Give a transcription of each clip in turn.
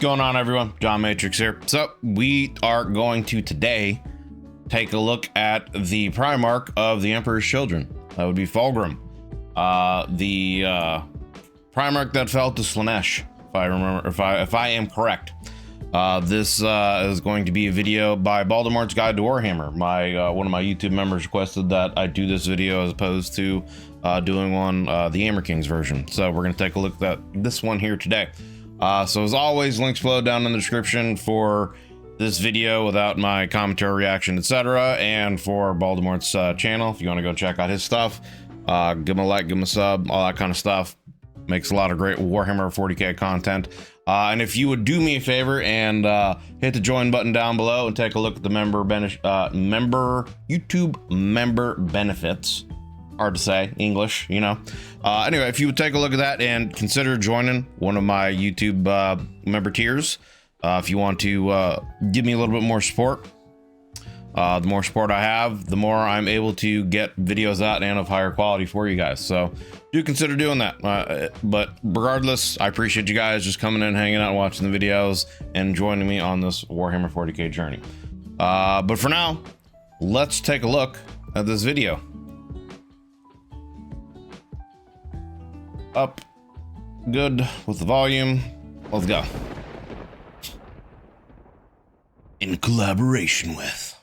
Going on, everyone? John Matrix here. So we are going to today take a look at the Primarch of the Emperor's Children. That would be Fulgrim, the Primarch that fell to Slaanesh, if I remember, if I am correct. This is going to be a video by Baldamart's Guide to Warhammer. One of my YouTube members requested that I do this video as opposed to doing one the Hammer Kings version. So we're going to take a look at this one here today. So as always, links below down in the description for this video without my commentary, reaction, etc., and for Baldamart's channel if you want to go check out his stuff. Give him a like, give him a sub, all that kind of stuff. Makes a lot of great Warhammer 40k content. And if you would do me a favor and hit the join button down below and take a look at the YouTube member benefits. Hard to say, English, you know. Anyway, if you would take a look at that and consider joining one of my YouTube member tiers, if you want to give me a little bit more support. The more support I have, the more I'm able to get videos out and of higher quality for you guys. So do consider doing that. But regardless, I appreciate you guys just coming in, hanging out, watching the videos, and joining me on this Warhammer 40k journey. But for now, let's take a look at this video. Up, good with the volume. Let's go. In collaboration with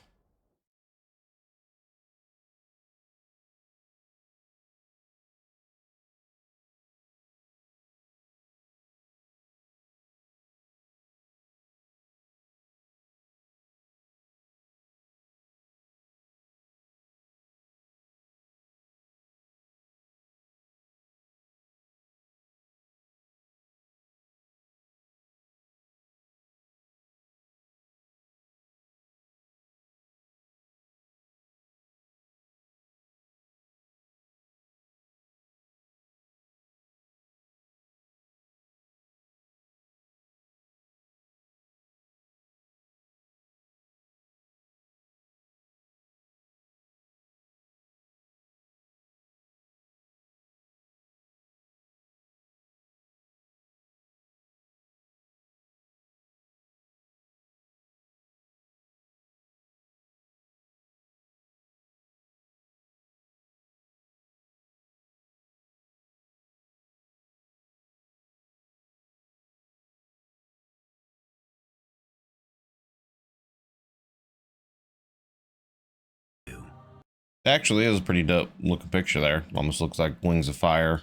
actually is a pretty dope looking picture there. Almost looks like wings of fire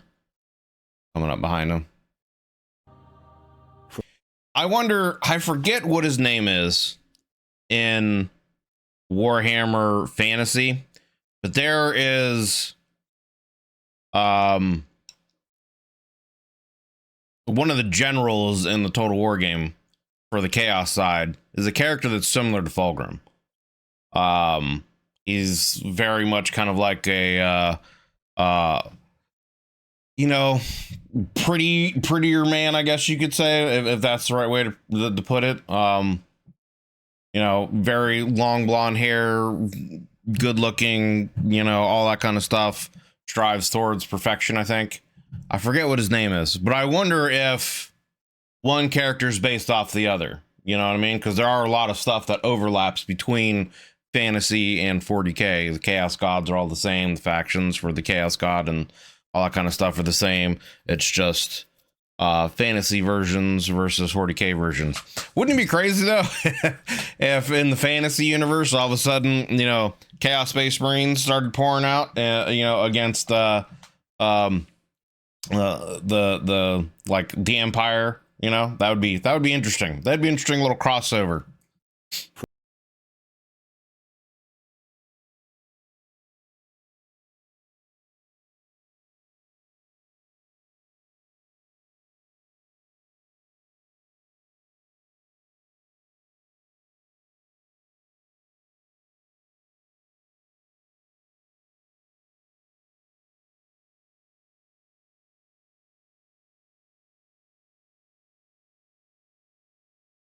coming up behind him. I wonder, I forget what his name is in Warhammer Fantasy, but there is one of the generals in the Total War game for the Chaos side is a character that's similar to Fulgrim. He's very much kind of like a, you know, prettier man, I guess you could say, if that's the right way to put it. You know, very long blonde hair, good looking, you know, all that kind of stuff. Strives towards perfection, I think. I forget what his name is, but I wonder if one character is based off the other. You know what I mean? Because there are a lot of stuff that overlaps between Fantasy and 40k. The Chaos Gods are all the same. The factions for the Chaos God and all that kind of stuff are the same. It's just Fantasy versions versus 40k versions. Wouldn't it be crazy though if in the Fantasy universe all of a sudden, you know, Chaos Space Marines started pouring out, you know, against the Empire? You know, that would be interesting. That'd be an interesting little crossover.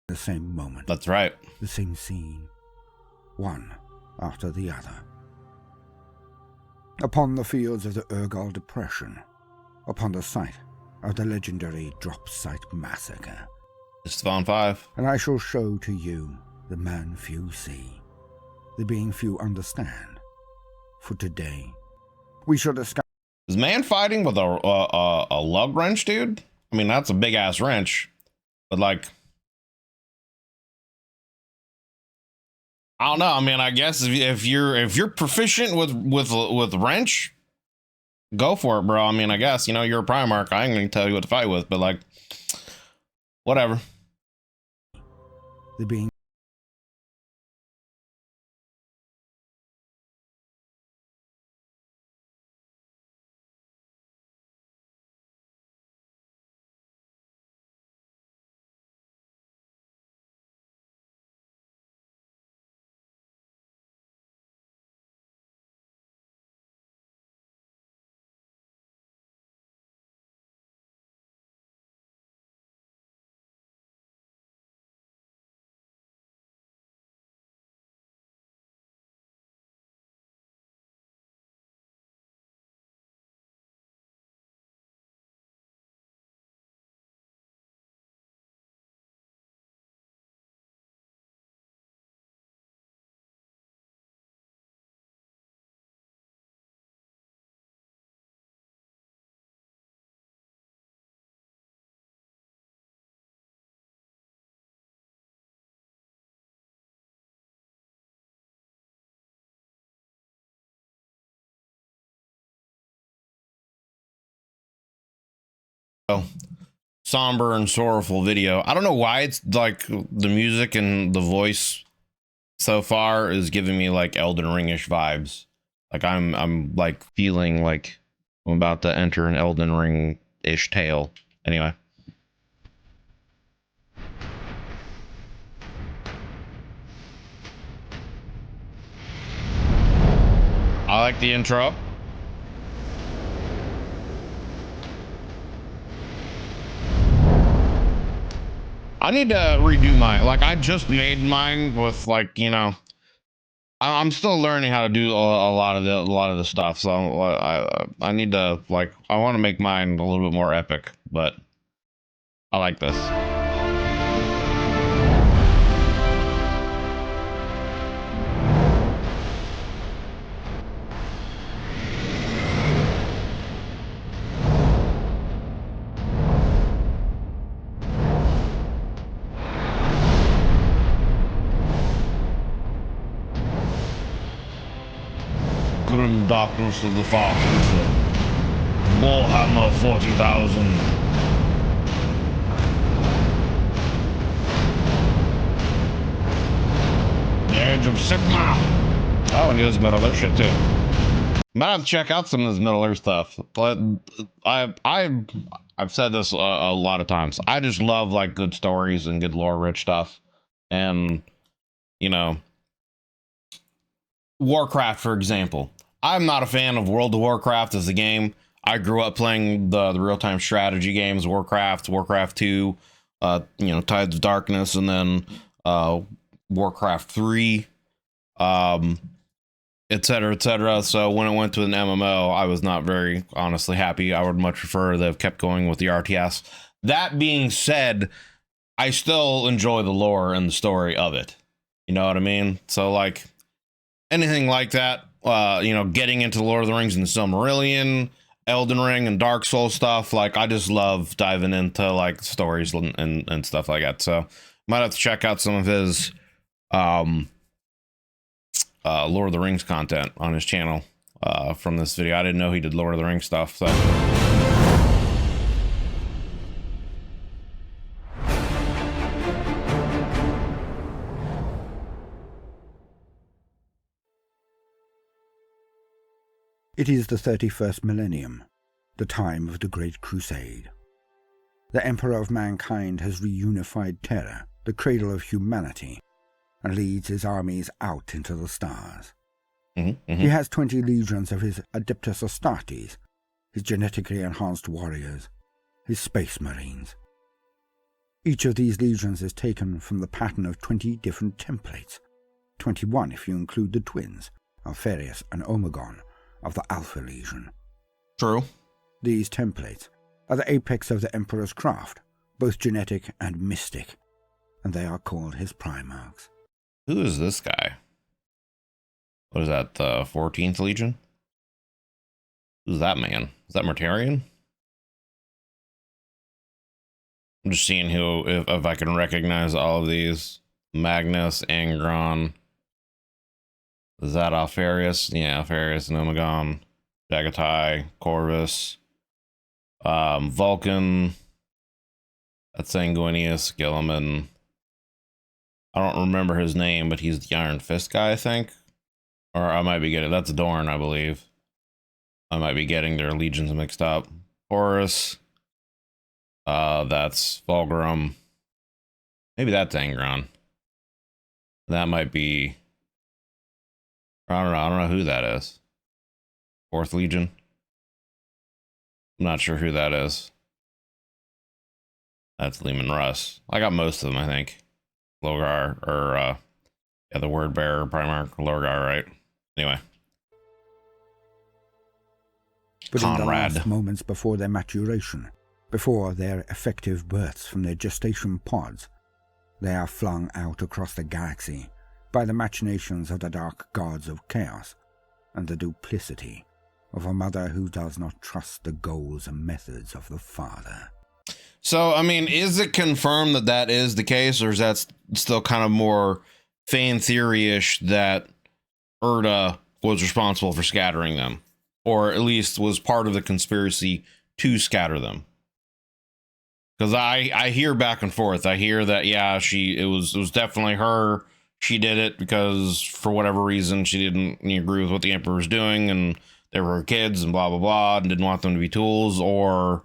The same moment. That's right. The same scene. One after the other. Upon the fields of the Urgal Depression, upon the site of the legendary Drop Site Massacre, Istvan 5. And I shall show to you the man few see, the being few understand. For today, we shall discuss. Is man fighting with a lug wrench, dude? I mean, that's a big ass wrench, but like, I don't know. I mean, I guess if you're proficient with wrench, go for it, bro. I mean, I guess, you know, you're a Primarch. I ain't gonna tell you what to fight with, but like, whatever. The being Somber and sorrowful video. I don't know why it's like the music and the voice so far is giving me like Elden Ring-ish vibes. Like I'm like feeling like I'm about to enter an Elden Ring-ish tale. Anyway. I like the intro. I need to redo mine. Like, I just made mine with, like, you know, I'm still learning how to do a lot of the stuff. So I need to, like, I want to make mine a little bit more epic, but I like this. Grim darkness of the far future. Warhammer 40,000. The Age of Sigma. Oh, and he does Middle Earth shit too. Might have to check out some of this Middle Earth stuff, but I've said this a lot of times. I just love like good stories and good lore rich stuff, and you know, Warcraft, for example. I'm not a fan of World of Warcraft as a game. I grew up playing the real-time strategy games, Warcraft 2, you know, Tides of Darkness, and then Warcraft 3, etc., etc. So when it went to an MMO, I was not very honestly happy. I would much prefer to have kept going with the RTS. That being said, I still enjoy the lore and the story of it. You know what I mean? So like anything like that, you know, getting into Lord of the Rings and Silmarillion, Elden Ring and Dark Souls stuff, like I just love diving into like stories and stuff like that. So might have to check out some of his Lord of the Rings content on his channel from this video. I didn't know he did Lord of the Rings stuff, so It is the 31st millennium, the time of the Great Crusade. The Emperor of Mankind has reunified Terra, the cradle of humanity, and leads his armies out into the stars. He has 20 legions of his Adeptus Astartes, his genetically enhanced warriors, his space marines. Each of these legions is taken from the pattern of 20 different templates, 21 if you include the twins, Alpharius and Omegon, of the Alpha Legion. True. These templates are the apex of the Emperor's craft, both genetic and mystic, and they are called his Primarchs. Who is this guy? What is that, the 14th Legion? Who's that man? Is that Mortarion? I'm just seeing who, if I can recognize all of these. Magnus, Angron. Is that Alfarius? Yeah, Alfarius, Nomagon, Jagatai, Corvus, Vulcan. That's Sanguinius, Gilliman. I don't remember his name, but he's the Iron Fist guy, I think. Or I might be getting, that's Dorn, I believe. I might be getting their legions mixed up. Horus. That's Fulgrim. Maybe that's Angron. That might be, I don't know who that is. 4th Legion. I'm not sure who that is. That's Lehman Russ. I got most of them, I think. Logar, or yeah, the word bearer, Primarch, Logar, right? Anyway. But Conrad. in the last moments before their maturation, before their effective births from their gestation pods, they are flung out across the galaxy by the machinations of the dark gods of chaos and the duplicity of a mother who does not trust the goals and methods of the father. So, I mean, is it confirmed that that is the case, or is that still kind of more fan theory-ish that Erda was responsible for scattering them, or at least was part of the conspiracy to scatter them? Because I hear back and forth. I hear that, yeah, it was definitely her. She did it because for whatever reason she didn't agree with what the Emperor was doing, and they were her kids and blah blah blah, and didn't want them to be tools. Or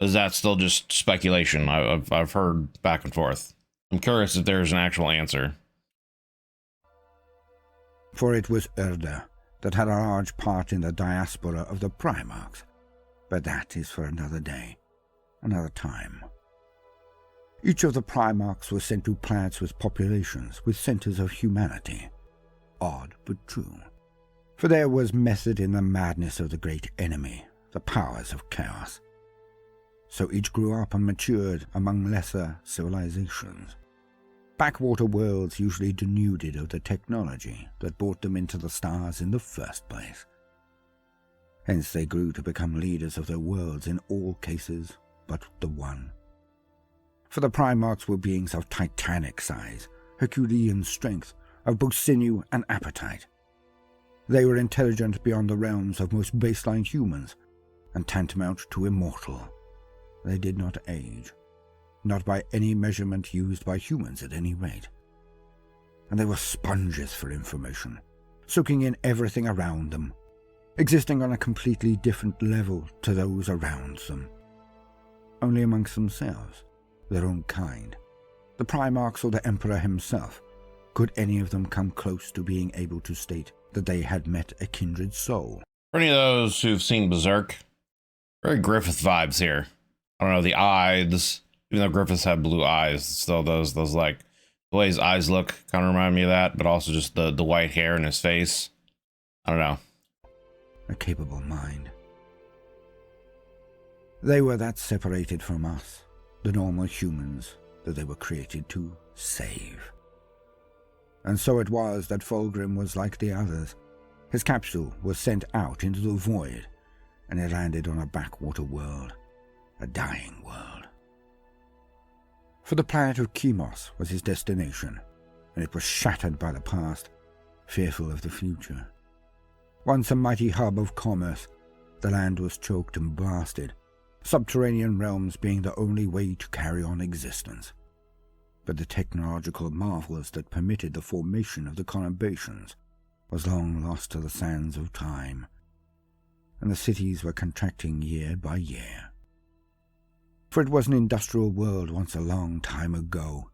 is that still just speculation? I've heard back and forth. I'm curious if there's an actual answer. For it was Erda that had a large part in the diaspora of the Primarchs, but that is for another day, another time. Each of the Primarchs was sent to planets with populations, with centers of humanity. Odd but true. For there was method in the madness of the great enemy, the powers of chaos. So each grew up and matured among lesser civilizations. Backwater worlds usually denuded of the technology that brought them into the stars in the first place. Hence they grew to become leaders of their worlds in all cases but the one. For the Primarchs were beings of titanic size, Herculean strength, of both sinew and appetite. They were intelligent beyond the realms of most baseline humans, and tantamount to immortal. They did not age, not by any measurement used by humans at any rate. And they were sponges for information, soaking in everything around them, existing on a completely different level to those around them. Only amongst themselves, their own kind, the Primarchs or the Emperor himself, could any of them come close to being able to state that they had met a kindred soul. For any of those who've seen Berserk, very Griffith vibes here. I don't know, the eyes, even though Griffiths had blue eyes, still those like, the way his eyes look kind of remind me of that, but also just the white hair in his face. I don't know. A capable mind. They were that separated from us, the normal humans, that they were created to save. And so it was that Fulgrim was like the others. His capsule was sent out into the void, and it landed on a backwater world, a dying world. For the planet of Chemos was his destination, and it was shattered by the past, fearful of the future. Once a mighty hub of commerce, the land was choked and blasted, subterranean realms being the only way to carry on existence. But the technological marvels that permitted the formation of the conurbations was long lost to the sands of time, and the cities were contracting year by year. For it was an industrial world once a long time ago,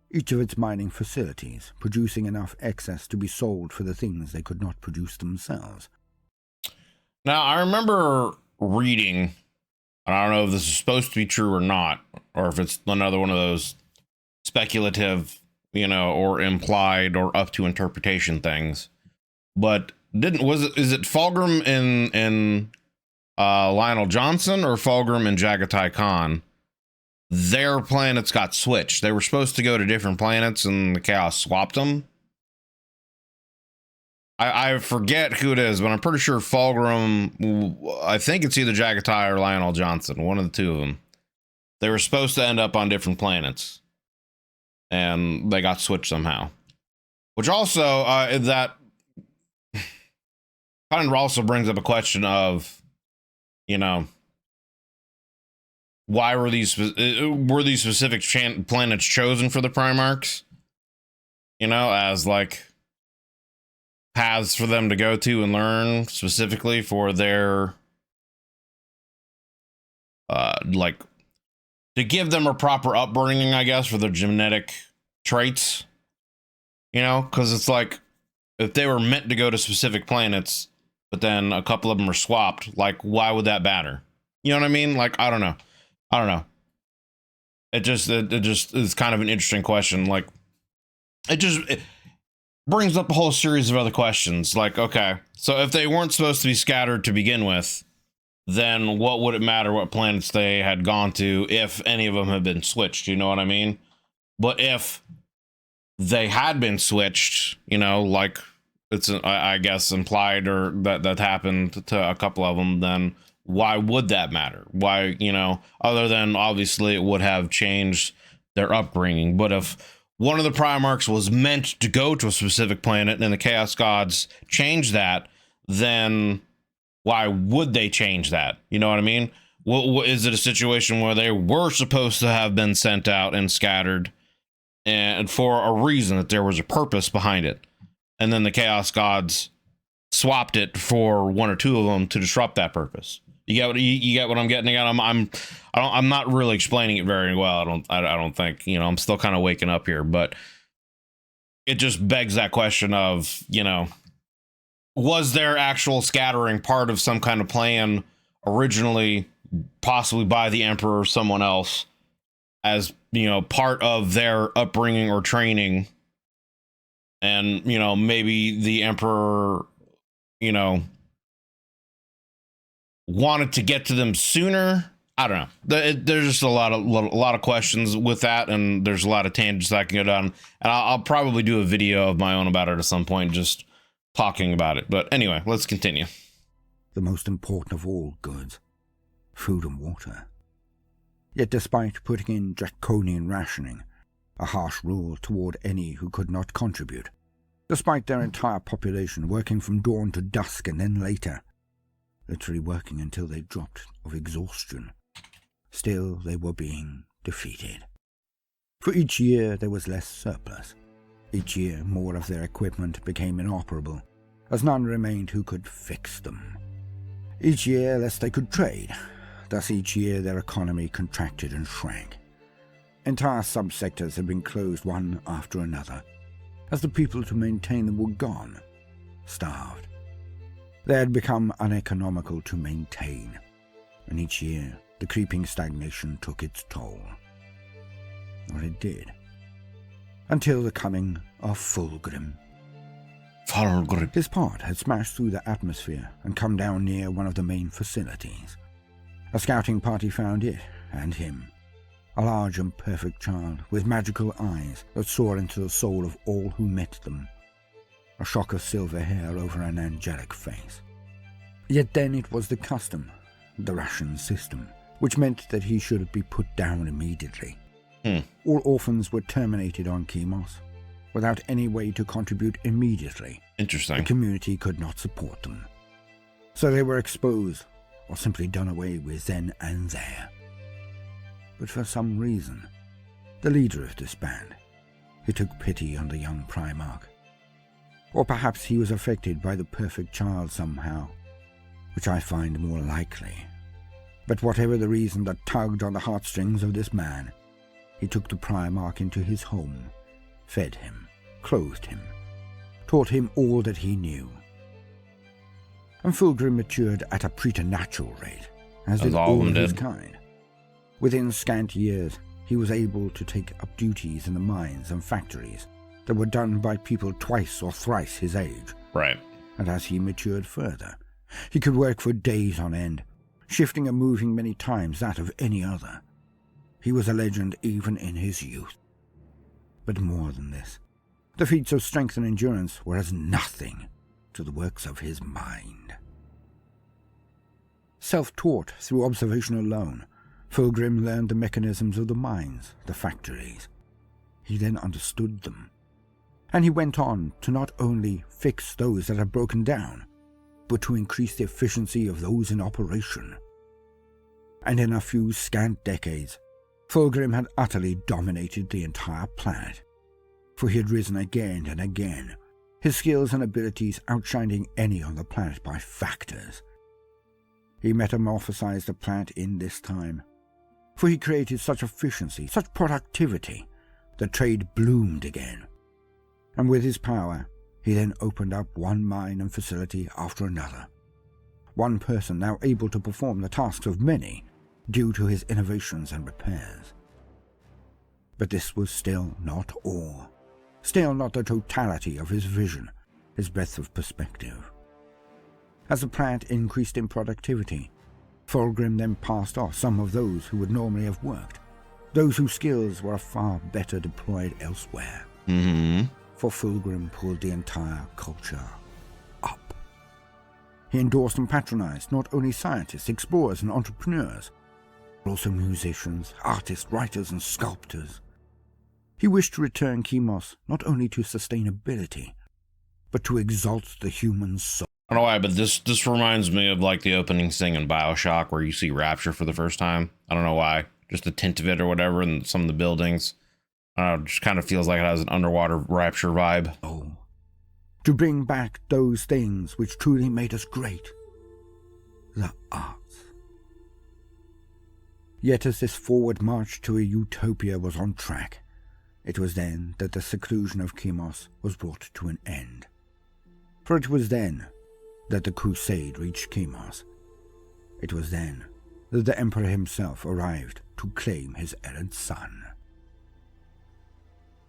each of its mining facilities producing enough excess to be sold for the things they could not produce themselves. Now, I remember reading, and I don't know if this is supposed to be true or not, or if it's another one of those speculative, or implied or up to interpretation things, but is it Fulgrim in Lionel Johnson or Fulgrim and Jagatai Khan their planets got switched. They were supposed to go to different planets and the Chaos swapped them. I forget who it is, but I'm pretty sure Fulgrim, I think it's either Jagatai or Lionel Johnson, one of the two of them. They were supposed to end up on different planets, and they got switched somehow. Which also, that kind of also brings up a question of, you know, why were these specific planets chosen for the Primarchs? You know, as like paths for them to go to and learn specifically for their like to give them a proper upbringing, I guess, for their genetic traits, you know, because it's like if they were meant to go to specific planets, but then a couple of them are swapped, like why would that matter? You know what I mean? Like, I don't know. It just is kind of an interesting question. Like it brings up a whole series of other questions. Like, okay, so if they weren't supposed to be scattered to begin with, then what would it matter what planets they had gone to if any of them had been switched? You know what I mean? But if they had been switched, you know, like it's, I guess, implied or that happened to a couple of them, then why would that matter? Why, you know, other than obviously it would have changed their upbringing. But if one of the Primarchs was meant to go to a specific planet and the Chaos Gods changed that, then why would they change that? You know what I mean? Is it a situation where they were supposed to have been sent out and scattered and for a reason, that there was a purpose behind it, and then the Chaos Gods swapped it for one or two of them to disrupt that purpose? You get what I'm getting at? I'm not really explaining it very well. I don't think, you know, I'm still kind of waking up here, but it just begs that question of, you know, was their actual scattering part of some kind of plan originally, possibly by the Emperor or someone else, as, you know, part of their upbringing or training? And, you know, maybe the Emperor, you know, wanted to get to them sooner. I don't know. There's just a lot of questions with that, and there's a lot of tangents I can go down. And I'll probably do a video of my own about it at some point, just talking about it. But anyway, let's continue. The most important of all goods, food and water. Yet despite putting in draconian rationing, a harsh rule toward any who could not contribute, despite their entire population working from dawn to dusk and then later, literally working until they dropped of exhaustion, still they were being defeated. For each year there was less surplus. Each year more of their equipment became inoperable, as none remained who could fix them. Each year less they could trade. Thus each year their economy contracted and shrank. Entire subsectors had been closed one after another, as the people to maintain them were gone, starved. They had become uneconomical to maintain, and each year the creeping stagnation took its toll. Or it did. Until the coming of Fulgrim. His pod had smashed through the atmosphere and come down near one of the main facilities. A scouting party found it and him, a large and perfect child with magical eyes that saw into the soul of all who met them, a shock of silver hair over an angelic face. Yet then it was the custom, the ration system, which meant that he should be put down immediately. All orphans were terminated on Chemos, without any way to contribute immediately. Interesting. The community could not support them. So they were exposed, or simply done away with then and there. But for some reason, the leader of this band, he took pity on the young Primarch. Or perhaps he was affected by the perfect child somehow, which I find more likely. But whatever the reason that tugged on the heartstrings of this man, he took the Primarch into his home, fed him, clothed him, taught him all that he knew. And Fulgrim matured at a preternatural rate, as did all of his kind. Within scant years, he was able to take up duties in the mines and factories that were done by people twice or thrice his age. Right. And as he matured further, he could work for days on end, shifting and moving many times that of any other. he was a legend even in his youth. But more than this, the feats of strength and endurance were as nothing to the works of his mind. Self-taught through observation alone, Fulgrim learned the mechanisms of the mines, the factories. He then understood them, and he went on to not only fix those that had broken down, but to increase the efficiency of those in operation. And in a few scant decades, Fulgrim had utterly dominated the entire planet, for he had risen again and again, his skills and abilities outshining any on the planet by factors. He metamorphosized the planet in this time, for he created such efficiency, such productivity, that trade bloomed again. And with his power, he then opened up one mine and facility after another. One person now able to perform the tasks of many, due to his innovations and repairs. But this was still not all. Still not the totality of his vision, his breadth of perspective. As the planet increased in productivity, Fulgrim then passed off some of those who would normally have worked, those whose skills were far better deployed elsewhere. For Fulgrim pulled the entire culture up. He endorsed and patronized not only scientists, explorers, and entrepreneurs, but also musicians, artists, writers, and sculptors. He wished to return Chemos not only to sustainability, but to exalt the human soul. I don't know why, but this reminds me of like the opening scene in BioShock where you see Rapture for the first time. I don't know why. Just the tint of it or whatever, and some of the buildings. It just kind of feels like it has an underwater Rapture vibe. Oh, to bring back those things which truly made us great. The arts. Yet as this forward march to a utopia was on track, it was then that the seclusion of Chemos was brought to an end. For it was then that the crusade reached Chemos. It was then that the Emperor himself arrived to claim his errant son.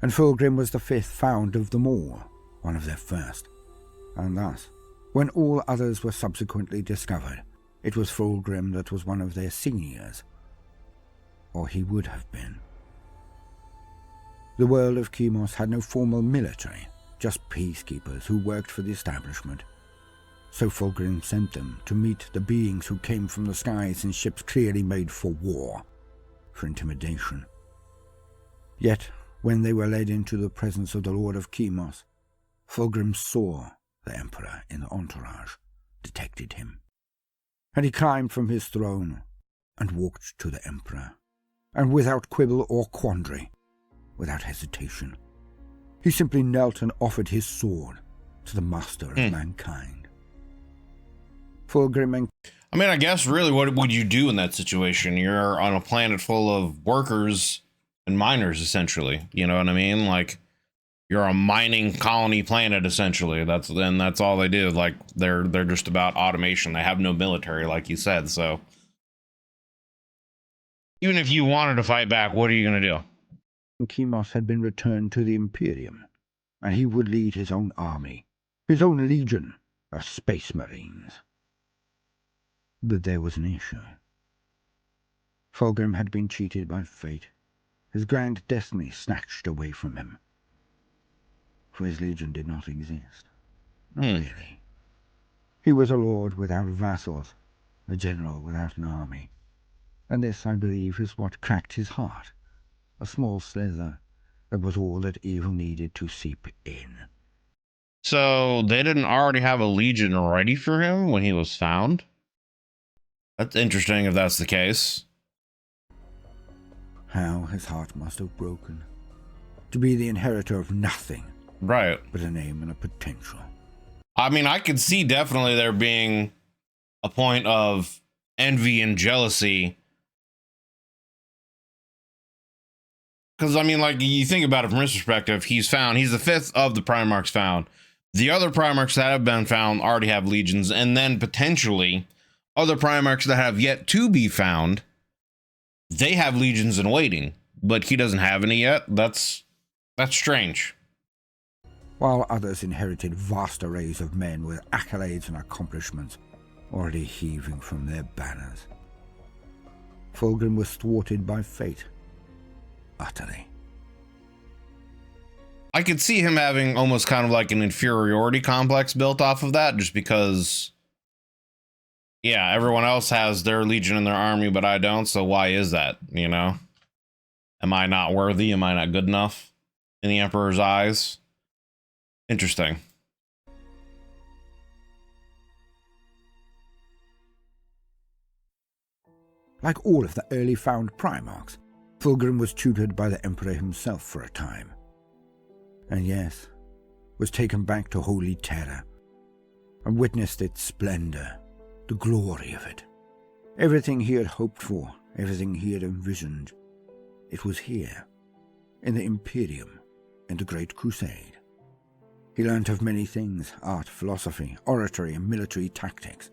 And Fulgrim was the fifth found of them all, one of their first. And thus, when all others were subsequently discovered, it was Fulgrim that was one of their seniors. Or he would have been. The world of Chemos had no formal military, just peacekeepers who worked for the establishment. So Fulgrim sent them to meet the beings who came from the skies in ships clearly made for war, for intimidation. Yet, when they were led into the presence of the Lord of Chemos, Fulgrim saw the Emperor in the entourage, detected him. And he climbed from his throne and walked to the Emperor, and without quibble or quandary, without hesitation, he simply knelt and offered his sword to the master of mankind. Fulgrim and... I mean, I guess really what would you do in that situation? You're on a planet full of workers and miners, essentially. You know what I mean? Like, you're a mining colony planet, essentially. That's all they do. Like, they're just about automation. They have no military, like you said. So even if you wanted to fight back, what are you going to do? Chemos had been returned to the Imperium, and he would lead his own army, his own legion of space marines. But there was an issue. Fulgrim had been cheated by fate, his grand destiny snatched away from him. For his legion did not exist. Not really. He was a lord without vassals, a general without an army. And this, I believe, is what cracked his heart. A small slither that was all that evil needed to seep in. So they didn't already have a legion ready for him when he was found? That's interesting if that's the case. How his heart must have broken. To be the inheritor of nothing. Right. But a name and a potential. I mean, I could see definitely there being a point of envy and jealousy. Because, I mean, like, you think about it from his perspective, he's the fifth of the Primarchs found. The other Primarchs that have been found already have legions, and then potentially other Primarchs that have yet to be found, they have legions in waiting, but he doesn't have any yet. That's strange. While others inherited vast arrays of men with accolades and accomplishments already heaving from their banners. Fulgrim was thwarted by fate, utterly. I could see him having almost kind of like an inferiority complex built off of that, just because, yeah, everyone else has their legion in their army, but I don't. So why is that? You know, am I not worthy? Am I not good enough in the Emperor's eyes? Interesting. Like all of the early found Primarchs, Fulgrim was tutored by the Emperor himself for a time. And yes, was taken back to Holy Terror and witnessed its splendor, the glory of it. Everything he had hoped for, everything he had envisioned, it was here, in the Imperium, in the Great Crusade. He learnt of many things: art, philosophy, oratory, and military tactics.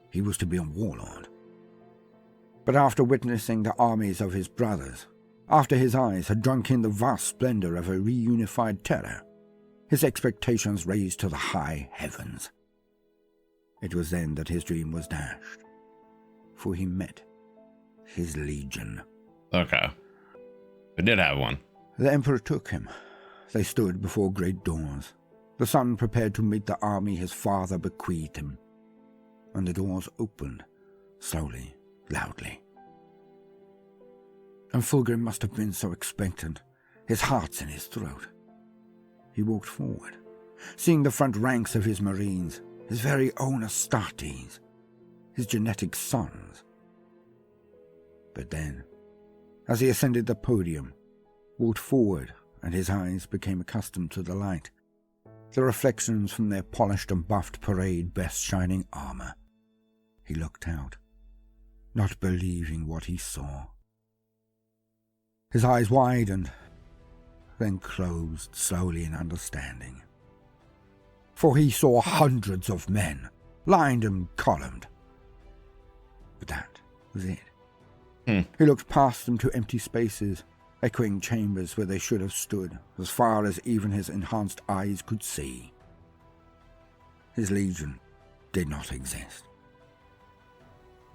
He was to be a warlord. But after witnessing the armies of his brothers, after his eyes had drunk in the vast splendor of a reunified Terror, his expectations raised to the high heavens. It was then that his dream was dashed, for he met his legion. Okay. I did have one. The Emperor took him. They stood before great doors, the son prepared to meet the army his father bequeathed him, and the doors opened, slowly, loudly. And Fulgrim must have been so expectant, his heart's in his throat. He walked forward, seeing the front ranks of his marines, his very own Astartes, his genetic sons. But then, as he ascended the podium, walked forward, and his eyes became accustomed to the light, the reflections from their polished and buffed parade best shining armor, he looked out, not believing what he saw. His eyes widened, then closed slowly in understanding. For he saw hundreds of men, lined and columned. But that was it. He looked past them to empty spaces, echoing chambers where they should have stood, as far as even his enhanced eyes could see. His legion did not exist.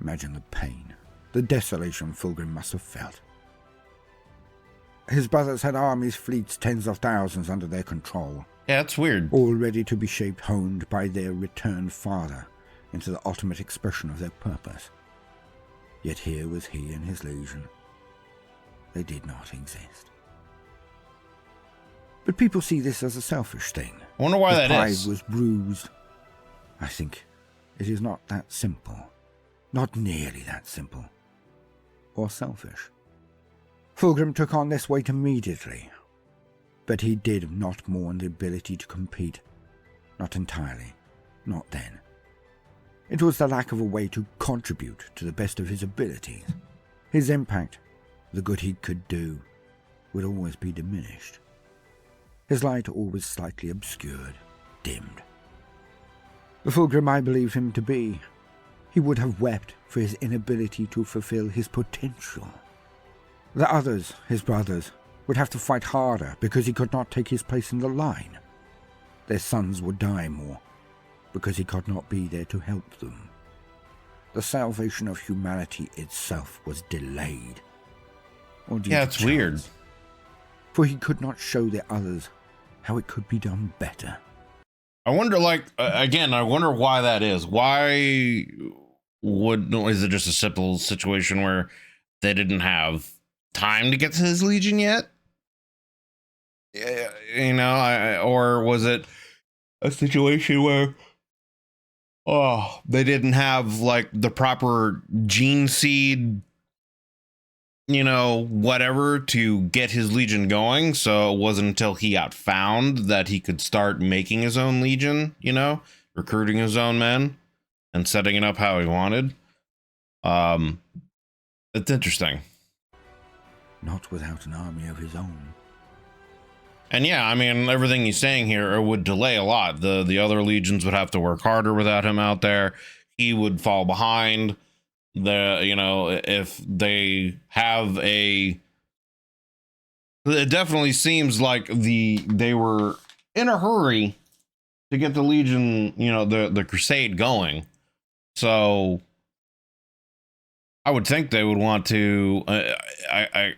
Imagine the pain, the desolation Fulgrim must have felt. His brothers had armies, fleets, tens of thousands under their control. Yeah, that's weird. All ready to be shaped, honed by their returned father into the ultimate expression of their purpose. Yet here was he and his legion. They did not exist. But people see this as a selfish thing. I wonder why that pride is. Was bruised. I think it is not that simple. Not nearly that simple. Or selfish. Fulgrim took on this weight immediately. But he did not mourn the ability to compete. Not entirely. Not then. It was the lack of a way to contribute to the best of his abilities. His impact, the good he could do, would always be diminished. His light always slightly obscured, dimmed. The Fulgrim I believed him to be, he would have wept for his inability to fulfill his potential. The others, his brothers, would have to fight harder because he could not take his place in the line. Their sons would die more because he could not be there to help them. The salvation of humanity itself was delayed. Yeah, it's weird. For he could not show the others how it could be done better. I wonder, like, again, I wonder why that is. Why is it just a simple situation where they didn't have time to get to his legion yet? You know, or was it a situation where, oh, they didn't have like the proper gene seed, you know, whatever to get his legion going. So it wasn't until he got found that he could start making his own legion, you know, recruiting his own men and setting it up how he wanted. It's interesting. Not without an army of his own. And yeah, I mean, everything he's saying here would delay a lot. The other legions would have to work harder without him out there. He would fall behind. You know, if they have it definitely seems like they were in a hurry to get the legion, you know, the crusade going. So I would think they would want to,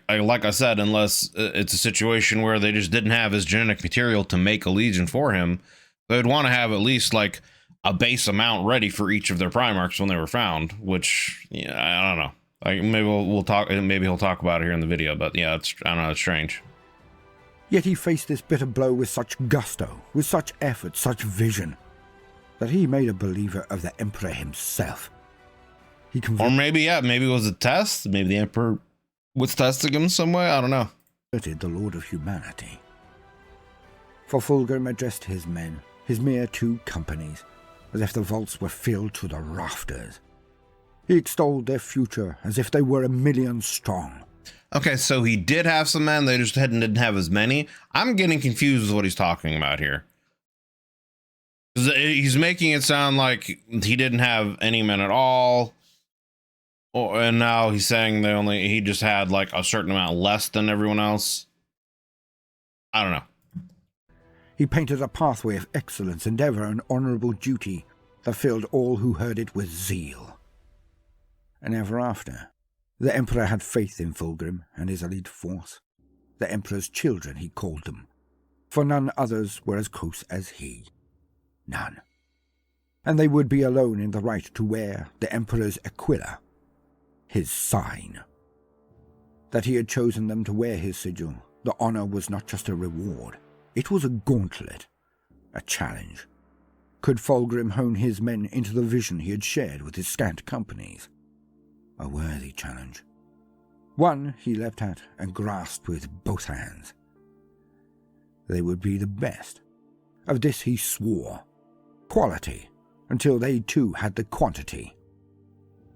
like I said, unless it's a situation where they just didn't have his genetic material to make a legion for him, they'd want to have at least like a base amount ready for each of their Primarchs when they were found, which, yeah, I don't know. Like, maybe we'll talk, maybe he'll talk about it here in the video, but yeah, I don't know, it's strange. Yet he faced this bitter blow with such gusto, with such effort, such vision, that he made a believer of the Emperor himself. Or maybe, yeah, maybe it was a test. Maybe the Emperor was testing him some way. I don't know. The Lord of Humanity. For Fulgrim addressed his men, his mere 2 companies, as if the vaults were filled to the rafters. He extolled their future as if they were 1,000,000 strong. Okay, so he did have some men, they just didn't have as many. I'm getting confused with what he's talking about here. He's making it sound like he didn't have any men at all. And now he's saying he just had like a certain amount less than everyone else. I don't know. He painted a pathway of excellence, endeavor, and honorable duty that filled all who heard it with zeal. And ever after, the Emperor had faith in Fulgrim and his elite force. The Emperor's children, he called them, for none others were as close as he. None. And they would be alone in the right to wear the Emperor's Aquila, his sign. That he had chosen them to wear his sigil, the honor was not just a reward. It was a gauntlet, a challenge. Could Fulgrim hone his men into the vision he had shared with his scant companies? A worthy challenge. One he leapt at and grasped with both hands. They would be the best. Of this he swore. Quality, until they too had the quantity.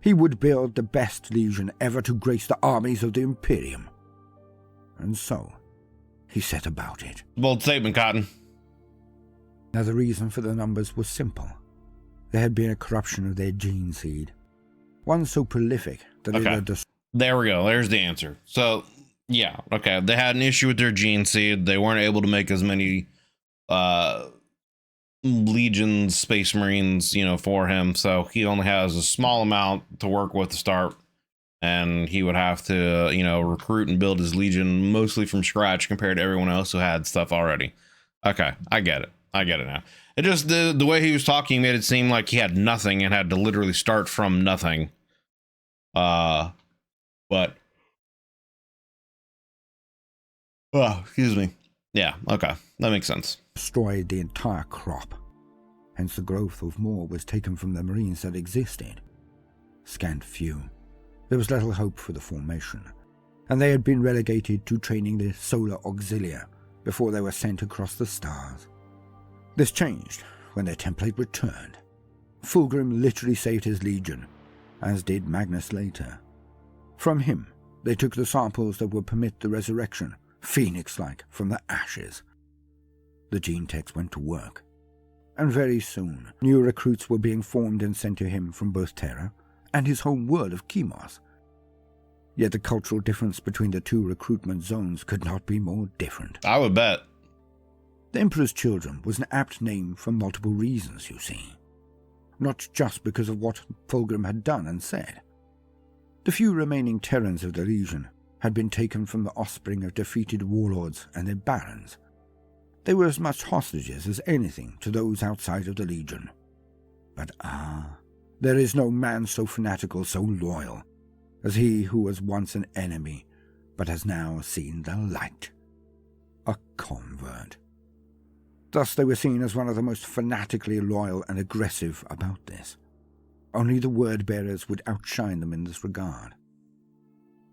He would build the best legion ever to grace the armies of the Imperium. And so, he set about it. Bold statement, Cotton. Now the reason for the numbers was simple. There had been a corruption of their gene seed. One so prolific that it had There we go. There's the answer. So, yeah, okay. They had an issue with their gene seed. They weren't able to make as many legions, space marines, for him. So he only has a small amount to work with to start. And he would have to, recruit and build his legion mostly from scratch compared to everyone else who had stuff already. Okay, I get it. I get it now. It just, the way he was talking made it seem like he had nothing and had to literally start from nothing. But, excuse me. Yeah, okay, that makes sense. Destroyed the entire crop. Hence the growth of more was taken from the marines that existed. Scant few. There was little hope for the formation, and they had been relegated to training the solar auxilia before they were sent across the stars. This changed when their template returned. Fulgrim literally saved his legion, as did Magnus later. From him, they took the samples that would permit the resurrection, phoenix-like, from the ashes. The gene techs went to work, and very soon new recruits were being formed and sent to him from both Terra and his home world of Chemos. Yet the cultural difference between the 2 recruitment zones could not be more different. I would bet. The Emperor's Children was an apt name for multiple reasons, you see. Not just because of what Fulgrim had done and said. The few remaining Terrans of the Legion had been taken from the offspring of defeated warlords and their barons. They were as much hostages as anything to those outside of the Legion. But there is no man so fanatical, so loyal, as he who was once an enemy, but has now seen the light. A convert. Thus they were seen as one of the most fanatically loyal and aggressive about this. Only the word-bearers would outshine them in this regard.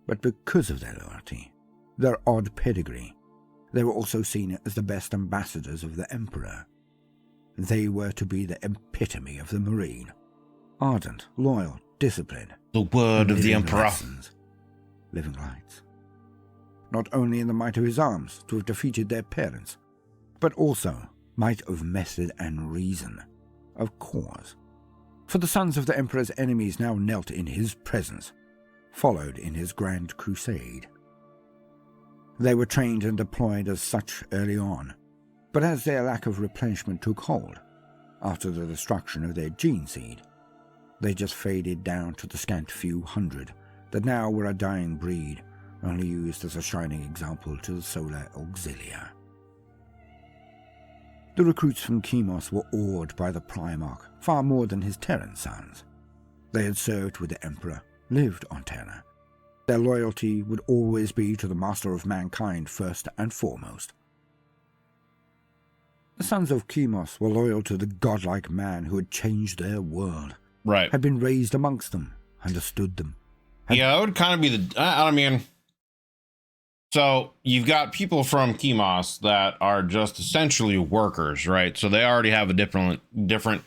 But because of their loyalty, their odd pedigree, they were also seen as the best ambassadors of the Emperor. They were to be the epitome of the Marine. Ardent, loyal, disciplined. The word of the Emperor. Lessons, living lights. Not only in the might of his arms to have defeated their parents, but also might of method and reason, of cause. For the sons of the Emperor's enemies now knelt in his presence, followed in his grand crusade. They were trained and deployed as such early on, but as their lack of replenishment took hold, after the destruction of their gene seed, they just faded down to the scant few hundred that now were a dying breed, only used as a shining example to the solar auxilia. The recruits from Chemos were awed by the Primarch far more than his Terran sons. They had served with the Emperor, lived on Terra. Their loyalty would always be to the master of mankind first and foremost. The sons of Chemos were loyal to the godlike man who had changed their world, Right. had been raised amongst them, understood them. Yeah, that would kind of be the, I mean, so you've got people from Chemos that are just essentially workers, right? So they already have a different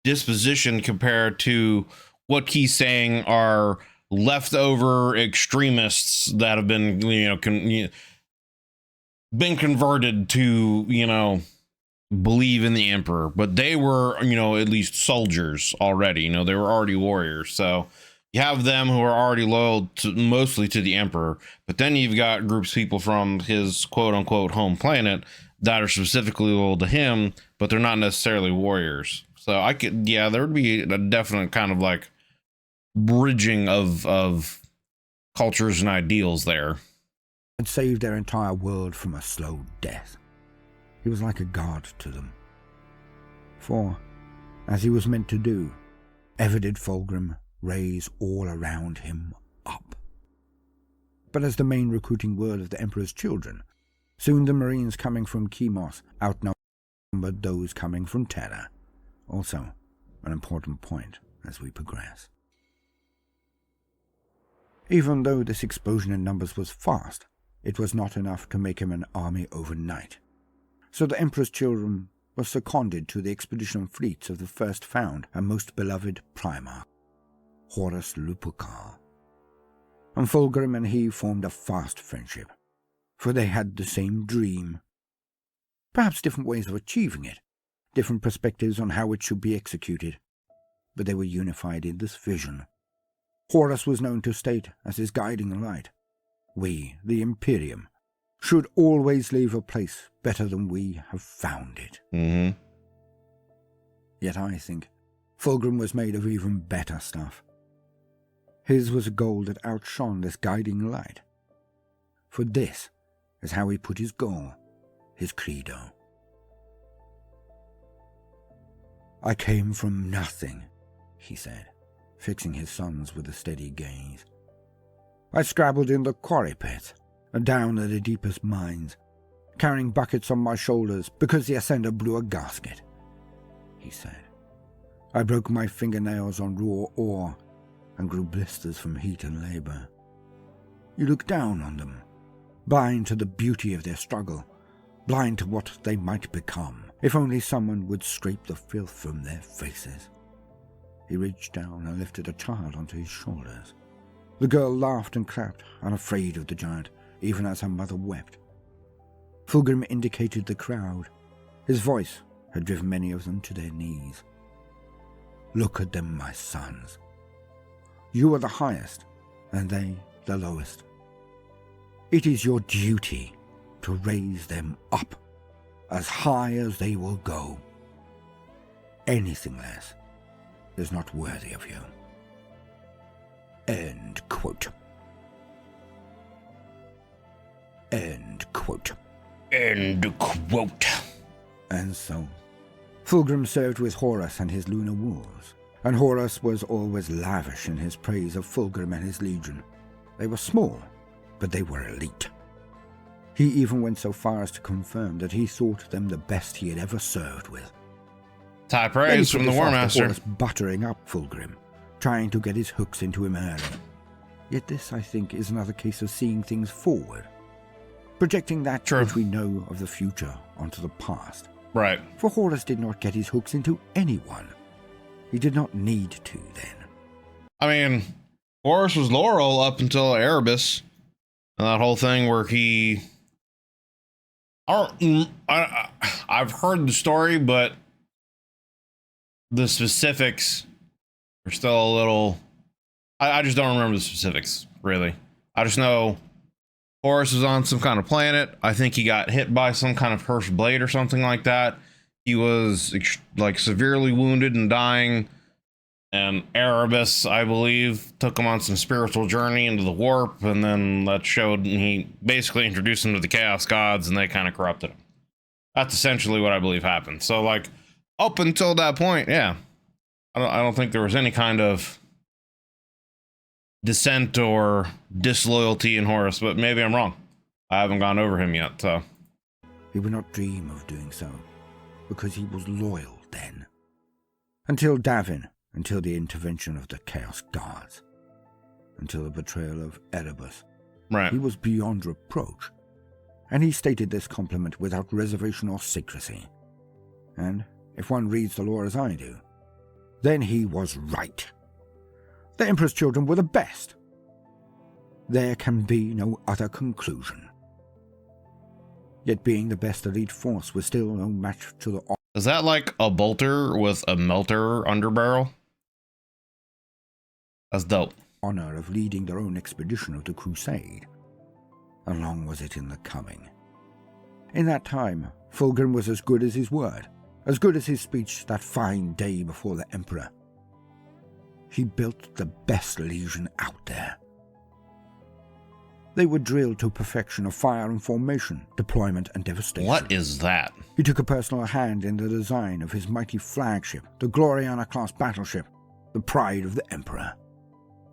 disposition compared to what he's saying are leftover extremists that have been, been converted to, believe in the Emperor, but they were, at least soldiers already, they were already warriors. So you have them who are already loyal mostly to the Emperor, but then you've got groups of people from his quote unquote home planet that are specifically loyal to him, but they're not necessarily warriors. So there would be a definite kind of like bridging of cultures and ideals there. Had saved their entire world from a slow death. He was like a god to them. For, as he was meant to do, ever did Fulgrim raise all around him up. But as the main recruiting word of the Emperor's children, soon the Marines coming from Chemos outnumbered those coming from Terra. Also, an important point as we progress. Even though this explosion in numbers was fast, it was not enough to make him an army overnight. So the Emperor's children were seconded to the expedition fleets of the first found and most beloved Primarch, Horus Lupercal. And Fulgrim and he formed a fast friendship, for they had the same dream. Perhaps different ways of achieving it, different perspectives on how it should be executed, but they were unified in this vision. Horus was known to state as his guiding light, we, the Imperium, should always leave a place better than we have found it. Mm-hmm. Yet I think Fulgrim was made of even better stuff. His was a goal that outshone this guiding light. For this is how he put his goal, his credo. I came from nothing, he said, fixing his sons with a steady gaze. I scrabbled in the quarry pit and down at the deepest mines, carrying buckets on my shoulders because the ascender blew a gasket, he said. I broke my fingernails on raw ore and grew blisters from heat and labor. You look down on them, blind to the beauty of their struggle, blind to what they might become, if only someone would scrape the filth from their faces. He reached down and lifted a child onto his shoulders. The girl laughed and clapped, unafraid of the giant, even as her mother wept. Fulgrim indicated the crowd. His voice had driven many of them to their knees. Look at them, my sons. You are the highest, and they the lowest. It is your duty to raise them up, as high as they will go. Anything less is not worthy of you. End quote. End quote. End quote. And so, Fulgrim served with Horus and his lunar wolves, and Horus was always lavish in his praise of Fulgrim and his legion. They were small, but they were elite. He even went so far as to confirm that he thought them the best he had ever served with. High praise from the War Master. Horus buttering up Fulgrim, trying to get his hooks into him early. Yet this, I think, is another case of seeing things forward, projecting that which we know of the future onto the past. Right. For Horus did not get his hooks into anyone. He did not need to then. I mean, Horus was Laurel up until Erebus, and that whole thing where he... I've heard the story, but the specifics are still a little... I just don't remember the specifics, really. I just know Horus was on some kind of planet. I think he got hit by some kind of cursed blade or something like that. He was like severely wounded and dying, And Erebus, I believe, took him on some spiritual journey into the warp, and then that showed, and he basically introduced him to the Chaos Gods, and they kind of corrupted him. That's essentially what I believe happened. So, like, up until that point, yeah, I don't think there was any kind of dissent or disloyalty in Horus, but maybe I'm wrong. I haven't gone over him yet, so. He would not dream of doing so, because he was loyal then. Until Davin, until the intervention of the Chaos Guards, until the betrayal of Erebus. Right. He was beyond reproach, and he stated this compliment without reservation or secrecy. And if one reads the lore as I do, then he was right. The Emperor's children were the best. There can be no other conclusion. Yet being the best elite force was still no match to the... Is that like a bolter with a melter underbarrel? That's dope. ...honor of leading their own expedition of the Crusade. And long was it in the coming. In that time, Fulgrim was as good as his word, as good as his speech that fine day before the Emperor. He built the best legion out there. They were drilled to perfection of fire and formation, deployment and devastation. What is that? He took a personal hand in the design of his mighty flagship, the Gloriana-class battleship, the pride of the Emperor.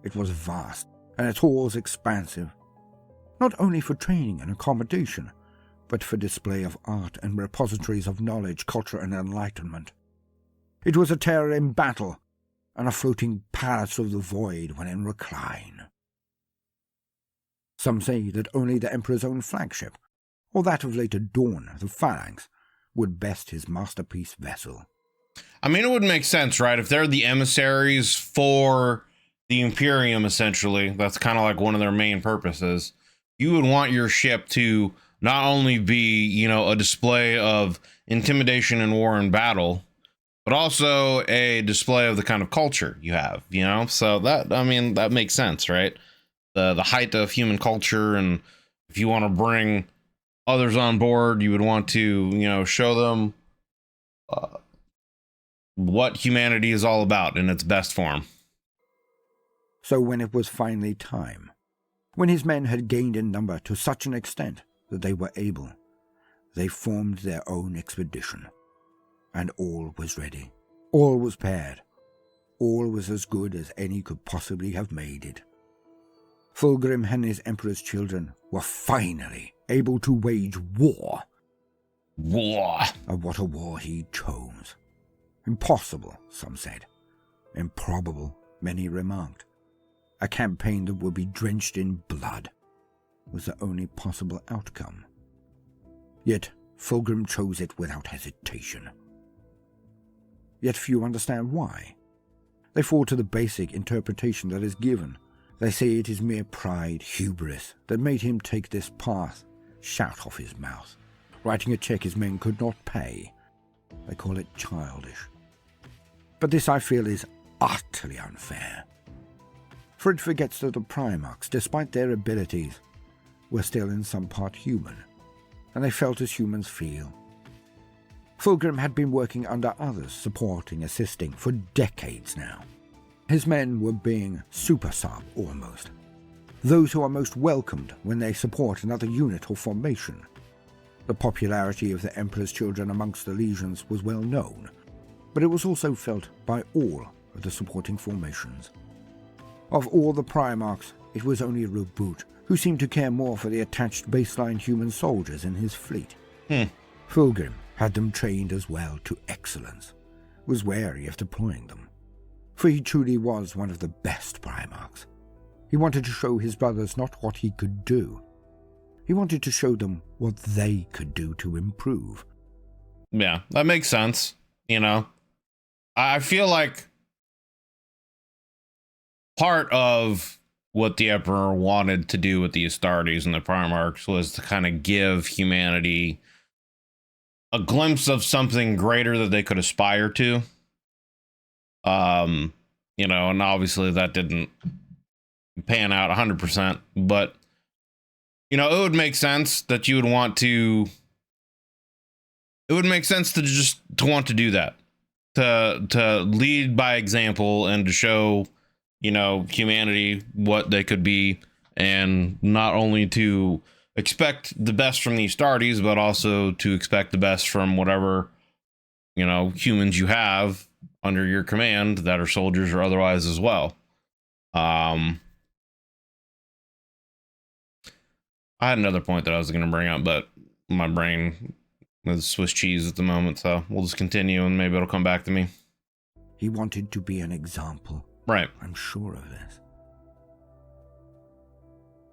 It was vast, and its halls expansive, not only for training and accommodation, but for display of art and repositories of knowledge, culture, and enlightenment. It was a terror in battle, and a floating palace of the void when in recline. Some say that only the Emperor's own flagship, or that of later Dawn, the Phalanx, would best his masterpiece vessel. I mean, it would make sense, right? If they're the emissaries for the Imperium, essentially, that's kind of like one of their main purposes. You would want your ship to not only be, you know, a display of intimidation in war and battle, but also a display of the kind of culture you have, you know? So that, I mean, that makes sense, right? The height of human culture, and if you want to bring others on board, you would want to, you know, show them what humanity is all about in its best form. So when it was finally time, when his men had gained in number to such an extent that they were able, they formed their own expedition. And all was ready. All was paired. All was as good as any could possibly have made it. Fulgrim and his Emperor's children were finally able to wage war. War. And what a war he chose. Impossible, some said. Improbable, many remarked. A campaign that would be drenched in blood was the only possible outcome. Yet Fulgrim chose it without hesitation. Yet few understand why. They fall to the basic interpretation that is given. They say it is mere pride, hubris, that made him take this path, shout off his mouth, writing a check his men could not pay. They call it childish. But this, I feel, is utterly unfair. For it forgets that the Primarchs, despite their abilities, were still in some part human, and they felt as humans feel. Fulgrim had been working under others, supporting, assisting, for decades now. His men were being super sub almost. Those who are most welcomed when they support another unit or formation. The popularity of the Emperor's children amongst the legions was well known, but it was also felt by all of the supporting formations. Of all the Primarchs, it was only Reboot who seemed to care more for the attached baseline human soldiers in his fleet. Fulgrim had them trained as well to excellence, was wary of deploying them. For he truly was one of the best Primarchs. He wanted to show his brothers not what he could do. He wanted to show them what they could do to improve. Yeah, that makes sense. You know, I feel like part of what the Emperor wanted to do with the Astartes and the Primarchs was to kind of give humanity a glimpse of something greater that they could aspire to. You know, and obviously that didn't pan out 100%, but you know, it would make sense that you would want to, it would make sense to want to do that. to lead by example and to show, you know, humanity what they could be, and not only to expect the best from these Stardies, but also to expect the best from whatever, you know, humans you have under your command that are soldiers or otherwise as well. I had another point that I was going to bring up, but my brain is Swiss cheese at the moment, so we'll just continue and maybe it'll come back to me. He wanted to be an example. Right. I'm sure of this.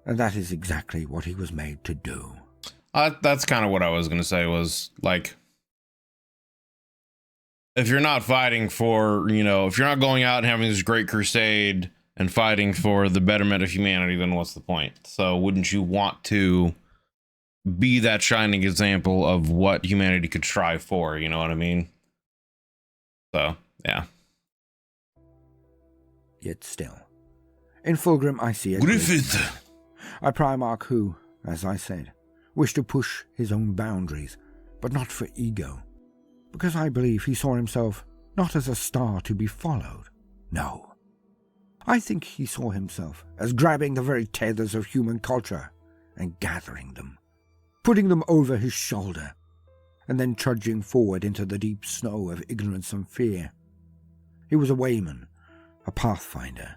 And that is exactly what he was made to do. That's kind of what I was going to say, was like, if you're not fighting for, you know, if you're not going out and having this great crusade and fighting for the betterment of humanity, then what's the point? So wouldn't you want to be that shining example of what humanity could strive for? You know what I mean? So, yeah. Yet still, in Fulgrim I see a Griffith, a Primarch who, as I said, wished to push his own boundaries, but not for ego, because I believe he saw himself not as a star to be followed. No. I think he saw himself as grabbing the very tethers of human culture and gathering them, putting them over his shoulder, and then trudging forward into the deep snow of ignorance and fear. He was a wayman, a pathfinder,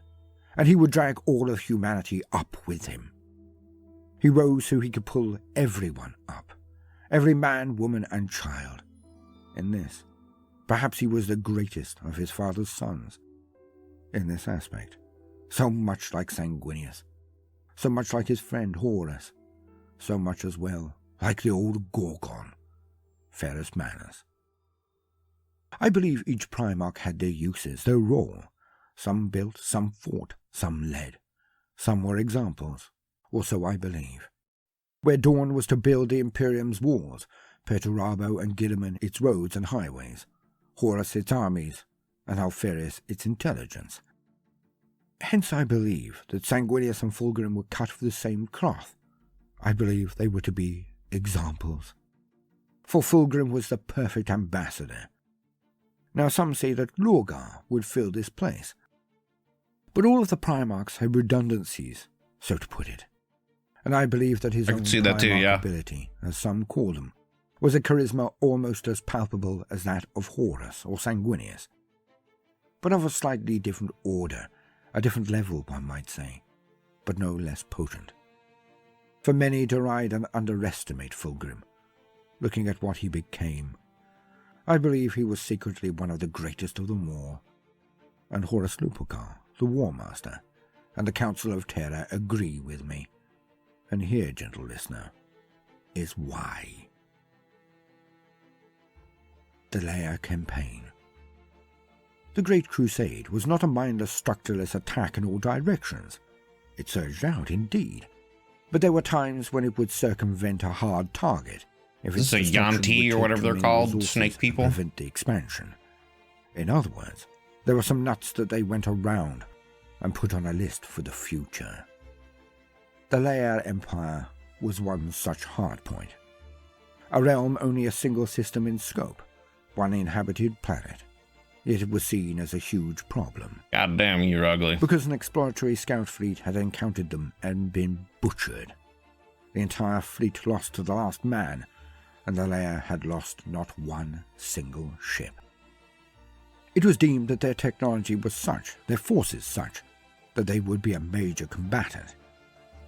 and he would drag all of humanity up with him. He rose so he could pull everyone up, every man, woman, and child. In this, perhaps he was the greatest of his father's sons. In this aspect, so much like Sanguinius, so much like his friend Horus, so much as well like the old Gorgon, Ferrus Manus. I believe each Primarch had their uses, their role. Some built, some fought, some led. Some were examples, or so I believe. Where Dawn was to build the Imperium's walls, Perturabo and Gilliman its roads and highways, Horus its armies, and Alpharius its intelligence. Hence I believe that Sanguinius and Fulgrim were cut of the same cloth. I believe they were to be examples. For Fulgrim was the perfect ambassador. Now some say that Lorgar would fill this place. But all of the Primarchs had redundancies, so to put it. And I believe that his own Primarch ability, as some call them, was a charisma almost as palpable as that of Horus or Sanguinius, but of a slightly different order, a different level, one might say, but no less potent. For many deride and underestimate Fulgrim, looking at what he became. I believe he was secretly one of the greatest of them all, and Horus Lupercal, the War Master, and the Council of Terra agree with me. And here, gentle listener, is why. The Leia Campaign. The Great Crusade was not a mindless, structureless attack in all directions. It surged out, indeed, but there were times when it would circumvent a hard target. If this is a Yanti or whatever they're called, snake people? Prevent the expansion. In other words, there were some nuts that they went around and put on a list for the future. The Leia Empire was one such hard point. A realm only a single system in scope, one inhabited planet. Yet it was seen as a huge problem. God damn, you're ugly. Because an exploratory scout fleet had encountered them and been butchered. The entire fleet lost to the last man, and the Leia had lost not one single ship. It was deemed that their technology was such, their forces such, that they would be a major combatant.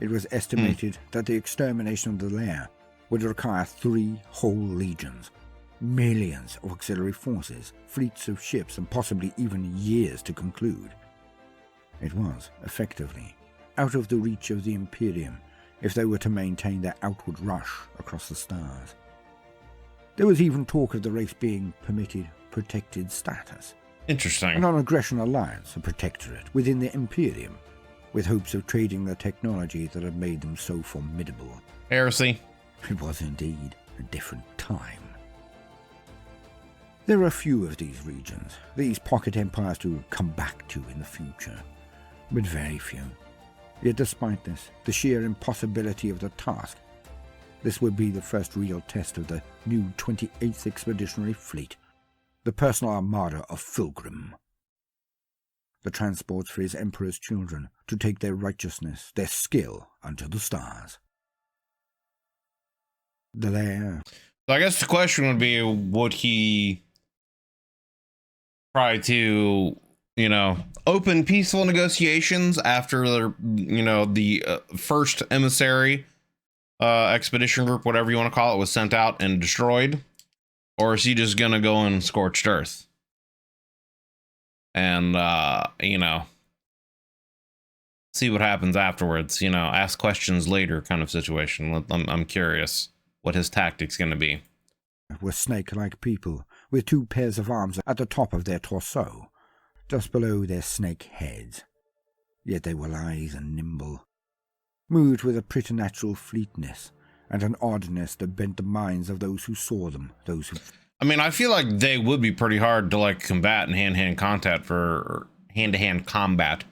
It was estimated that the extermination of the Leia would require 3 whole legions, millions of auxiliary forces, fleets of ships, and possibly even years to conclude. It was, effectively, out of the reach of the Imperium if they were to maintain their outward rush across the stars. There was even talk of the race being permitted protected status. Interesting. A non-aggression alliance, a protectorate, within the Imperium, with hopes of trading the technology that had made them so formidable. Heresy. It was indeed a different time. There are a few of these regions, these pocket empires to come back to in the future, but very few. Yet despite this, the sheer impossibility of the task, this would be the first real test of the new 28th Expeditionary Fleet, the personal armada of Fulgrim. The transports for his emperor's children to take their righteousness, their skill, unto the stars. The lair. So I guess the question would be, would he try to, open peaceful negotiations after the first emissary expedition group, whatever you want to call it, was sent out and destroyed? Or is he just going to go in scorched earth? And, see what happens afterwards, ask questions later kind of situation. I'm curious what his tactic's going to be. Were snake-like people, with 2 pairs of arms at the top of their torso, just below their snake heads. Yet they were lithe and nimble, moved with a preternatural fleetness and an oddness that bent the minds of those who saw them, those who... I feel like they would be pretty hard to combat in hand-to-hand combat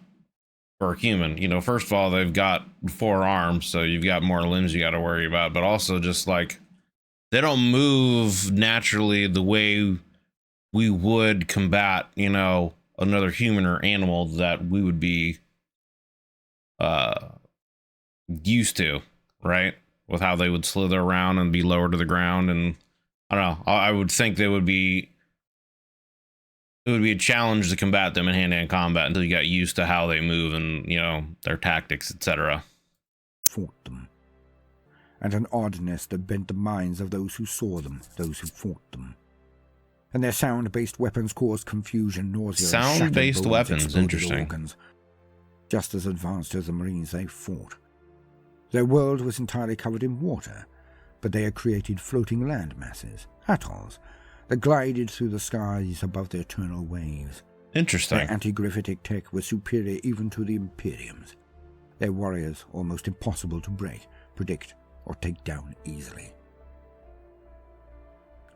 for a human. First of all, they've got 4 arms, so you've got more limbs you got to worry about, but also just they don't move naturally the way we would combat, another human or animal that we would be used to, right? With how they would slither around and be lower to the ground. And I don't know, I would think it would be a challenge to combat them in hand-to-hand combat until you got used to how they move and, their tactics, etc. Fought them. And an oddness that bent the minds of those who saw them, those who fought them. And their sound-based weapons caused confusion, nausea, sound-based weapons, interesting. Organs, just as advanced as the Marines they fought. Their world was entirely covered in water, but they had created floating land masses, atolls, that glided through the skies above the eternal waves. Interesting. Their anti-gravitic tech was superior even to the Imperiums. Their warriors almost impossible to break, predict, or take down easily.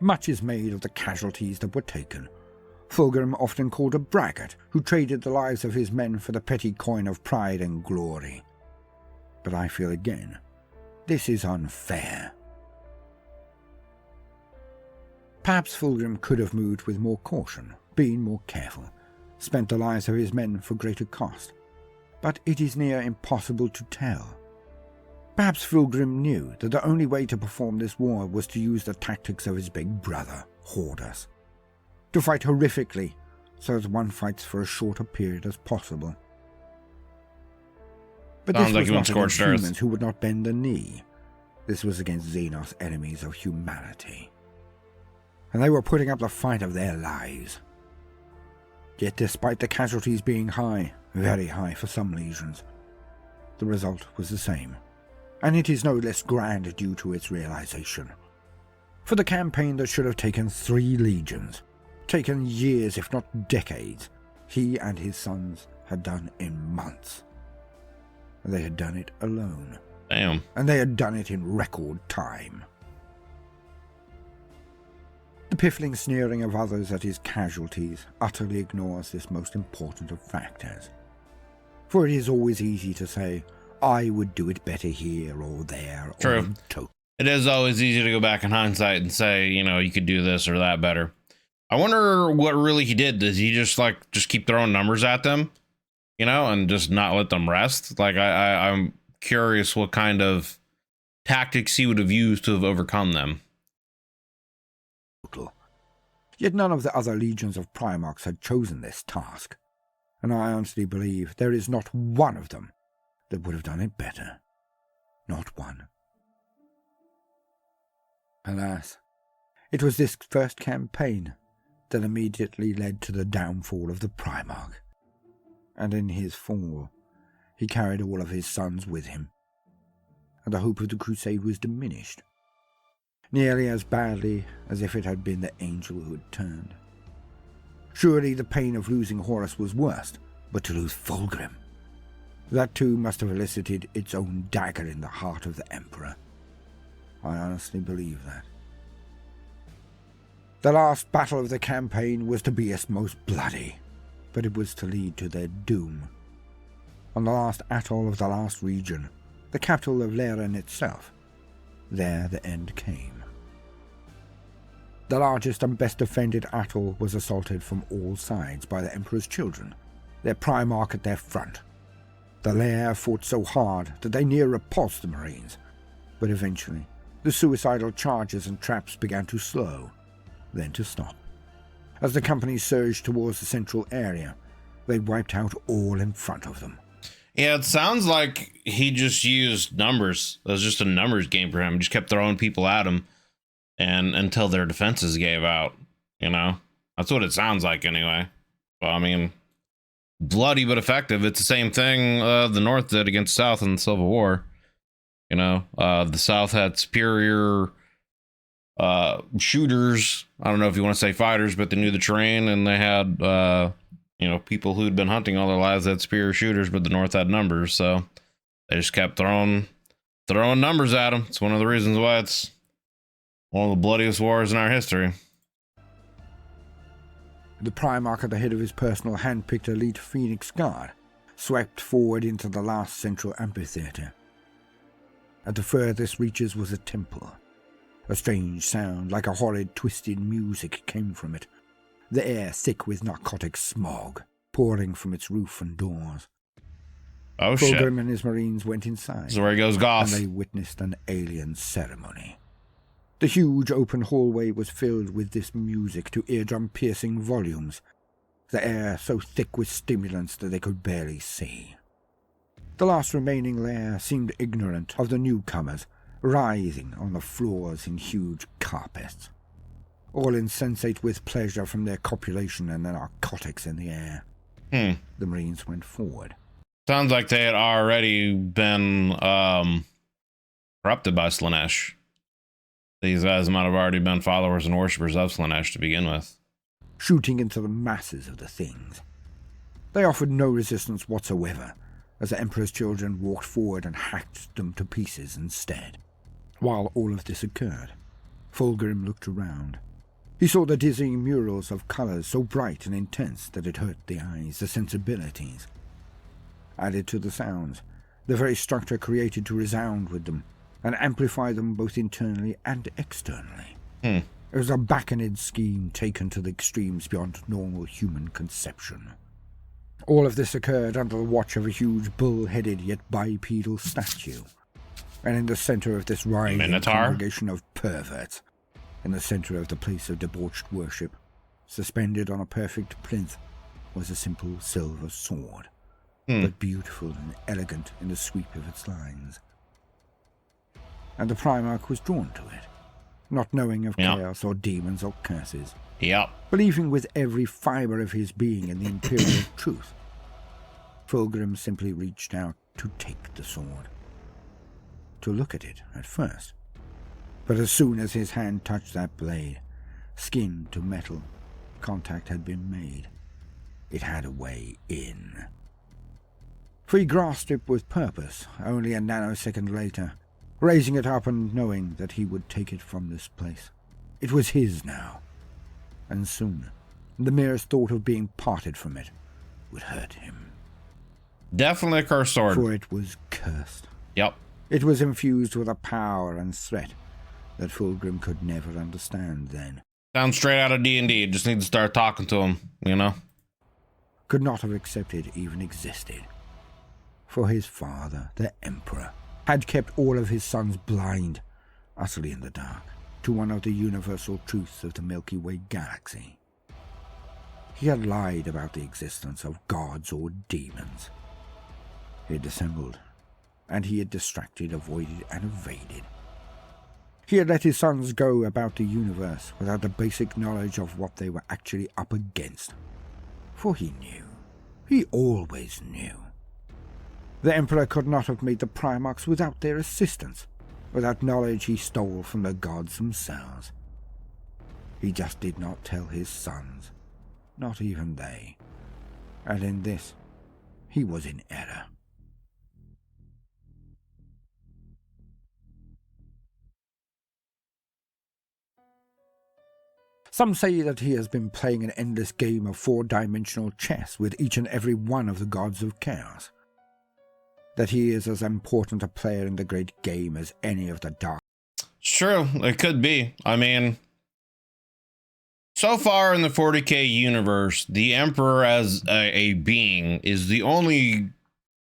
Much is made of the casualties that were taken. Fulgrim often called a braggart who traded the lives of his men for the petty coin of pride and glory. But I feel again, this is unfair. Perhaps Fulgrim could have moved with more caution, been more careful, spent the lives of his men for greater cost. But it is near impossible to tell. Perhaps Fulgrim knew that the only way to perform this war was to use the tactics of his big brother, Hordas. To fight horrifically, so that one fights for as short a period as possible. But this was not against humans who would not bend the knee. This was against Xenos, enemies of humanity. And they were putting up the fight of their lives. Yet despite the casualties being high, very high for some legions, the result was the same. And it is no less grand due to its realization. For the campaign that should have taken 3 legions, taken years if not decades, he and his sons had done in months. They had done it alone. Damn. And they had done it in record time. The piffling sneering of others at his casualties utterly ignores this most important of factors. For it is always easy to say, I would do it better here or there. True. It is always easy to go back in hindsight and say, you could do this or that better. I wonder what really he did. Does he just keep throwing numbers at them, and just not let them rest? I'm curious what kind of tactics he would have used to have overcome them. Yet none of the other legions of Primarchs had chosen this task, and I honestly believe there is not one of them that would have done it better. Not one. Alas, it was this first campaign that immediately led to the downfall of the Primarch, and in his fall, he carried all of his sons with him, and the hope of the crusade was diminished, nearly as badly as if it had been the angel who had turned. Surely the pain of losing Horus was worse, but to lose Fulgrim, that too must have elicited its own dagger in the heart of the Emperor. I honestly believe that. The last battle of the campaign was to be its most bloody, but it was to lead to their doom. On the last atoll of the last region, the capital of Leren itself, there the end came. The largest and best defended atoll was assaulted from all sides by the Emperor's children, their Primarch at their front. The lair fought so hard that they near repulsed the Marines, but eventually the suicidal charges and traps began to slow, then to stop. As the company surged towards the central area, they wiped out all in front of them. Yeah, it sounds like he just used numbers. It was just a numbers game for him. He just kept throwing people at him and until their defenses gave out, you know? That's what it sounds like anyway. Well, I mean, bloody but effective. It's the same thing the North did against the South in the Civil War. You know, the South had superior shooters. I don't know if you want to say fighters, but they knew the terrain, and they had, you know, people who'd been hunting all their lives had superior shooters, but the North had numbers. So they just kept throwing numbers at them. It's one of the reasons why it's one of the bloodiest wars in our history. The Primarch at the head of his personal hand-picked elite Phoenix Guard swept forward into the last central amphitheater. At the furthest reaches was a temple. A strange sound, like a horrid twisted music, came from it, the air thick with narcotic smog, pouring from its roof and doors. Oh, shit. Fulgrim and his Marines went inside, So where he goes Goth. and they witnessed an alien ceremony. The huge open hallway was filled with this music to eardrum-piercing volumes, the air so thick with stimulants that they could barely see. The last remaining lair seemed ignorant of the newcomers, writhing on the floors in huge carpets, all insensate with pleasure from their copulation and the narcotics in the air. The Marines went forward. Sounds like they had already been corrupted by Slaanesh. These guys might have already been followers and worshippers of Slaanesh to begin with. Shooting into the masses of the things. They offered no resistance whatsoever, as the Emperor's children walked forward and hacked them to pieces instead. While all of this occurred, Fulgrim looked around. He saw the dizzying murals of colours so bright and intense that it hurt the eyes, the sensibilities. Added to the sounds, the very structure created to resound with them, and amplify them both internally and externally. It was a bacchanal scheme taken to the extremes beyond normal human conception. All of this occurred under the watch of a huge bull-headed yet bipedal statue, and in the center of this writhing congregation of perverts, in the center of the place of debauched worship, suspended on a perfect plinth, was a simple silver sword, but beautiful and elegant in the sweep of its lines. And the Primarch was drawn to it, not knowing of chaos or demons or curses, believing with every fibre of his being in the imperial truth. Fulgrim simply reached out to take the sword, to look at it at first. But as soon as his hand touched that blade, skin to metal, contact had been made. It had a way in. For he grasped it with purpose, only a nanosecond later, raising it up and knowing that he would take it from this place. It was his now, and soon the merest thought of being parted from it would hurt him. Definitely a cursed sword. For it was cursed. Yep. It was infused with a power and threat that Fulgrim could never understand then. Sounds straight out of D&D. Just need to start talking to him, you know? Could not have accepted even existed. For his father, the Emperor, had kept all of his sons blind, utterly in the dark, to one of the universal truths of the Milky Way galaxy. He had lied about the existence of gods or demons. He had dissembled, and he had distracted, avoided, and evaded. He had let his sons go about the universe without the basic knowledge of what they were actually up against. For he knew. He always knew. The Emperor could not have made the Primarchs without their assistance, without knowledge he stole from the gods themselves. He just did not tell his sons, not even they. And in this, he was in error. Some say that he has been playing an endless game of four-dimensional chess with each and every one of the gods of chaos. That he is as important a player in the great game as any of the dark. It's true. It could be. I mean, So far in the 40k universe, the Emperor as a being is the only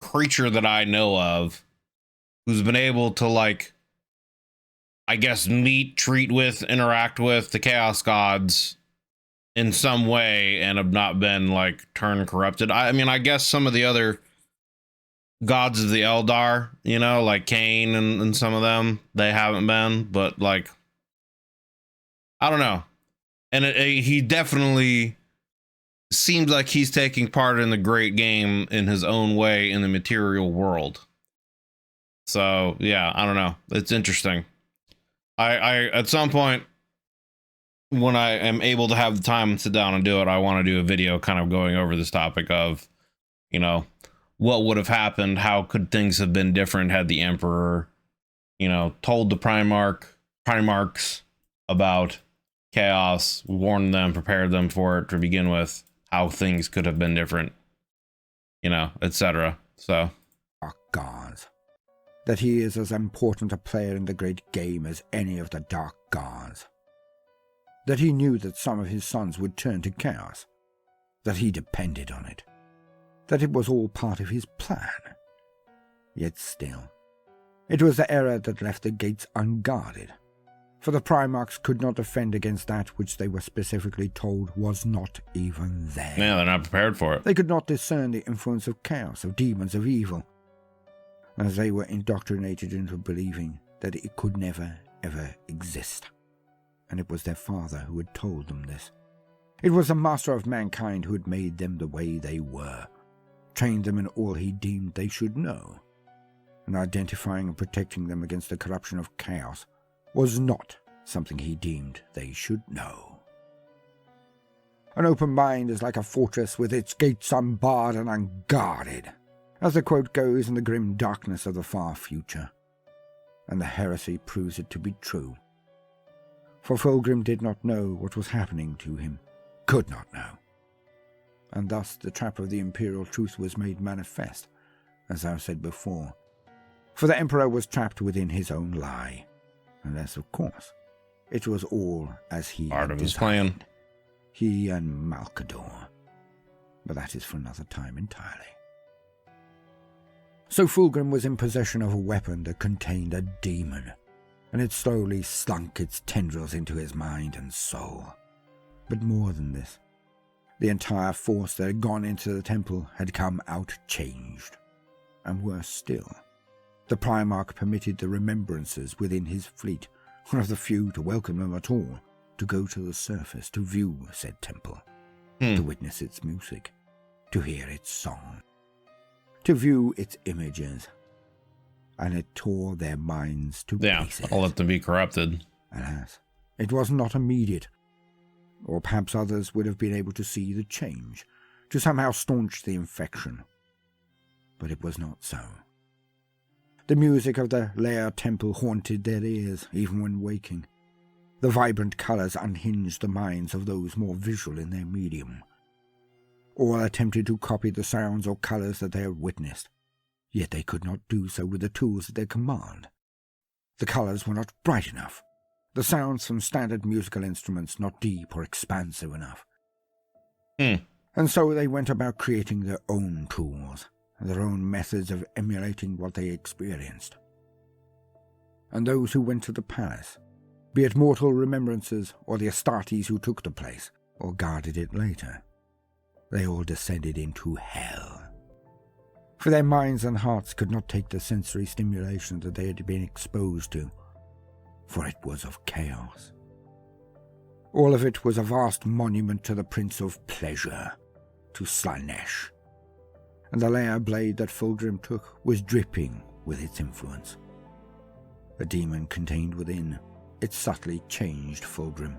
creature that I know of who's been able to, like, I guess, meet, treat with, interact with the Chaos Gods in some way and have not been, like, turned corrupted. I mean, I guess some of the other gods of the Eldar, you know, like Cain and some of them, they haven't been, but, like, I don't know. And he definitely seems like he's taking part in the great game in his own way in the material world. So, yeah, I don't know. It's interesting. I at some point, when I am able to have the time and sit down and do it, I want to do a video kind of going over this topic of, you know, what would have happened? How could things have been different had the Emperor, you know, told the Primarchs about chaos, warned them, prepared them for it to begin with, how things could have been different, you know, etc. So, Dark gods. That he is as important a player in the great game as any of the dark gods. That he knew that some of his sons would turn to chaos. That he depended on it. That it was all part of his plan. Yet still, it was the error that left the gates unguarded. For the Primarchs could not defend against that which they were specifically told was not even there. Yeah, they're not prepared for it. They could not discern the influence of chaos, of demons, of evil, as they were indoctrinated into believing that it could never, ever exist. And it was their father who had told them this. It was the master of mankind who had made them the way they were, trained them in all he deemed they should know, and identifying and protecting them against the corruption of chaos was not something he deemed they should know. An open mind is like a fortress with its gates unbarred and unguarded, as the quote goes in the grim darkness of the far future, and the heresy proves it to be true. For Fulgrim did not know what was happening to him, could not know, and thus the trap of the imperial truth was made manifest, as I said before, for the Emperor was trapped within his own lie. Unless, of course, it was all as he part had of his designed. plan. He and Malkador. But that is for another time entirely. So Fulgrim was in possession of a weapon that contained a demon, and it slowly slunk its tendrils into his mind and soul. But more than this, the entire force that had gone into the temple had come out changed. And worse still, the Primarch permitted the remembrances within his fleet, one of the few to welcome them at all, to go to the surface to view said temple, to witness its music, to hear its song, to view its images, and it tore their minds to pieces. I'll let them be corrupted. Alas, it was not immediate, or perhaps others would have been able to see the change, to somehow staunch the infection. But it was not so. The music of the Lair Temple haunted their ears, even when waking. The vibrant colours unhinged the minds of those more visual in their medium. All attempted to copy the sounds or colours that they had witnessed, yet they could not do so with the tools at their command. The colours were not bright enough, the sounds from standard musical instruments not deep or expansive enough. And so they went about creating their own tools, their own methods of emulating what they experienced. And those who went to the palace, be it mortal remembrances or the Astartes who took the place, or guarded it later, they all descended into hell. For their minds and hearts could not take the sensory stimulation that they had been exposed to, for it was of chaos. All of it was a vast monument to the Prince of Pleasure, to Slanesh, and the lair blade that Fulgrim took was dripping with its influence. The demon contained within, it subtly changed Fulgrim,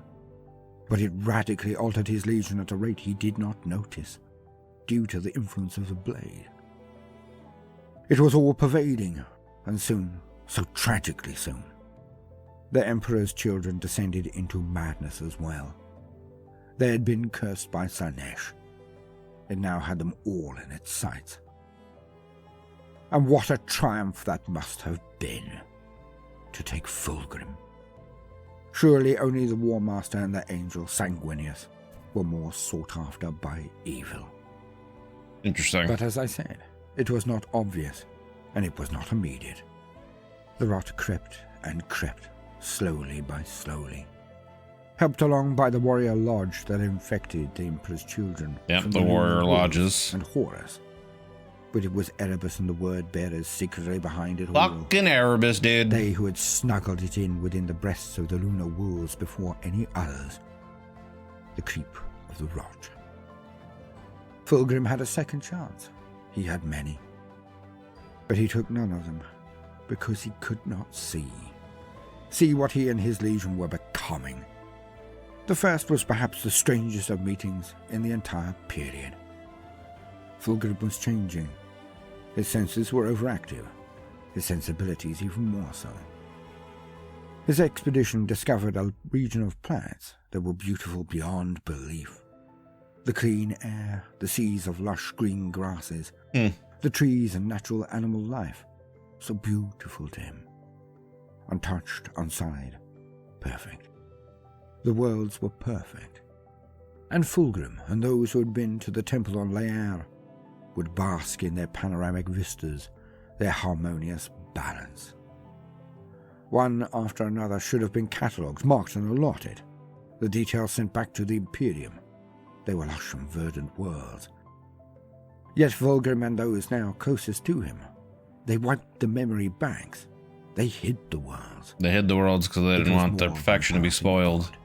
but it radically altered his legion at a rate he did not notice, due to the influence of the blade. It was all-pervading, and soon, so tragically soon, the Emperor's children descended into madness as well. They had been cursed by Slanesh. It now had them all in its sights. And what a triumph that must have been, to take Fulgrim, Surely only the War Master and the Angel Sanguinius were more sought after by evil. Interesting. But as I said, it was not obvious, and it was not immediate. The rot crept and crept, slowly by slowly, helped along by the warrior lodge that infected the Emperor's children. Yep, the warrior lodges. And Horus. But it was Erebus and the word-bearers secretly behind it all. Fucking Erebus, dude. They who had snuggled it in within the breasts of the lunar wolves before any others. The creep of the rot. Fulgrim had a second chance. He had many. But he took none of them, because he could not see what he and his legion were becoming. The first was perhaps the strangest of meetings in the entire period. Fulgrim was changing. His senses were overactive, his sensibilities even more so. His expedition discovered a region of planets that were beautiful beyond belief. The clean air, the seas of lush green grasses, the trees and natural animal life, so beautiful to him. Untouched, unsullied, perfect. The worlds were perfect. And Fulgrim and those who had been to the temple on Laer would bask in their panoramic vistas, their harmonious balance. One after another should have been catalogued, marked and allotted, the details sent back to the Imperium. They were lush and verdant worlds. Yet Fulgrim and those now closest to him, they wiped the memory banks. They hid the worlds. They hid the worlds because they didn't want their perfection to be spoiled. God,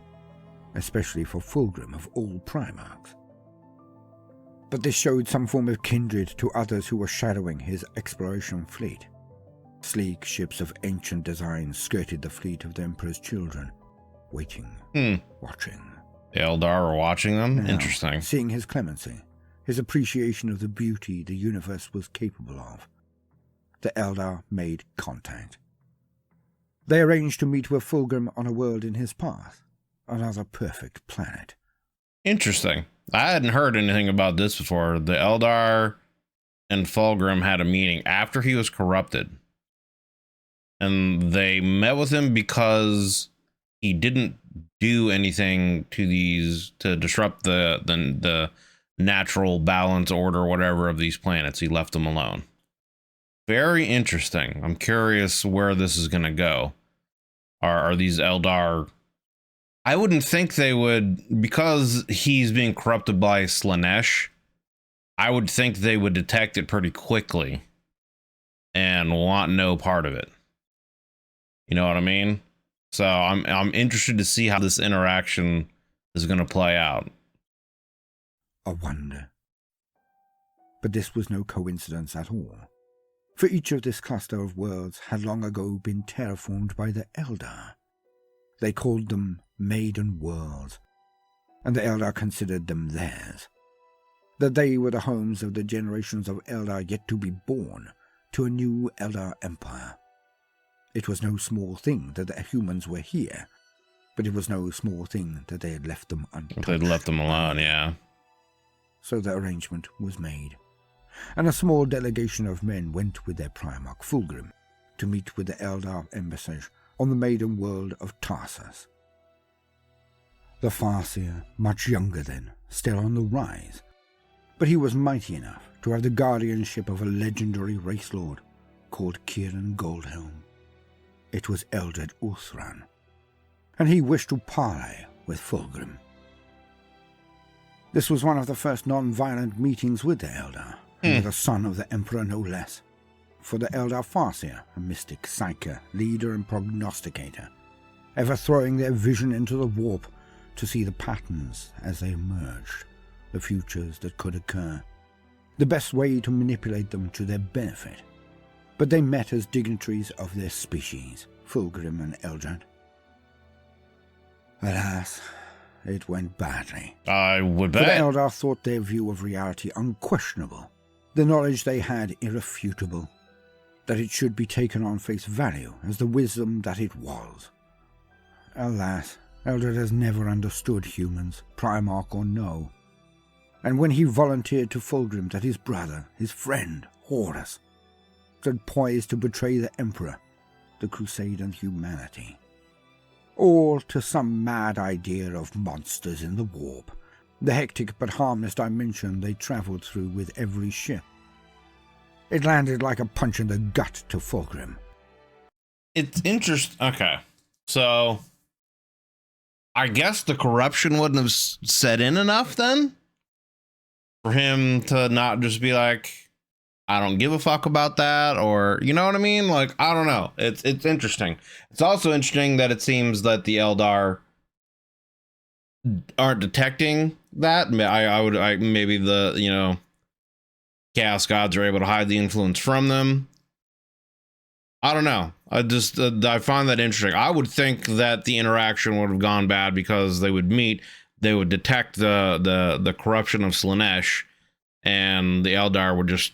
especially for Fulgrim of all Primarchs. But this showed some form of kindred to others who were shadowing his exploration fleet. Sleek ships of ancient design skirted the fleet of the Emperor's children, waiting, watching. The Eldar were watching them? Now, Interesting. Seeing his clemency, his appreciation of the beauty the universe was capable of, the Eldar made contact. They arranged to meet with Fulgrim on a world in his path, another perfect planet. Interesting. I hadn't heard anything about this before. The Eldar and Fulgrim had a meeting after he was corrupted. And they met with him because he didn't do anything to disrupt the natural balance order, whatever, of these planets. He left them alone. Very interesting. I'm curious where this is going to go. Are these Eldar... I wouldn't think they would, because he's being corrupted by Slaanesh, I would think they would detect it pretty quickly and want no part of it. You know what I mean? So I'm interested to see how this interaction is going to play out. A wonder. But this was no coincidence at all. For each of this cluster of worlds had long ago been terraformed by the Eldar. They called them Maiden Worlds, and the Eldar considered them theirs. That they were the homes of the generations of Eldar yet to be born to a new Eldar Empire. It was no small thing that the humans were here, but it was no small thing that they had left them untouched. They'd left them alone, yeah. So the arrangement was made, and a small delegation of men went with their Primarch Fulgrim to meet with the Eldar embassage on the maiden world of Tarsus. The Farseer, much younger then, still on the rise, but he was mighty enough to have the guardianship of a legendary race lord called Kieran Goldhelm. It was Eldred Uthran, and he wished to parley with Fulgrim. This was one of the first non-violent meetings with the Eldar, and with a son of the Emperor no less. For the Eldar Farseer, a mystic psyker, leader and prognosticator, ever throwing their vision into the warp to see the patterns as they emerged, the futures that could occur, the best way to manipulate them to their benefit. But they met as dignitaries of their species, Fulgrim and Eldred. Alas, it went badly. I would For the bet. Eldar thought their view of reality unquestionable, the knowledge they had irrefutable, that it should be taken on face value as the wisdom that it was. Alas, Eldred has never understood humans, Primarch or no. And when he volunteered to Fulgrim that his brother, his friend, Horus, stood poised to betray the Emperor, the Crusade and humanity, all to some mad idea of monsters in the warp, the hectic but harmless dimension they travelled through with every ship. It landed like a punch in the gut to Fulgrim. It's interesting. Okay, so I guess the corruption wouldn't have set in enough then for him to not just be like, I don't give a fuck about that, or you know what I mean? Like, I don't know. It's interesting. It's also interesting that it seems that the Eldar aren't detecting that. Maybe the, you know, Chaos Gods are able to hide the influence from them. I don't know. I find that interesting. I would think that the interaction would have gone bad because they would meet, they would detect the corruption of Slaanesh, and the Eldar would just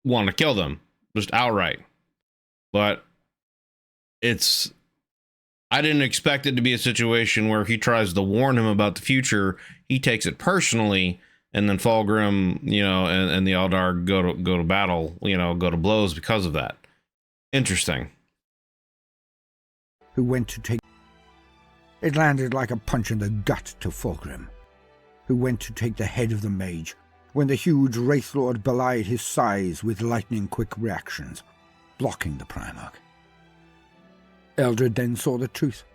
want to kill them, just outright. But I didn't expect it to be a situation where he tries to warn him about the future, he takes it personally, and then Fulgrim, you know, and the Eldar go to battle, you know, go to blows because of that. Interesting. Who went to take... It landed like a punch in the gut to Fulgrim, who went to take the head of the mage, when the huge Wraith Lord belied his size with lightning-quick reactions, blocking the Primarch. Eldred then saw the truth.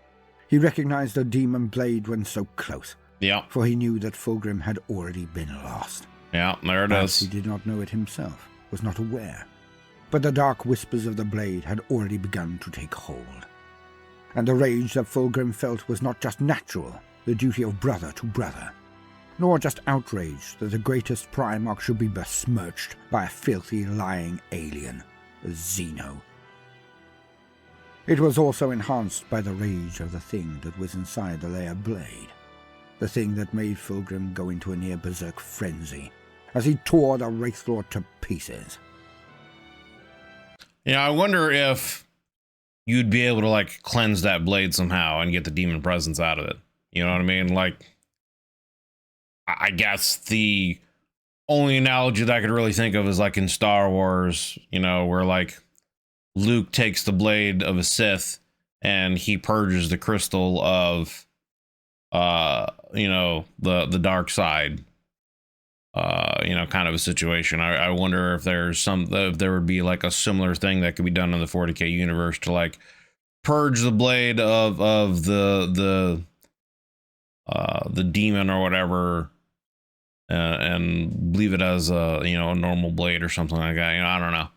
He recognized the demon blade when so close. Yeah. For he knew that Fulgrim had already been lost. Yeah, there it is. He did not know it himself, was not aware. But the dark whispers of the blade had already begun to take hold. And the rage that Fulgrim felt was not just natural, the duty of brother to brother, nor just outrage that the greatest Primarch should be besmirched by a filthy, lying alien, a Xeno. It was also enhanced by the rage of the thing that was inside the layer blade, the thing that made Fulgrim go into a near berserk frenzy as he tore the Wraith Lord to pieces. Yeah, I wonder if you'd be able to, like, cleanse that blade somehow and get the demon presence out of it. You know what I mean? Like, I guess the only analogy that I could really think of is like in Star Wars, you know, where like Luke takes the blade of a Sith and he purges the crystal of, you know, the dark side, you know, kind of a situation. I wonder if if there would be like a similar thing that could be done in the 40K universe to like purge the blade of the demon or whatever, and leave it as a, you know, a normal blade or something like that. You know, I don't know.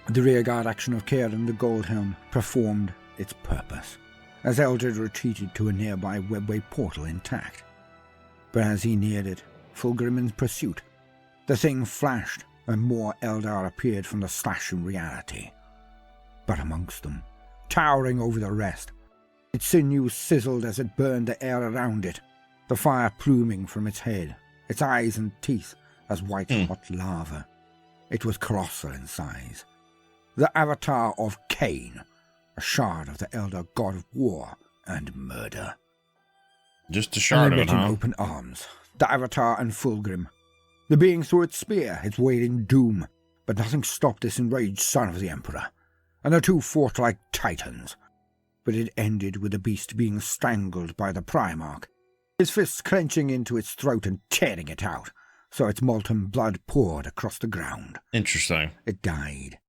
The rearguard action of Kieran the Goldhelm performed its purpose, as Eldred retreated to a nearby webway portal intact. But as he neared it, Fulgrim in pursuit, the thing flashed, and more Eldar appeared from the slash in reality. But amongst them, towering over the rest, its sinews sizzled as it burned the air around it, the fire pluming from its head, its eyes and teeth as white-hot lava. It was colossal in size. The avatar of Cain, a shard of the elder god of war and murder. Just a shard of it, huh? Open arms, the avatar and Fulgrim. The being threw its spear, its wailing doom, but nothing stopped this enraged son of the Emperor, and the two fought like titans. But it ended with the beast being strangled by the Primarch, his fists clenching into its throat and tearing it out, so its molten blood poured across the ground. Interesting. It died,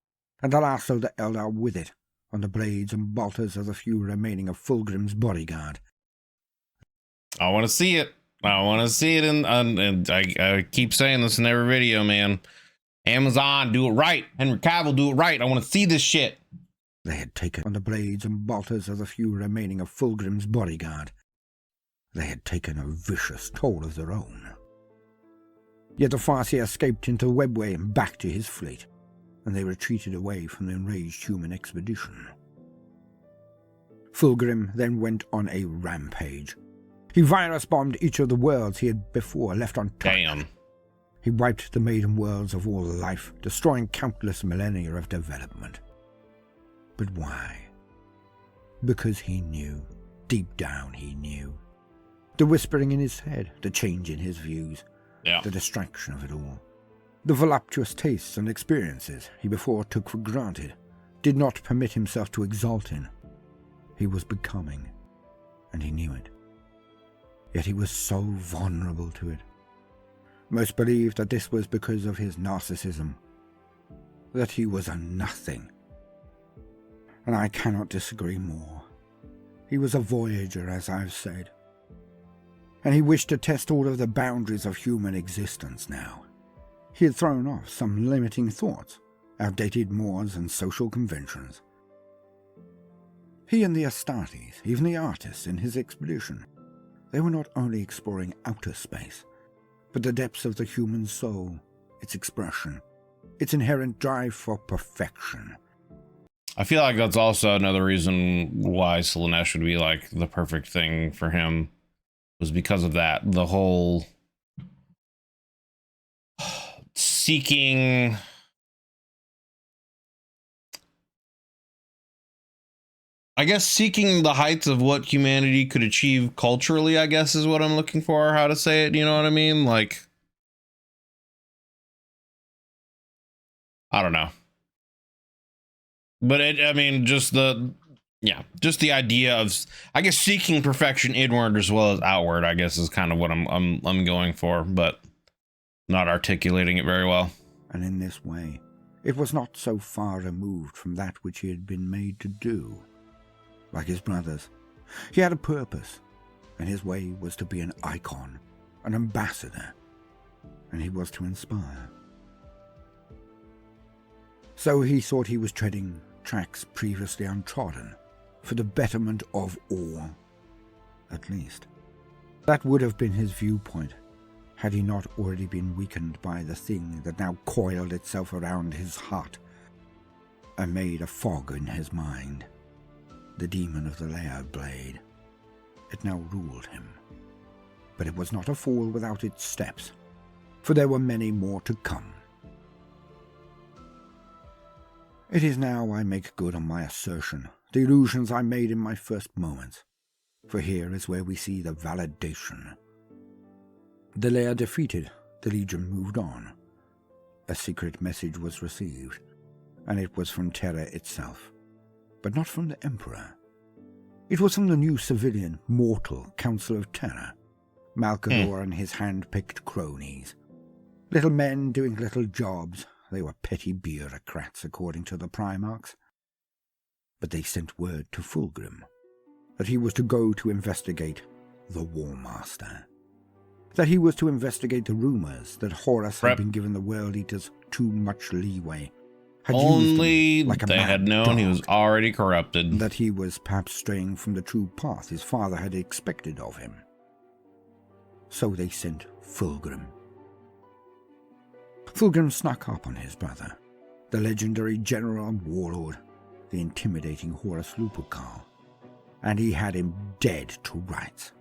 and the last of the Eldar with it, on the blades and bolters of the few remaining of Fulgrim's bodyguard. I want to see it. I want to see it, and I keep saying this in every video, man. Amazon, do it right. Henry Cavill, do it right. I want to see this shit. They had taken on the blades and bolters of the few remaining of Fulgrim's bodyguard. They had taken a vicious toll of their own. Yet the Farseer escaped into the webway and back to his fleet, and they retreated away from the enraged human expedition. Fulgrim then went on a rampage. He virus-bombed each of the worlds he had before left untouched. Damn. He wiped the maiden worlds of all life, destroying countless millennia of development. But why? Because he knew. Deep down he knew. The whispering in his head, the change in his views, the distraction of it all. The voluptuous tastes and experiences he before took for granted, did not permit himself to exult in, he was becoming, and he knew it. Yet he was so vulnerable to it. Most believed that this was because of his narcissism, that he was a nothing. And I cannot disagree more. He was a voyager, as I've said. And he wished to test all of the boundaries of human existence now. He had thrown off some limiting thoughts, outdated mores and social conventions. He and the Astartes, even the artists in his expedition, they were not only exploring outer space, but the depths of the human soul, its expression, its inherent drive for perfection. I feel like that's also another reason why Slaanesh would be like the perfect thing for him, was because of that. The whole seeking the heights of what humanity could achieve culturally, I guess is what I'm looking for, how to say it, you know what I mean? Like, I don't know. But just the idea of, I guess, seeking perfection inward as well as outward, I guess, is kind of what I'm going for, but not articulating it very well. And in this way, it was not so far removed from that which he had been made to do. Like his brothers, he had a purpose, and his way was to be an icon, an ambassador, and he was to inspire. So he thought he was treading tracks previously untrodden, for the betterment of all, at least. That would have been his viewpoint, had he not already been weakened by the thing that now coiled itself around his heart and made a fog in his mind. The demon of the Lair blade. It now ruled him. But it was not a fall without its steps, for there were many more to come. It is now I make good on my assertion, the illusions I made in my first moments, for here is where we see the validation. The Lair defeated, the Legion moved on. A secret message was received, and it was from Terra itself, but not from the Emperor. It was from the new civilian, mortal Council of Terra, Malchador and his hand-picked cronies. Little men doing little jobs. They were petty bureaucrats, according to the Primarchs. But they sent word to Fulgrim that he was to go to investigate the War Master. That he was to investigate the rumors that Horus had been given the World Eaters too much leeway. Only like they had known dog, he was already corrupted. That he was perhaps straying from the true path his father had expected of him. So they sent Fulgrim. Fulgrim snuck up on his brother, the legendary general and warlord, the intimidating Horus Lupercal, and he had him dead to rights.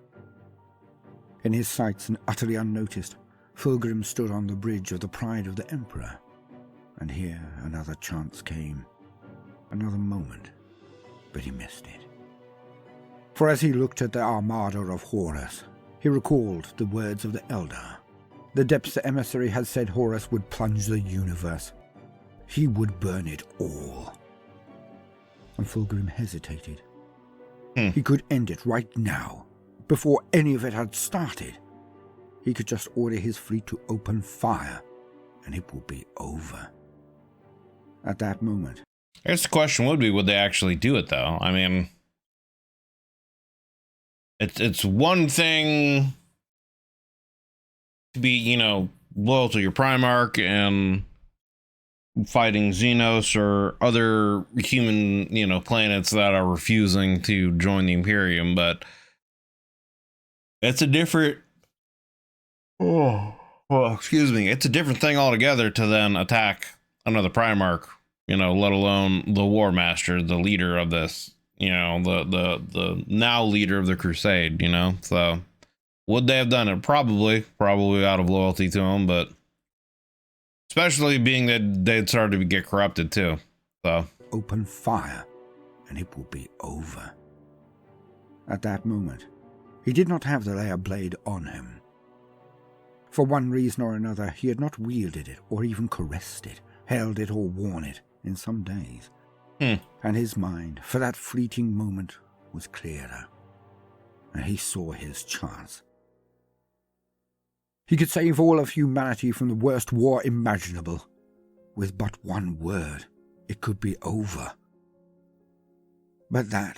In his sights and utterly unnoticed, Fulgrim stood on the bridge of the Pride of the Emperor. And here another chance came, another moment, but he missed it. For as he looked at the armada of Horus, he recalled the words of the Eldar. The depths the emissary had said Horus would plunge the universe. He would burn it all. And Fulgrim hesitated. He could end it right now, before any of it had started. He could just order his fleet to open fire, and it would be over. At that moment, I guess the question would be, would they actually do it, though? I mean, it's one thing to be, loyal to your Primarch and fighting Xenos or other human, planets that are refusing to join the Imperium, but it's a different... it's a different thing altogether to then attack another Primarch, let alone the War Master, the leader of this, the now leader of the Crusade, so would they have done it? Probably out of loyalty to him, but especially being that they'd started to get corrupted too, so. Open fire, and it will be over. At that moment, he did not have the Lair blade on him. For one reason or another, he had not wielded it or even caressed it, held it or worn it in some days. And his mind, for that fleeting moment, was clearer, and he saw his chance. He could save all of humanity from the worst war imaginable. With but one word, it could be over. But that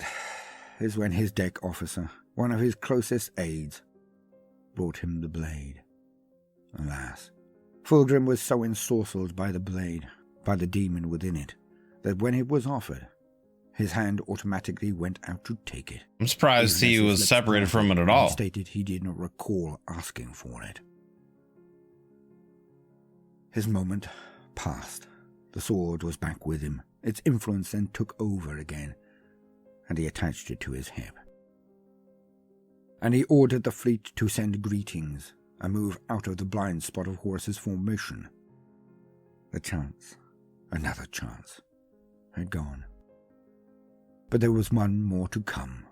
is when his deck officer, one of his closest aides, brought him the blade. Alas, Fulgrim was so ensorcelled by the blade, by the demon within it, that when it was offered, his hand automatically went out to take it. I'm surprised he was separated from it at all. He stated he did not recall asking for it. His moment passed. The sword was back with him. Its influence then took over again, and he attached it to his hip. And he ordered the fleet to send greetings and move out of the blind spot of Horus's formation. The chance, another chance, had gone. But there was one more to come.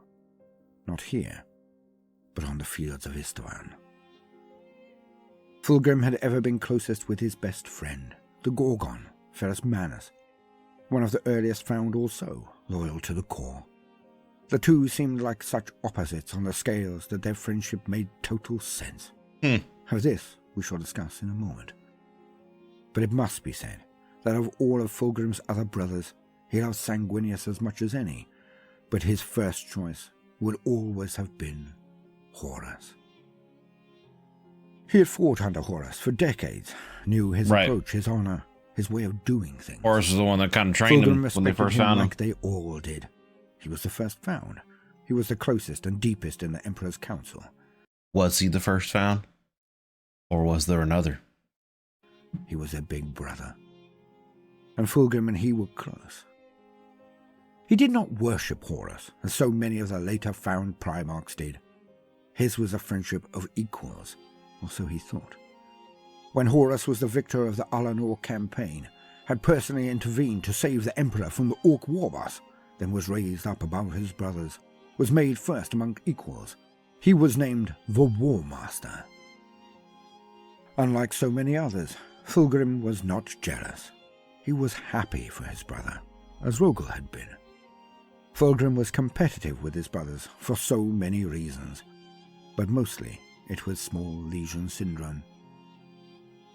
Not here, but on the fields of Istvan. Fulgrim had ever been closest with his best friend, the Gorgon, Ferrus Manus, one of the earliest found also, loyal to the core. The two seemed like such opposites on the scales that their friendship made total sense. How this we shall discuss in a moment. But it must be said that of all of Fulgrim's other brothers, he loved Sanguinius as much as any, but his first choice would always have been Horus. He had fought under Horus for decades, knew his approach, his honor, his way of doing things. Horus was the one that kind of trained him when they first found him. Like they all did. He was the first found. He was the closest and deepest in the Emperor's council. Was he the first found? Or was there another? He was their big brother. And Fulgrim and he were close. He did not worship Horus, as so many of the later found Primarchs did. His was a friendship of equals, or so he thought. When Horus was the victor of the Alanor campaign, had personally intervened to save the Emperor from the Orc warboss, then was raised up above his brothers, was made first among equals. He was named the War Master. Unlike so many others, Fulgrim was not jealous. He was happy for his brother, as Rogel had been. Fulgrim was competitive with his brothers for so many reasons, but mostly it was small legion syndrome.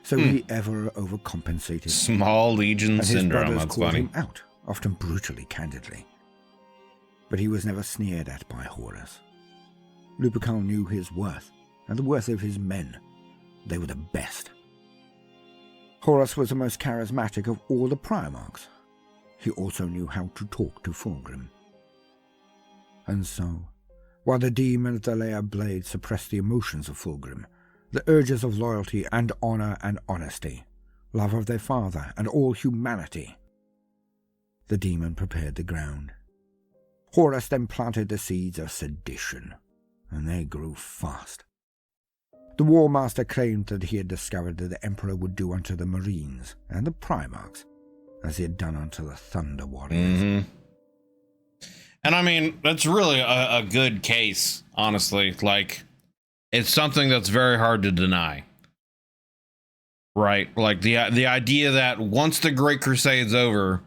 So he ever overcompensated. Small legion and syndrome, his that's called funny. him out, often brutally candidly. But he was never sneered at by Horus. Lupercal knew his worth, and the worth of his men. They were the best. Horus was the most charismatic of all the Primarchs. He also knew how to talk to Fulgrim. And so, while the demon of the Leia blade suppressed the emotions of Fulgrim, the urges of loyalty and honor and honesty, love of their father and all humanity, the demon prepared the ground. Horus then planted the seeds of sedition, and they grew fast. The War Master claimed that he had discovered that the Emperor would do unto the Marines and the Primarchs as he had done unto the Thunder Warriors. And I mean, that's really a good case, honestly. Like, it's something that's very hard to deny. Right? Like, the idea that once the Great Crusade's over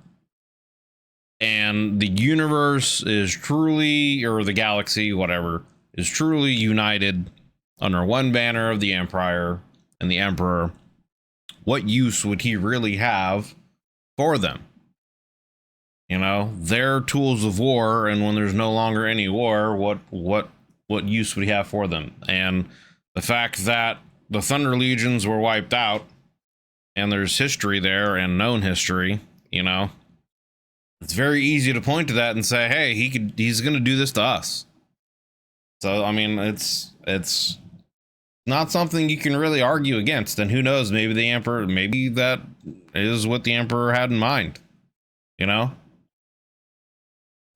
and the universe is truly, or the galaxy, whatever, is truly united under one banner of the Empire and the Emperor, what use would he really have for them? You know, they're tools of war, and when there's no longer any war, what use would he have for them? And the fact that the Thunder Legions were wiped out, and there's history there and known history, you know, it's very easy to point to that and say, hey, he's going to do this to us. So, I mean, it's not something you can really argue against. And who knows, maybe the Emperor, maybe that is what the Emperor had in mind, you know?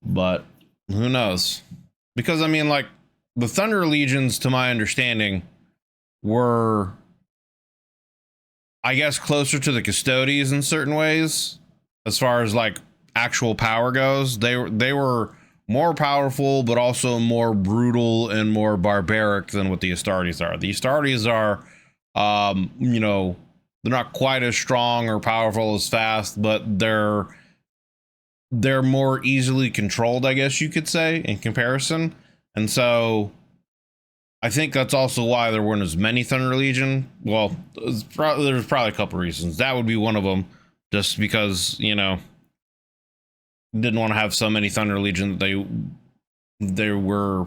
But who knows? Because, I mean, like, the Thunder Legions, to my understanding, were, I guess, closer to the Custodians in certain ways, as far as, like, actual power goes. They were more powerful, but also more brutal and more barbaric than what the Astartes are. The Astartes are, you know, they're not quite as strong or powerful as fast, but they're they're more easily controlled, I guess you could say, in comparison. And so I think that's also why there weren't as many Thunder Legion. Well, there's probably a couple reasons. That would be one of them, just because, you know, didn't want to have so many Thunder Legion that they were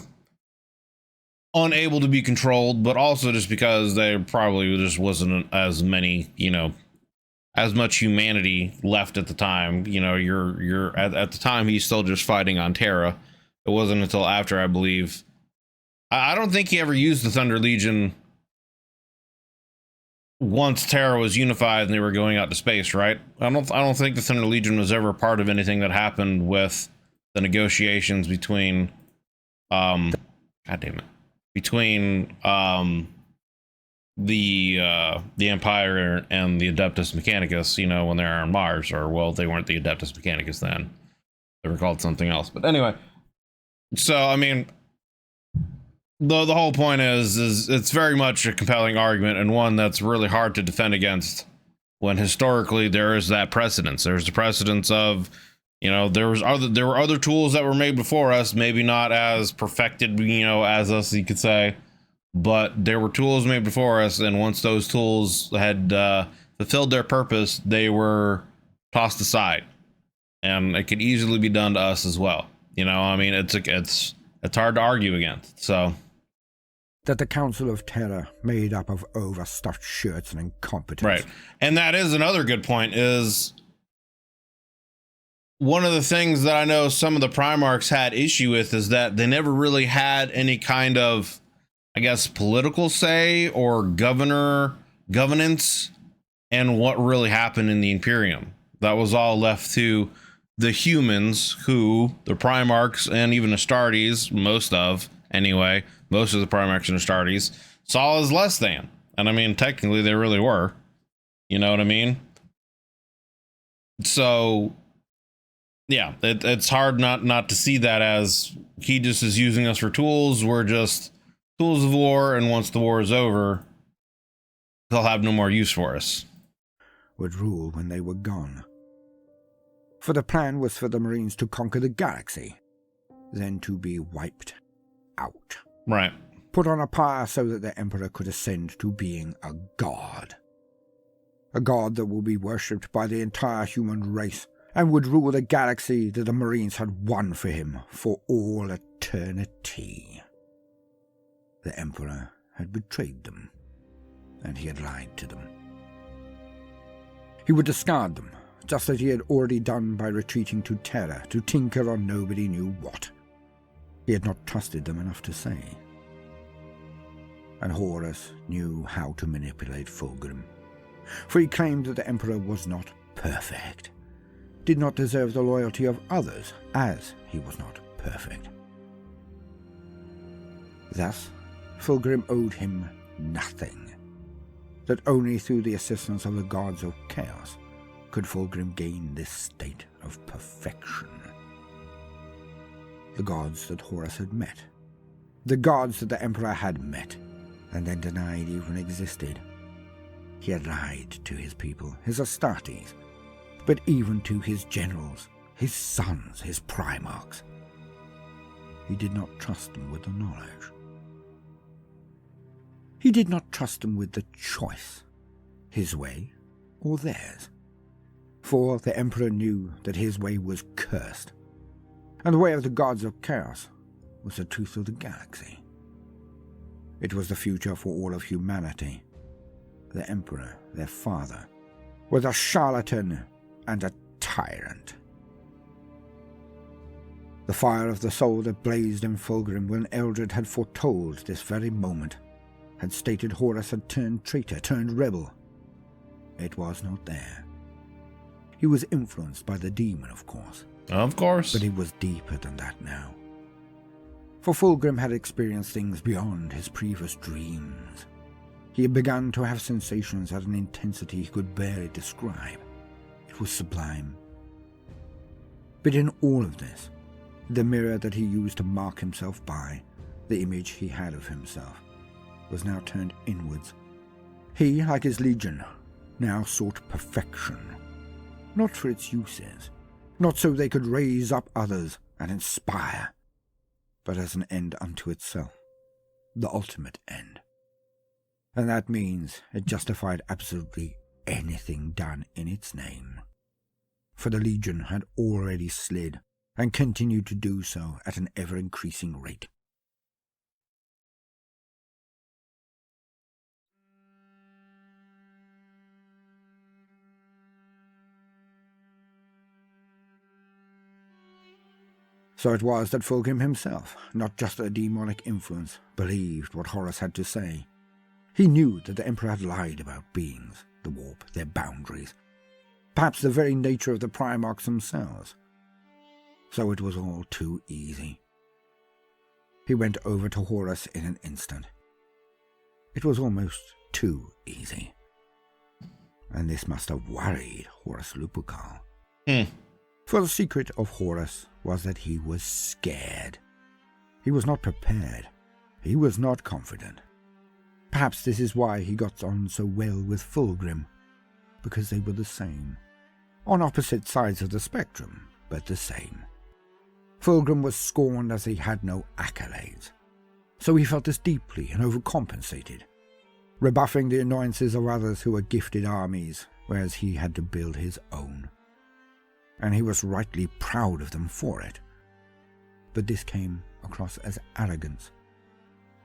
unable to be controlled, but also just because there probably just wasn't as many, you know, as much humanity left at the time. You know, you're at the time he's still just fighting on Terra. It wasn't until after, I believe. I don't think he ever used the Thunder Legion once Terra was unified and they were going out to space, right? I don't think the Thunder Legion was ever part of anything that happened with the negotiations between God damn it. Between the Empire and the Adeptus Mechanicus, you know, when they're on Mars, or well, they weren't the Adeptus Mechanicus then. They were called something else. But anyway, so I mean, the whole point is it's very much a compelling argument, and one that's really hard to defend against when historically there is that precedence. There's the precedence of, you know, there were other tools that were made before us, maybe not as perfected, you know, as us, you could say, but there were tools made before us, and once those tools had fulfilled their purpose, they were tossed aside, and it could easily be done to us as well. You know, I mean, it's hard to argue against. So that the Council of Terror made up of overstuffed shirts and incompetence. Right, and that is another good point. Is one of the things that I know some of the Primarchs had issue with is that they never really had any kind of, I guess, political say or governance and what really happened in the Imperium. That was all left to the humans, who the Primarchs and even Astartes, most of the Primarchs and Astartes saw as less than. And I mean, technically they really were. You know what I mean? So yeah, it's hard not to see that as he just is using us for tools. We're just tools of war, and once the war is over, they'll have no more use for us. Would rule when they were gone. For the plan was for the Marines to conquer the galaxy, then to be wiped out. Right. Put on a pyre so that the Emperor could ascend to being a god. A god that will be worshipped by the entire human race, and would rule the galaxy that the Marines had won for him for all eternity. The Emperor had betrayed them, and he had lied to them. He would discard them, just as he had already done by retreating to Terra to tinker on nobody knew what. He had not trusted them enough to say. And Horus knew how to manipulate Fulgrim, for he claimed that the Emperor was not perfect, did not deserve the loyalty of others, as he was not perfect. Thus, Fulgrim owed him nothing, that only through the assistance of the gods of chaos could Fulgrim gain this state of perfection. The gods that Horus had met, the gods that the Emperor had met, and then denied even existed. He had lied to his people, his Astartes, but even to his generals, his sons, his Primarchs. He did not trust them with the knowledge. He did not trust them with the choice, his way or theirs. For the Emperor knew that his way was cursed, and the way of the gods of chaos was the truth of the galaxy. It was the future for all of humanity. The Emperor, their father, was a charlatan and a tyrant. The fire of the soul that blazed in Fulgrim when Eldred had foretold this very moment, had stated Horus had turned traitor, turned rebel. It was not there. He was influenced by the demon, of course. Of course. But it was deeper than that now. For Fulgrim had experienced things beyond his previous dreams. He had begun to have sensations at an intensity he could barely describe. It was sublime. But in all of this, the mirror that he used to mark himself by, the image he had of himself, was now turned inwards. He, like his legion, now sought perfection, not for its uses, not so they could raise up others and inspire, but as an end unto itself, the ultimate end. And that means it justified absolutely anything done in its name. For the Legion had already slid, and continued to do so at an ever-increasing rate. So it was that Fulgrim himself, not just a demonic influence, believed what Horus had to say. He knew that the Emperor had lied about beings, the warp, their boundaries, perhaps the very nature of the Primarchs themselves. So it was all too easy. He went over to Horus in an instant. It was almost too easy. And this must have worried Horus Lupercal. For the secret of Horus was that he was scared. He was not prepared. He was not confident. Perhaps this is why he got on so well with Fulgrim, because they were the same. On opposite sides of the spectrum, but the same. Fulgrim was scorned as he had no accolades, so he felt this deeply and overcompensated, rebuffing the annoyances of others who were gifted armies, whereas he had to build his own. And he was rightly proud of them for it. But this came across as arrogance.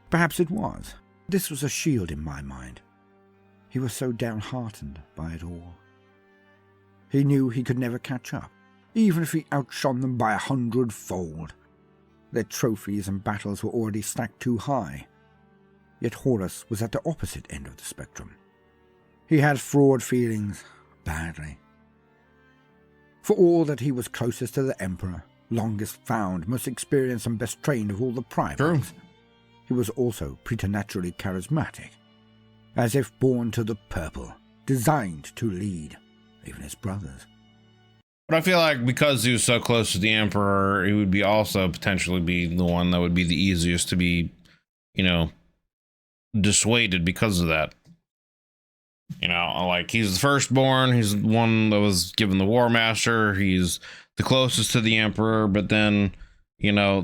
Perhaps it was. This was a shield in my mind. He was so downhearted by it all. He knew he could never catch up, even if he outshone them by 100-fold. Their trophies and battles were already stacked too high. Yet Horus was at the opposite end of the spectrum. He had fraud feelings, badly. For all that he was closest to the Emperor, longest found, most experienced and best trained of all the Primarchs, he was also preternaturally charismatic, as if born to the purple, designed to lead, even his brothers. But I feel like because he was so close to the Emperor, he would be also potentially be the one that would be the easiest to be, you know, dissuaded because of that. You know, like he's the firstborn, he's the one that was given the War Master, he's the closest to the Emperor, but then, you know,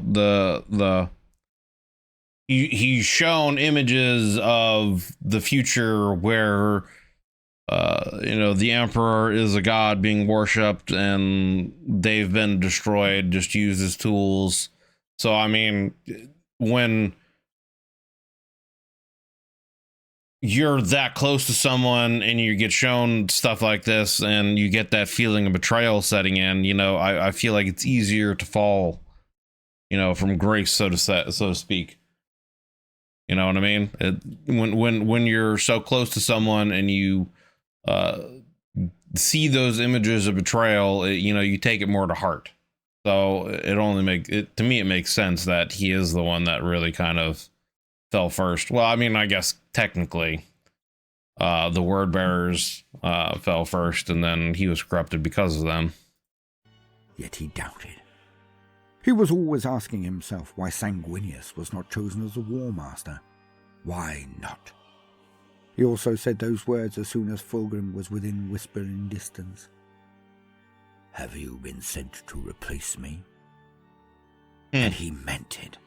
he's shown images of the future where you know, the Emperor is a god being worshipped and they've been destroyed, just use as tools. So I mean, when you're that close to someone and you get shown stuff like this and you get that feeling of betrayal setting in, you know, I feel like it's easier to fall, you know, from grace, so to speak. You know what I mean? When you're so close to someone and you see those images of betrayal, you know, you take it more to heart. So to me, it makes sense that he is the one that really kind of fell first. Well, I mean, I guess technically the word bearers fell first and then he was corrupted because of them. Yet he doubted. He was always asking himself why Sanguinius was not chosen as a War Master. Why not? He also said those words as soon as Fulgrim was within whispering distance. Have you been sent to replace me? And he meant it.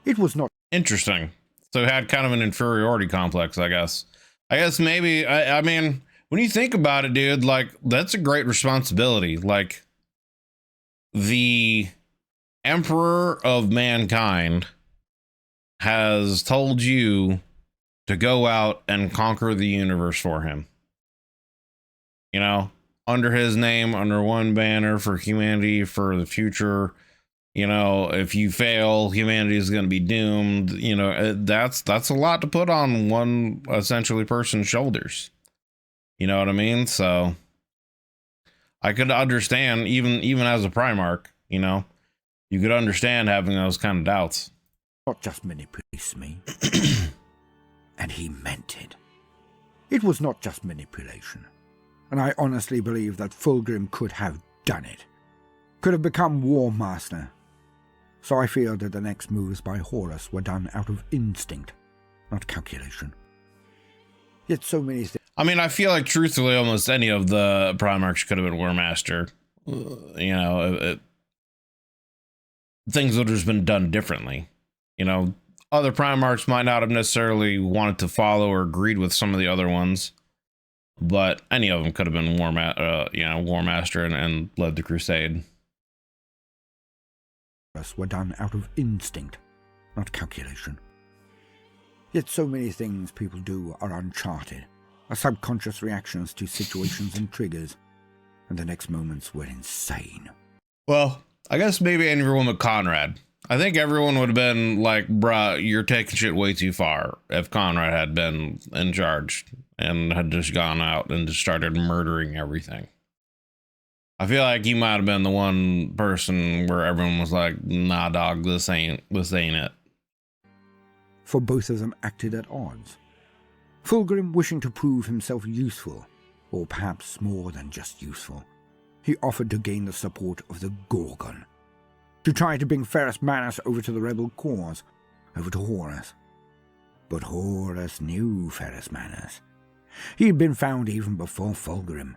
It was not interesting. So he had kind of an inferiority complex, I guess. Maybe, I mean, when you think about it, dude, like, that's a great responsibility. Like, the Emperor of mankind has told you to go out and conquer the universe for him. You know, under his name, under one banner for humanity, for the future. You know, if you fail, humanity is going to be doomed. You know, that's a lot to put on one essentially person's shoulders. You know what I mean? So I could understand, even as a Primarch, you know, you could understand having those kind of doubts. Not just manipulate me. And he meant it. It was not just manipulation. And I honestly believe that Fulgrim could have done it. Could have become War Master. So I feel that the next moves by Horus were done out of instinct, not calculation. Yet so many things. I mean, I feel like truthfully almost any of the Primarchs could have been War Master. things would have just been done differently. Other Primarchs might not have necessarily wanted to follow or agreed with some of the other ones, but any of them could have been War Master and led the Crusade. Were done out of instinct, not calculation. Yet so many things people do are uncharted, are subconscious reactions to situations and triggers, and the next moments were insane. Well, I guess maybe everyone but Conrad. I think everyone would have been like, bruh, you're taking shit way too far if Conrad had been in charge and had just gone out and just started murdering everything. I feel like he might have been the one person where everyone was like, nah, dog, this ain't it. For both of them acted at odds. Fulgrim wishing to prove himself useful, or perhaps more than just useful, he offered to gain the support of the Gorgon, to try to bring Ferrus Manus over to the rebel cause, over to Horus. But Horus knew Ferrus Manus. He had been found even before Fulgrim.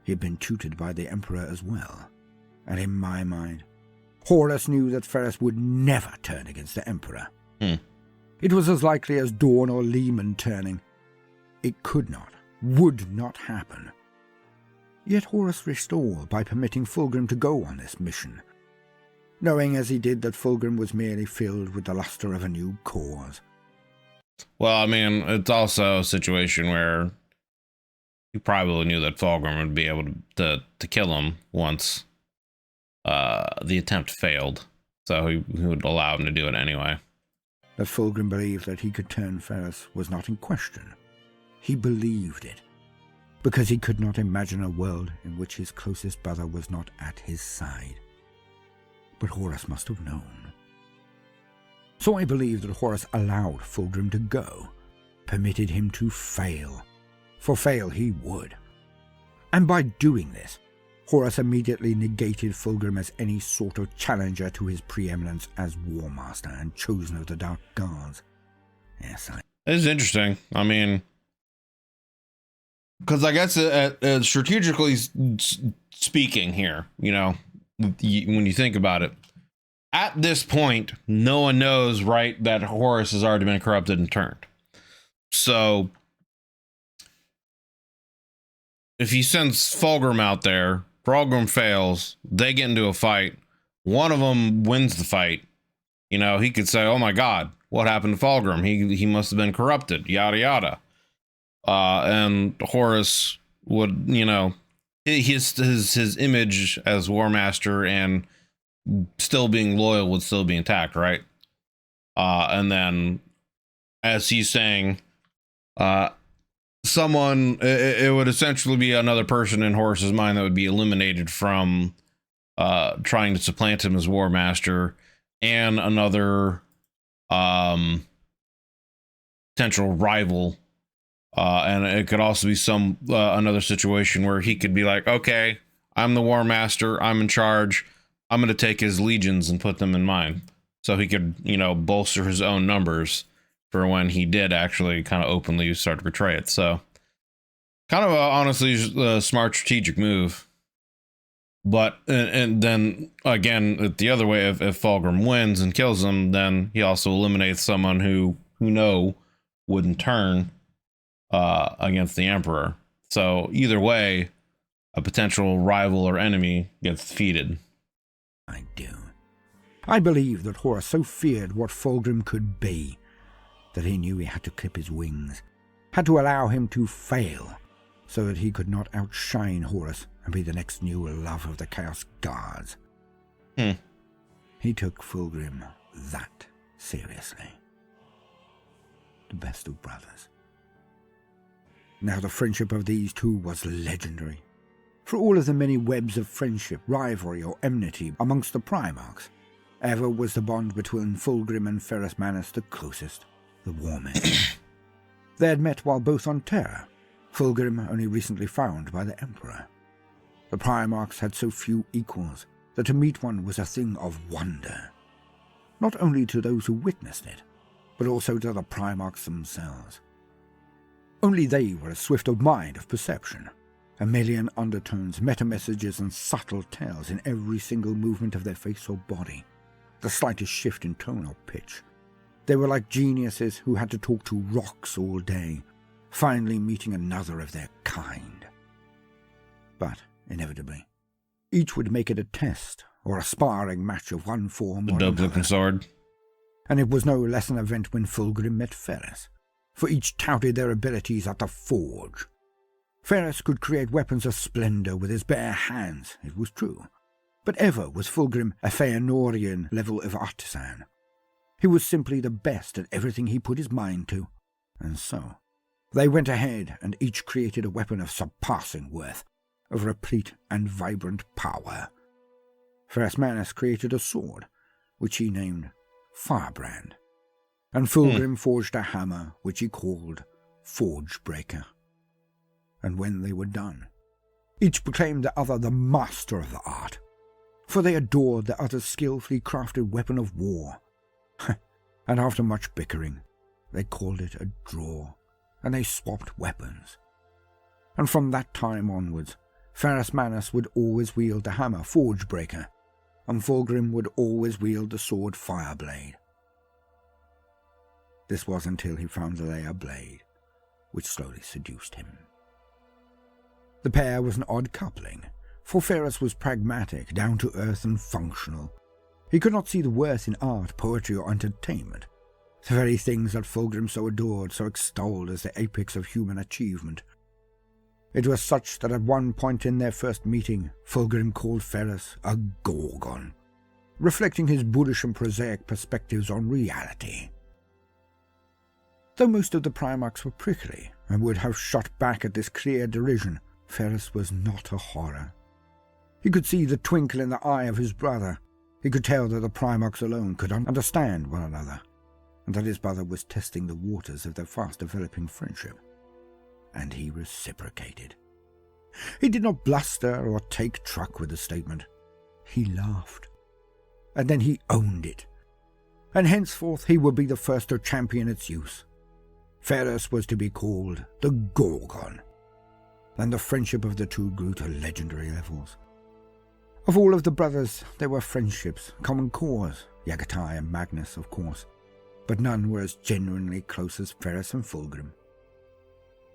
He had been tutored by the Emperor as well. And in my mind, Horus knew that Ferrus would never turn against the Emperor. It was as likely as Dawn or Lehman turning. It could not, would not happen. Yet Horus wished all by permitting Fulgrim to go on this mission, knowing as he did that Fulgrim was merely filled with the luster of a new cause. Well, I mean, it's also a situation where he probably knew that Fulgrim would be able to kill him once the attempt failed, so he would allow him to do it anyway. That Fulgrim believed that he could turn Ferrus was not in question. He believed it, because he could not imagine a world in which his closest brother was not at his side. But Horus must have known. So I believe that Horus allowed Fulgrim to go, permitted him to fail, for fail he would. And by doing this, Horus immediately negated Fulgrim as any sort of challenger to his preeminence as War Master and Chosen of the Dark Gods. Yes, It's interesting. I mean, because I guess strategically speaking here, when you think about it, at this point, no one knows, right, that Horus has already been corrupted and turned. So if he sends Fulgrim out there, Fulgrim fails, they get into a fight, one of them wins the fight, he could say, oh my God, what happened to Fulgrim? He must have been corrupted, yada, yada. And Horus would, his image as War Master and still being loyal would still be intact, right? And then, as he's saying, it would essentially be another person in Horus's mind that would be eliminated from trying to supplant him as War Master, and another potential rival. And it could also be another situation where he could be like, okay, I'm the War Master, I'm in charge, I'm going to take his legions and put them in mine. So he could, bolster his own numbers for when he did actually kind of openly start to betray it. So kind of honestly a smart strategic move. But, and then again, the other way, if Fulgrim wins and kills him, then he also eliminates someone who wouldn't turn against the Emperor. So either way, a potential rival or enemy gets defeated. I do. I believe that Horus so feared what Fulgrim could be that he knew he had to clip his wings, had to allow him to fail, so that he could not outshine Horus and be the next new love of the Chaos Guards. He took Fulgrim that seriously. The best of brothers. Now the friendship of these two was legendary. For all of the many webs of friendship, rivalry, or enmity amongst the Primarchs, ever was the bond between Fulgrim and Ferrus Manus the closest, the warmest. They had met while both on Terra, Fulgrim only recently found by the Emperor. The Primarchs had so few equals that to meet one was a thing of wonder, not only to those who witnessed it, but also to the Primarchs themselves. Only they were as swift of mind of perception, a million undertones, meta-messages and subtle tales in every single movement of their face or body, the slightest shift in tone or pitch. They were like geniuses who had to talk to rocks all day, finally meeting another of their kind. But, inevitably, each would make it a test or a sparring match of one form or another. Dope-looking sword. And it was no less an event when Fulgrim met Ferris, for each touted their abilities at the forge. Ferris could create weapons of splendor with his bare hands, it was true, but ever was Fulgrim a Feanorian level of artisan. He was simply the best at everything he put his mind to, and so they went ahead and each created a weapon of surpassing worth, of replete and vibrant power. Ferris Manus created a sword, which he named Firebrand, and Fulgrim forged a hammer, which he called Forgebreaker. And when they were done, each proclaimed the other the master of the art, for they adored the other's skillfully crafted weapon of war. And after much bickering, they called it a draw, and they swapped weapons. And from that time onwards, Ferris Manus would always wield the hammer Forgebreaker, and Fulgrim would always wield the sword Fireblade. This was until he found the Leia blade, which slowly seduced him. The pair was an odd coupling, for Ferris was pragmatic, down-to-earth and functional. He could not see the worth in art, poetry or entertainment, the very things that Fulgrim so adored, so extolled as the apex of human achievement. It was such that at one point in their first meeting, Fulgrim called Ferris a Gorgon, reflecting his bullish and prosaic perspectives on reality. Though most of the Primarchs were prickly and would have shot back at this clear derision, Ferris was not a horror. He could see the twinkle in the eye of his brother. He could tell that the Primarchs alone could understand one another, and that his brother was testing the waters of their fast-developing friendship. And he reciprocated. He did not bluster or take truck with the statement. He laughed. And then he owned it. And henceforth he would be the first to champion its use. Ferris was to be called the Gorgon, and the friendship of the two grew to legendary levels. Of all of the brothers, there were friendships, common cause, Yagatai and Magnus, of course, but none were as genuinely close as Ferris and Fulgrim.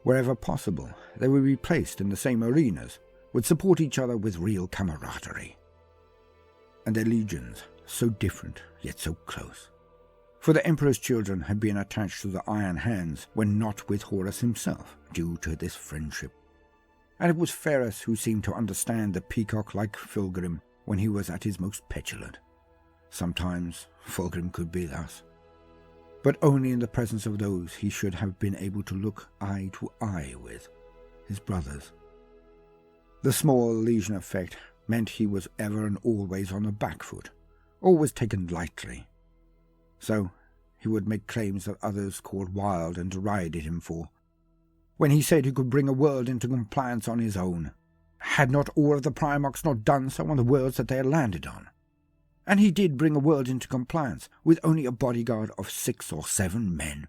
Wherever possible, they would be placed in the same arenas, would support each other with real camaraderie. And their legions, so different yet so close. For the Emperor's children had been attached to the Iron Hands when not with Horus himself, due to this friendship. And it was Ferris who seemed to understand the peacock-like Fulgrim when he was at his most petulant. Sometimes Fulgrim could be thus, but only in the presence of those he should have been able to look eye to eye with, his brothers. The small lesion effect meant he was ever and always on the back foot, always taken lightly. So he would make claims that others called wild and derided him for. When he said he could bring a world into compliance on his own, had not all of the Primarchs not done so on the worlds that they had landed on? And he did bring a world into compliance with only a bodyguard of 6 or 7 men.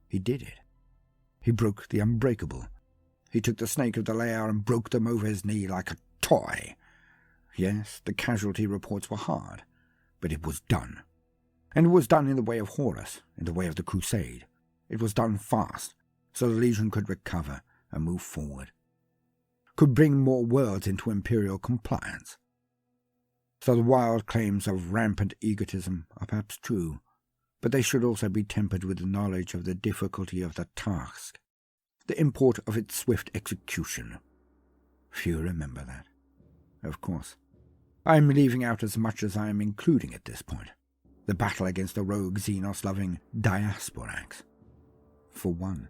He did it. He broke the unbreakable. He took the snake of the lair and broke them over his knee like a toy. Yes, the casualty reports were hard, but it was done. And it was done in the way of Horus, in the way of the Crusade. It was done fast, so the Legion could recover and move forward. Could bring more worlds into imperial compliance. So the wild claims of rampant egotism are perhaps true, but they should also be tempered with the knowledge of the difficulty of the task, the import of its swift execution. Few remember that. Of course, I am leaving out as much as I am including at this point. The battle against the rogue Xenos-loving Diasporax, for one.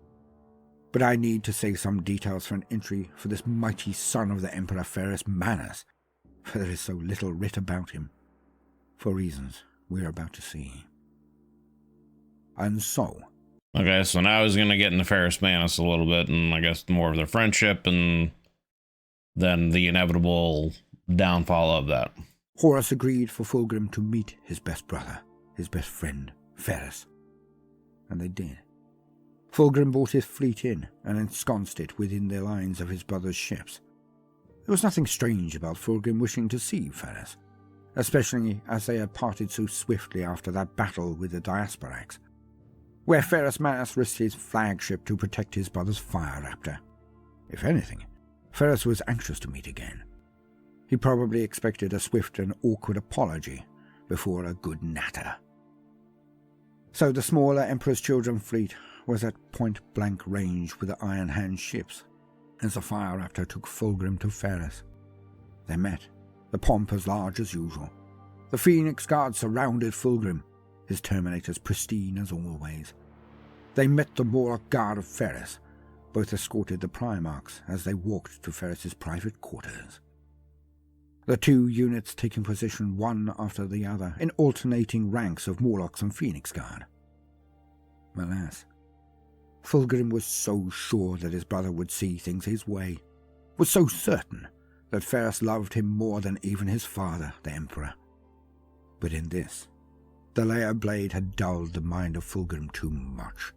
But I need to save some details for an entry for this mighty son of the Emperor Ferris Manus, for there is so little writ about him, for reasons we are about to see. And so... Okay, so now he's going to get into Ferris Manus a little bit, and I guess more of their friendship, and then the inevitable downfall of that. Horus agreed for Fulgrim to meet his best brother, his best friend, Ferris. And they did. Fulgrim brought his fleet in and ensconced it within the lines of his brother's ships. There was nothing strange about Fulgrim wishing to see Ferrus, especially as they had parted so swiftly after that battle with the Diasporax, where Ferrus Manus risked his flagship to protect his brother's fire raptor. If anything, Ferrus was anxious to meet again. He probably expected a swift and awkward apology before a good natter. So the smaller Emperor's Children fleet was at point-blank range with the Iron Hand ships, as the fire raptor took Fulgrim to Ferrus. They met, the pomp as large as usual. The Phoenix Guard surrounded Fulgrim, his Terminators pristine as always. They met the Morlock Guard of Ferrus. Both escorted the Primarchs as they walked to Ferrus's private quarters. The two units taking position one after the other in alternating ranks of Morlocks and Phoenix Guard. Alas, Fulgrim was so sure that his brother would see things his way, was so certain that Ferrus loved him more than even his father, the Emperor. But in this, the Layer Blade had dulled the mind of Fulgrim too much.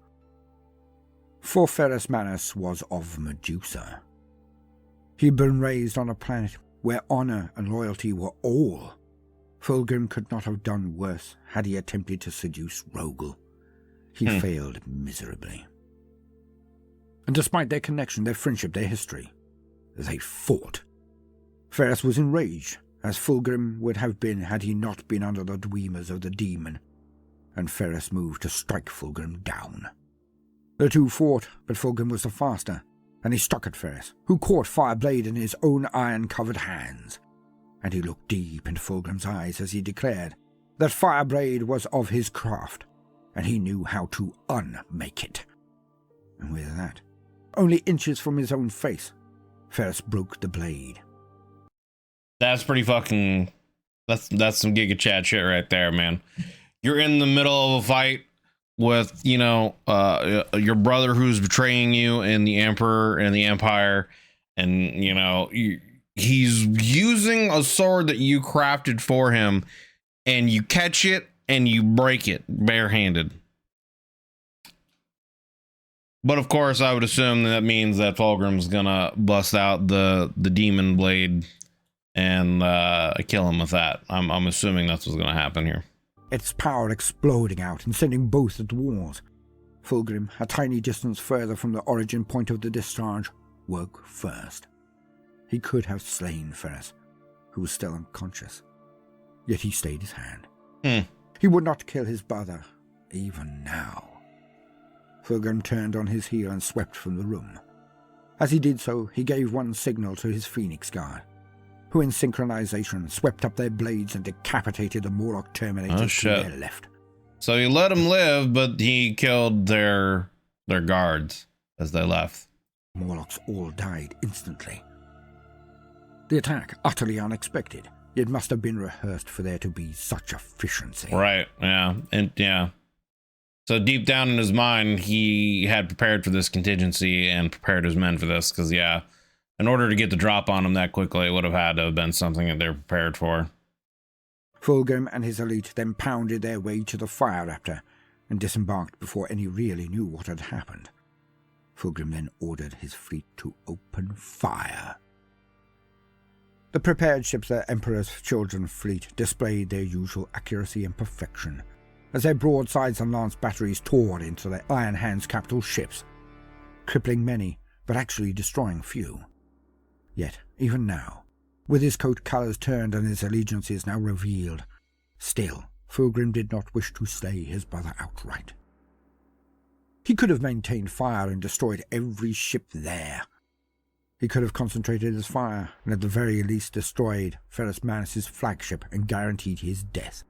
For Ferrus Manus was of Medusa. He had been raised on a planet where honor and loyalty were all. Fulgrim could not have done worse had he attempted to seduce Rogel. He failed miserably. And despite their connection, their friendship, their history, they fought. Ferrus was enraged, as Fulgrim would have been had he not been under the dweemers of the demon, and Ferrus moved to strike Fulgrim down. The two fought, but Fulgrim was the faster, and he struck at Ferrus, who caught Fireblade in his own iron-covered hands. And he looked deep into Fulgrim's eyes as he declared that Fireblade was of his craft, and he knew how to unmake it. And with that, only inches from his own face, Ferrus broke the blade. That's pretty fucking... That's some Giga Chad shit right there, man. You're in the middle of a fight with, you know, your brother who's betraying you and the Emperor and the Empire, and, you know, he's using a sword that you crafted for him, and you catch it and you break it barehanded. But of course, I would assume that means that Fulgrim's gonna bust out the demon blade and kill him with that. I'm assuming that's what's gonna happen here. Its power exploding out and sending both at the walls. Fulgrim, a tiny distance further from the origin point of the discharge, woke first. He could have slain Ferrus, who was still unconscious. Yet he stayed his hand. He would not kill his brother, even now. Fulgrim turned on his heel and swept from the room. As he did so, he gave one signal to his Phoenix Guard, who in synchronization swept up their blades and decapitated the Morlock Terminators to their left. So he let them live, but he killed their guards as they left. Morlocks all died instantly. The attack, utterly unexpected, yet must have been rehearsed for there to be such efficiency. Right, yeah, and yeah. So deep down in his mind, he had prepared for this contingency and prepared his men for this, because, yeah, in order to get the drop on them that quickly, it would have had to have been something that they're prepared for. Fulgrim and his elite then pounded their way to the Fire Raptor and disembarked before any really knew what had happened. Fulgrim then ordered his fleet to open fire. The prepared ships of the Emperor's Children fleet displayed their usual accuracy and perfection, as their broadsides and lance batteries tore into the Iron Hand's capital ships, crippling many, but actually destroying few. Yet, even now, with his coat colours turned and his allegiances now revealed, still, Fulgrim did not wish to slay his brother outright. He could have maintained fire and destroyed every ship there. He could have concentrated his fire and at the very least destroyed Ferrus Manus' flagship and guaranteed his death.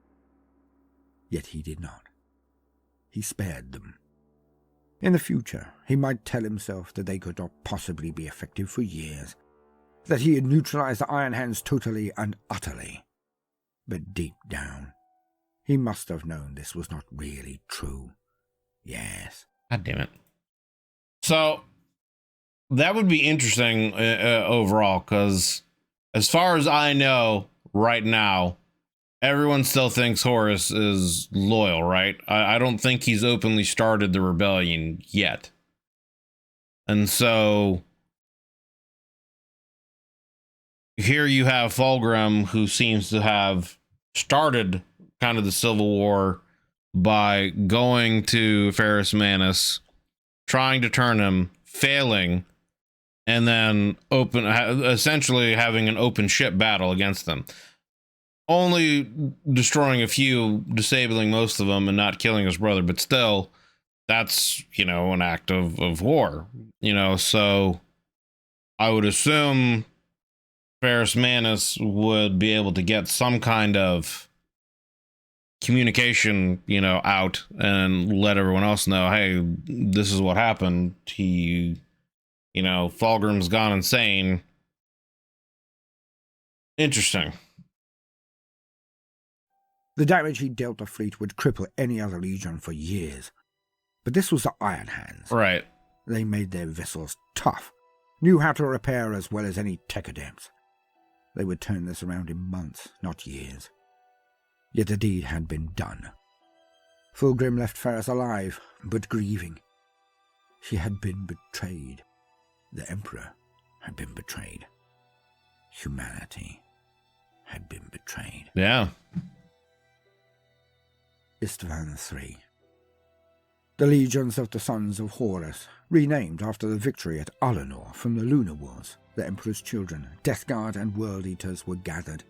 Yet he did not. He spared them. In the future, he might tell himself that they could not possibly be effective for years, that he had neutralized the Iron Hands totally and utterly. But deep down, he must have known this was not really true. Yes. God damn it. So, that would be interesting overall, because as far as I know right now, everyone still thinks Horus is loyal, right? I don't think he's openly started the rebellion yet. And so here you have Fulgrim, who seems to have started kind of the Civil War by going to Ferrus Manus, trying to turn him, failing, and then essentially having an open ship battle against them. Only destroying a few, disabling most of them, and not killing his brother, but still, that's, you know, an act of war, you know, so I would assume Ferrus Manus would be able to get some kind of communication, you know, out and let everyone else know, hey, this is what happened. He, you know, Fulgrim's gone insane. Interesting. The damage he dealt the fleet would cripple any other legion for years. But this was the Iron Hands. Right. They made their vessels tough, knew how to repair as well as any tech adepts. They would turn this around in months, not years. Yet the deed had been done. Fulgrim left Ferrus alive, but grieving. She had been betrayed. The Emperor had been betrayed. Humanity had been betrayed. Yeah. Istvan III. The legions of the Sons of Horus, renamed after the victory at Alinor from the Lunar Wars, the Emperor's children, Death Guard and World Eaters were gathered,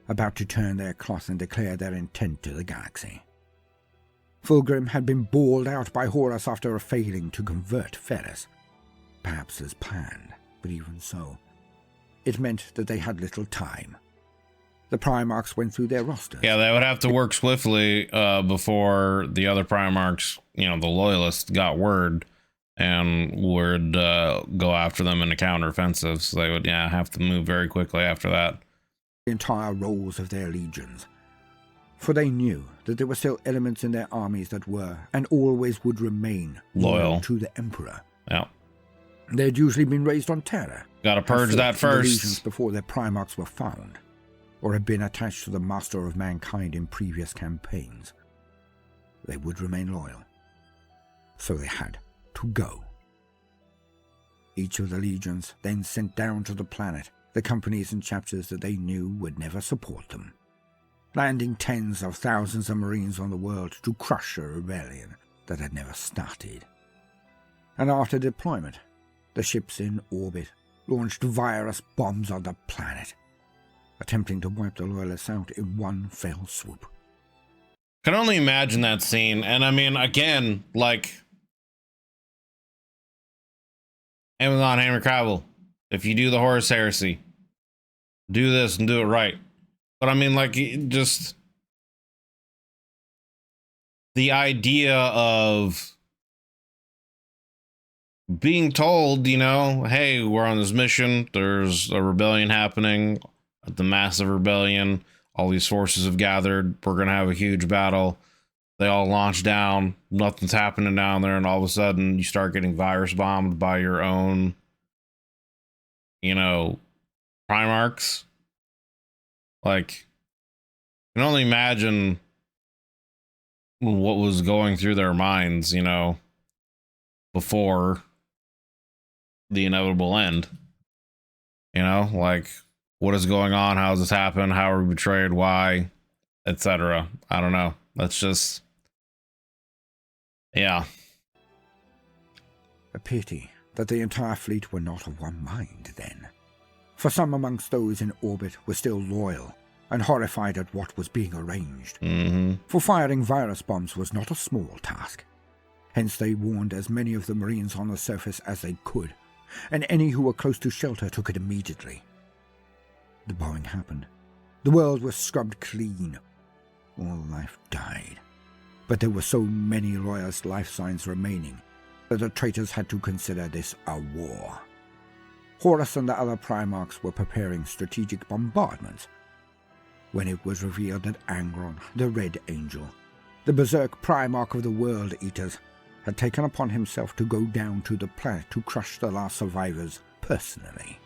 about to turn their cloth and declare their intent to the galaxy. Fulgrim had been bawled out by Horus after failing to convert Ferrus, perhaps as planned, but even so, it meant that they had little time. The Primarchs went through their rosters. Yeah, they would have to work swiftly before the other Primarchs, you know, the Loyalists, got word and would go after them in a counteroffensive. So they would, have to move very quickly after that. The entire rolls of their legions. For they knew that there were still elements in their armies that were, and always would remain, loyal to the Emperor. Yeah. They had usually been raised on terror. Gotta purge that first. Legions first. before their Primarchs were found, or had been attached to the Master of Mankind in previous campaigns. They would remain loyal. So they had to go. Each of the legions then sent down to the planet the companies and chapters that they knew would never support them, landing tens of thousands of Marines on the world to crush a rebellion that had never started. And after deployment, the ships in orbit launched virus bombs on the planet, attempting to wipe the Loyalists out in one fell swoop. Can only imagine that scene. And I mean, again, like, Amazon Henry Cavill, if you do the Horus Heresy, do this and do it right. But I mean, like, just the idea of being told, you know, hey, we're on this mission, there's a rebellion happening, the massive rebellion, all these forces have gathered, we're gonna have a huge battle, they all launch down, nothing's happening down there, and all of a sudden you start getting virus bombed by your own, you know, Primarchs. Like, I can only imagine what was going through their minds, you know, before the inevitable end. You know, like, what is going on? How does this happen? How are we betrayed? Why? Etc. I don't know. That's just, yeah. A pity that the entire fleet were not of one mind then. For some amongst those in orbit were still loyal and horrified at what was being arranged. For firing virus bombs was not a small task. Hence they warned as many of the Marines on the surface as they could, and any who were close to shelter took it immediately. The bombing happened. The world was scrubbed clean. All life died. But there were so many Loyalist life signs remaining that the traitors had to consider this a war. Horus and the other Primarchs were preparing strategic bombardments when it was revealed that Angron, the Red Angel, the berserk Primarch of the World Eaters, had taken upon himself to go down to the planet to crush the last survivors personally,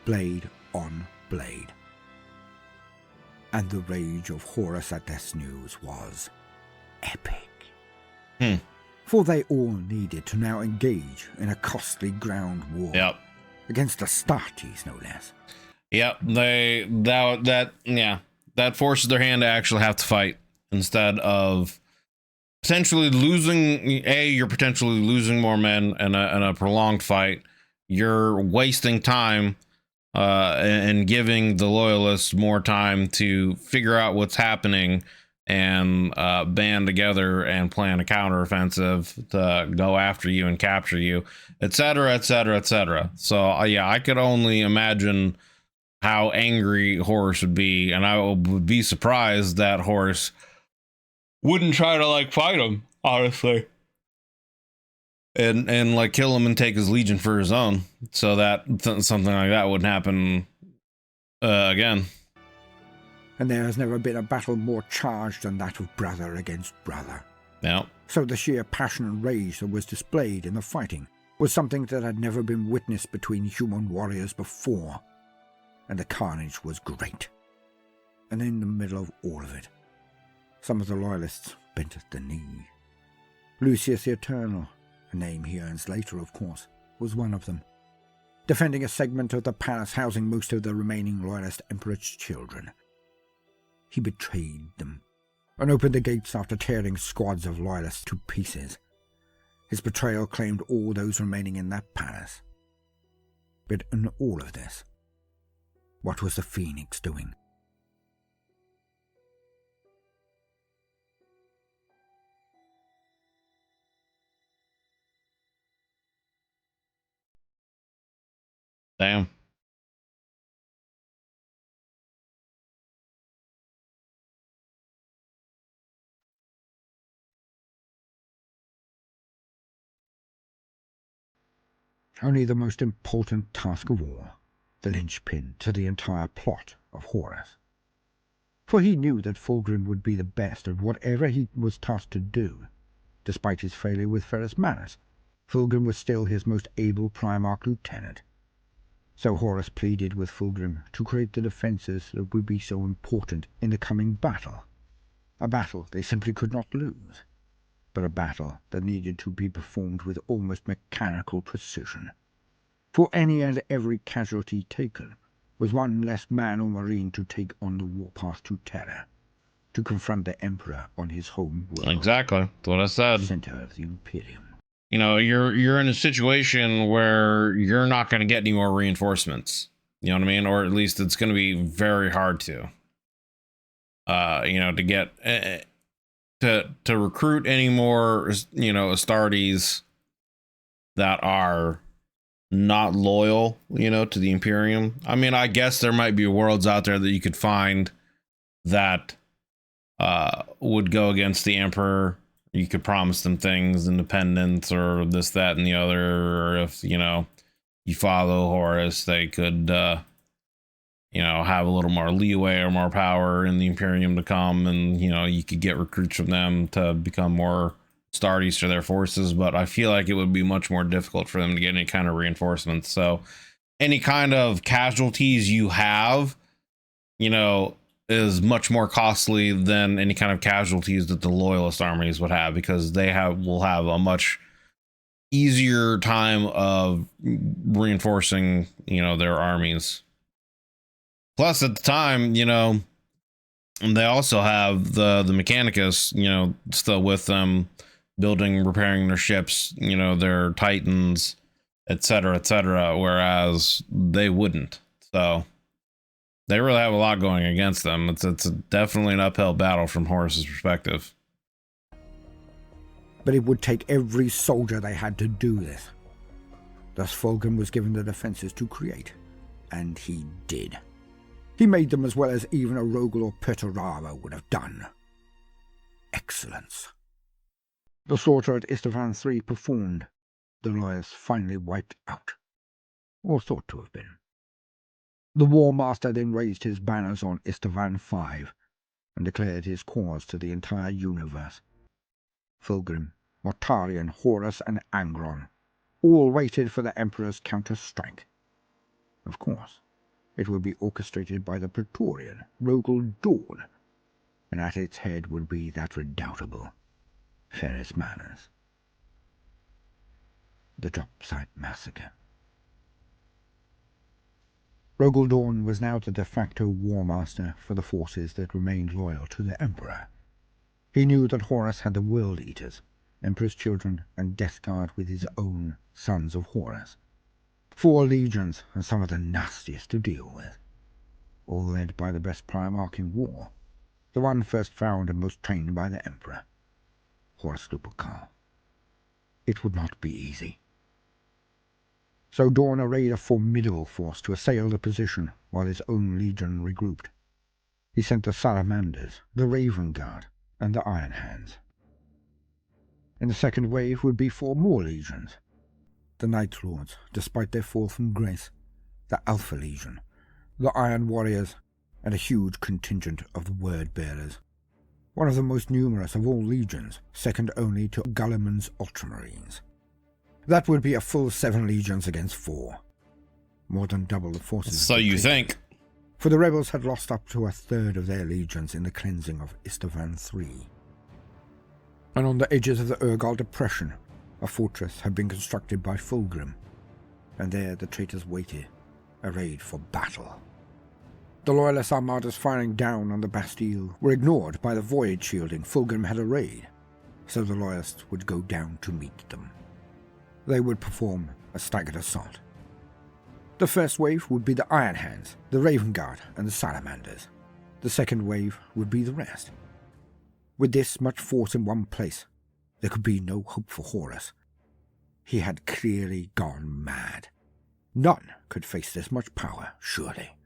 blade on blade. And the rage of Horus at this news was epic. For they all needed to now engage in a costly ground war. Yep. Against the Astartes, no less. Yep. That forces their hand to actually have to fight instead of potentially losing. You're potentially losing more men in a prolonged fight. You're wasting time and giving the loyalists more time to figure out what's happening and band together and plan a counteroffensive to go after you and capture you, etc., etc., etc. So yeah, I could only imagine how angry Horus would be, and I would be surprised that Horus wouldn't try to like fight him, honestly, and like kill him and take his legion for his own, so that something like that wouldn't happen again. And there has never been a battle more charged than that of brother against brother. Yeah. So the sheer passion and rage that was displayed in the fighting was something that had never been witnessed between human warriors before, and the carnage was great. And in the middle of all of it, some of the loyalists bent at the knee. Lucius the Eternal, a name he earns later, of course, was one of them, defending a segment of the palace housing most of the remaining loyalist emperor's children. He betrayed them and opened the gates after tearing squads of loyalists to pieces. His betrayal claimed all those remaining in that palace. But in all of this, what was the Phoenix doing? Damn. Only the most important task of all, the linchpin to the entire plot of Horus. For he knew that Fulgrim would be the best at whatever he was tasked to do. Despite his failure with Ferrus Manus, Fulgrim was still his most able Primarch lieutenant. So Horus pleaded with Fulgrim to create the defences that would be so important in the coming battle. A battle they simply could not lose, but a battle that needed to be performed with almost mechanical precision. For any and every casualty taken was one less man or marine to take on the warpath to Terra, to confront the Emperor on his home world. Exactly. That's what I said. Center of the Imperium. You know, you're in a situation where you're not going to get any more reinforcements. You know what I mean? Or at least it's going to be very hard to. To get to recruit any more, Astartes that are not loyal, to the Imperium. I mean, I guess there might be worlds out there that you could find that would go against the Emperor. You could promise them things, independence or this, that, and the other. Or if, you follow Horus, they could, have a little more leeway or more power in the Imperium to come. And, you could get recruits from them to become more Astartes to their forces. But I feel like it would be much more difficult for them to get any kind of reinforcements. So any kind of casualties you have, is much more costly than any kind of casualties that the loyalist armies would have, because they will have a much easier time of reinforcing, their armies. Plus at the time, they also have the Mechanicus, still with them, repairing their ships, their Titans, etc., whereas they wouldn't. So they really have a lot going against them. It's definitely an uphill battle from Horus's perspective. But it would take every soldier they had to do this. Thus Fulgrim was given the defences to create, and he did. He made them as well as even a Rogel or Perturaba would have done. Excellence. The slaughter at Istvan III performed, the loyalists finally wiped out, or thought to have been. The War Master then raised his banners on Istvan V and declared his cause to the entire universe. Fulgrim, Mortarion, Horus, and Angron all waited for the Emperor's counter-strike. Of course, it would be orchestrated by the Praetorian Rogel Dawn, and at its head would be that redoubtable Ferrus Manus. the drop site massacre. Rogel Dorn was now the de facto war master for the forces that remained loyal to the Emperor. He knew that Horus had the World Eaters, Emperor's Children, and Death Guard with his own Sons of Horus. 4 legions, and some of the nastiest to deal with. All led by the best Primarch in war, the one first found and most trained by the Emperor, Horus Lupercal. It would not be easy. So Dorn arrayed a formidable force to assail the position while his own legion regrouped. He sent the Salamanders, the Raven Guard, and the Iron Hands. In the second wave would be 4 more legions. The Night Lords, despite their fall from grace, the Alpha Legion, the Iron Warriors, and a huge contingent of the Word Bearers, one of the most numerous of all legions, second only to Gulliman's Ultramarines. That would be a full 7 legions against 4. More than double the forces. So you think? For the rebels had lost up to 1/3 of their legions in the cleansing of Istvan III. And on the edges of the Urgal Depression, a fortress had been constructed by Fulgrim, and there the traitors waited, arrayed for battle. The loyalist armadas firing down on the Bastille were ignored by the void shielding Fulgrim had arrayed, so the loyalists would go down to meet them. They would perform a staggered assault. The first wave would be the Iron Hands, the Raven Guard, and the Salamanders. The second wave would be the rest. With this much force in one place, there could be no hope for Horus. He had clearly gone mad. None could face this much power, surely.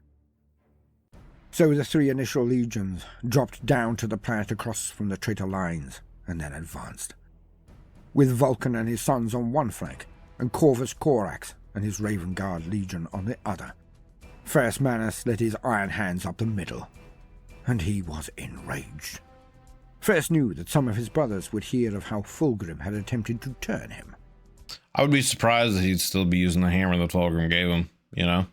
So the 3 initial legions dropped down to the planet across from the traitor lines, and then advanced. With Vulcan and his sons on one flank, and Corvus Corax and his Raven Guard legion on the other, Ferrus Manus led his Iron Hands up the middle, and he was enraged. Ferrus knew that some of his brothers would hear of how Fulgrim had attempted to turn him. I would be surprised that he'd still be using the hammer that Fulgrim gave him, you know?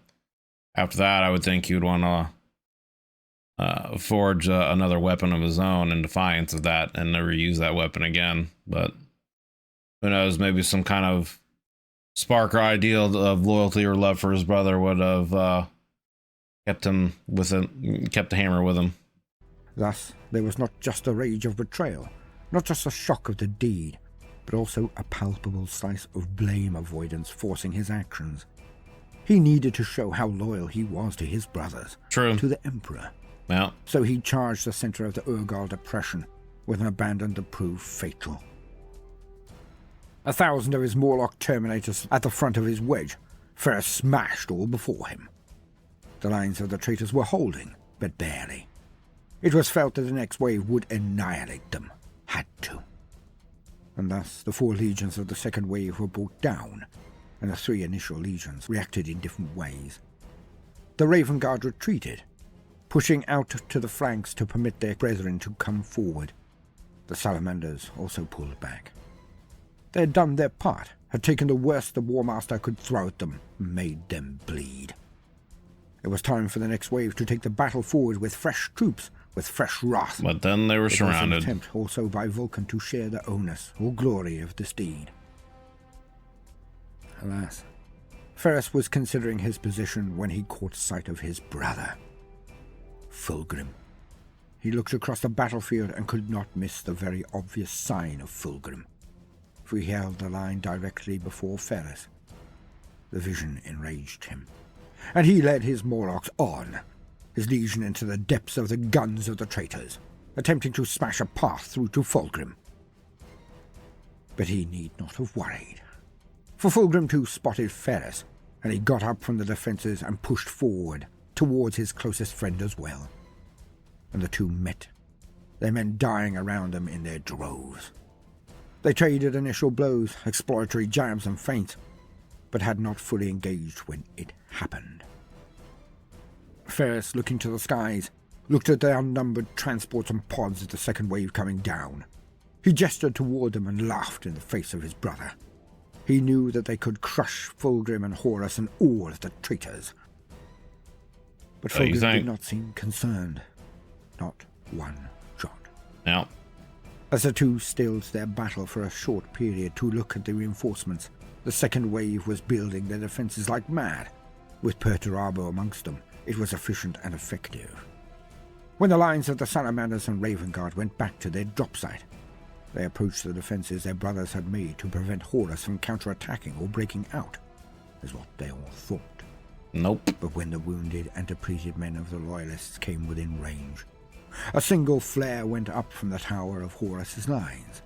After that, I would think he would want to forge another weapon of his own in defiance of that and never use that weapon again. But who knows, maybe some kind of spark or ideal of loyalty or love for his brother would have kept the hammer with him. Thus, there was not just a rage of betrayal, not just a shock of the deed, but also a palpable slice of blame avoidance forcing his actions. He needed to show how loyal he was to his brothers, True. To the Emperor. Yeah. So he charged the center of the Urgal Depression with an abandon that proved fatal. 1,000 of his Morlock Terminators at the front of his wedge, Ferrus smashed all before him. The lines of the traitors were holding, but barely. It was felt that the next wave would annihilate them. Had to. And thus the 4 legions of the second wave were brought down, and the 3 initial legions reacted in different ways. The Raven Guard retreated, pushing out to the flanks to permit their brethren to come forward. The Salamanders also pulled back. They had done their part, had taken the worst the War Master could throw at them, and made them bleed. It was time for the next wave to take the battle forward with fresh troops, with fresh wrath. But then they were surrounded. It was an attempt also by Vulcan to share the onus or glory of this deed. Alas, Ferrus was considering his position when he caught sight of his brother, Fulgrim. He looked across the battlefield and could not miss the very obvious sign of Fulgrim, for he held the line directly before Ferrus. The vision enraged him, and he led his Morlocks on, his legion into the depths of the guns of the traitors, attempting to smash a path through to Fulgrim. But he need not have worried, for Fulgrim too spotted Ferrus, and he got up from the defences and pushed forward towards his closest friend as well. And the two met, their men dying around them in their droves. They traded initial blows, exploratory jabs and feints, but had not fully engaged when it happened. Ferrus, looking to the skies, looked at the unnumbered transports and pods of the second wave coming down. He gestured toward them and laughed in the face of his brother. He knew that they could crush Fulgrim and Horus and all of the traitors. But Fulgrim did not seem concerned. Not one jot. Yeah. As the two stilled their battle for a short period to look at the reinforcements, the second wave was building their defences like mad. With Perturabo amongst them, it was efficient and effective. When the lines of the Salamanders and Raven Guard went back to their drop site, they approached the defences their brothers had made to prevent Horus from counter-attacking or breaking out, is what they all thought. Nope. But when the wounded and depleted men of the Loyalists came within range, a single flare went up from the tower of Horus's lines.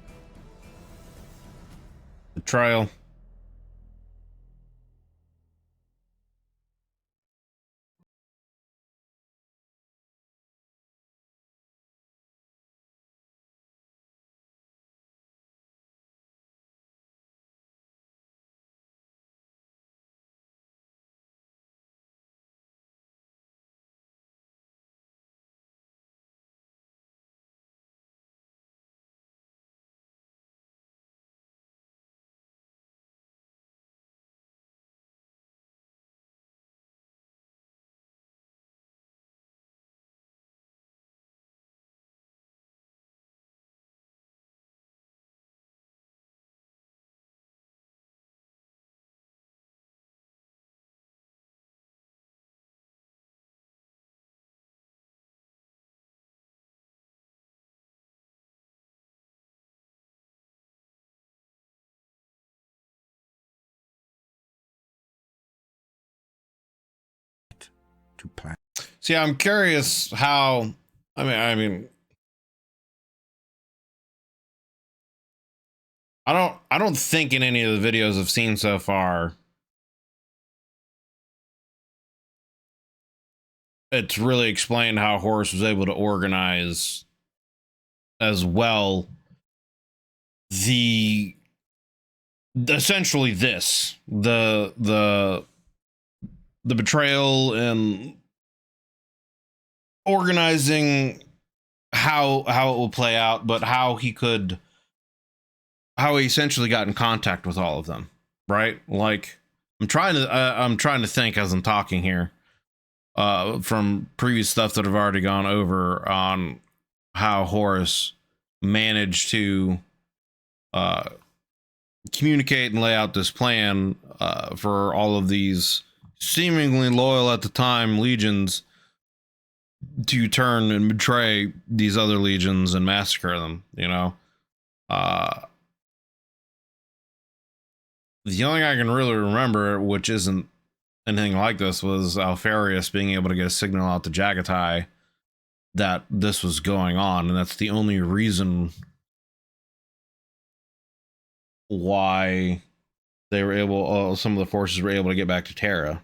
Betrayal. To plan. See, I'm curious how. I mean, I don't think in any of the videos I've seen so far, it's really explained how Horus was able to organize as well essentially the betrayal and organizing how it will play out, but how he essentially got in contact with all of them, right? Like I'm trying to think as I'm talking here from previous stuff that I've already gone over on how Horus managed to communicate and lay out this plan for all of these seemingly loyal at the time legions to turn and betray these other legions and massacre them, you know. The only thing I can really remember, which isn't anything like this, was Alfarius being able to get a signal out to Jagatai that this was going on, and that's the only reason why they were able, some of the forces were able to get back to Terra,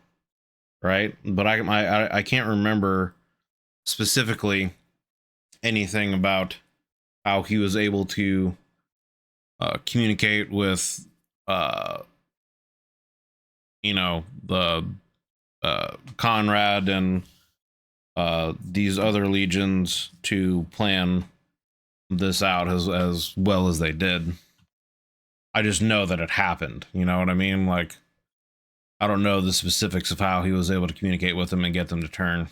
right? But I can't remember specifically anything about how he was able to communicate with you know, the Conrad and these other legions to plan this out as well as they did. I just know that it happened, you know what I mean? Like, I don't know the specifics of how he was able to communicate with them and get them to turn.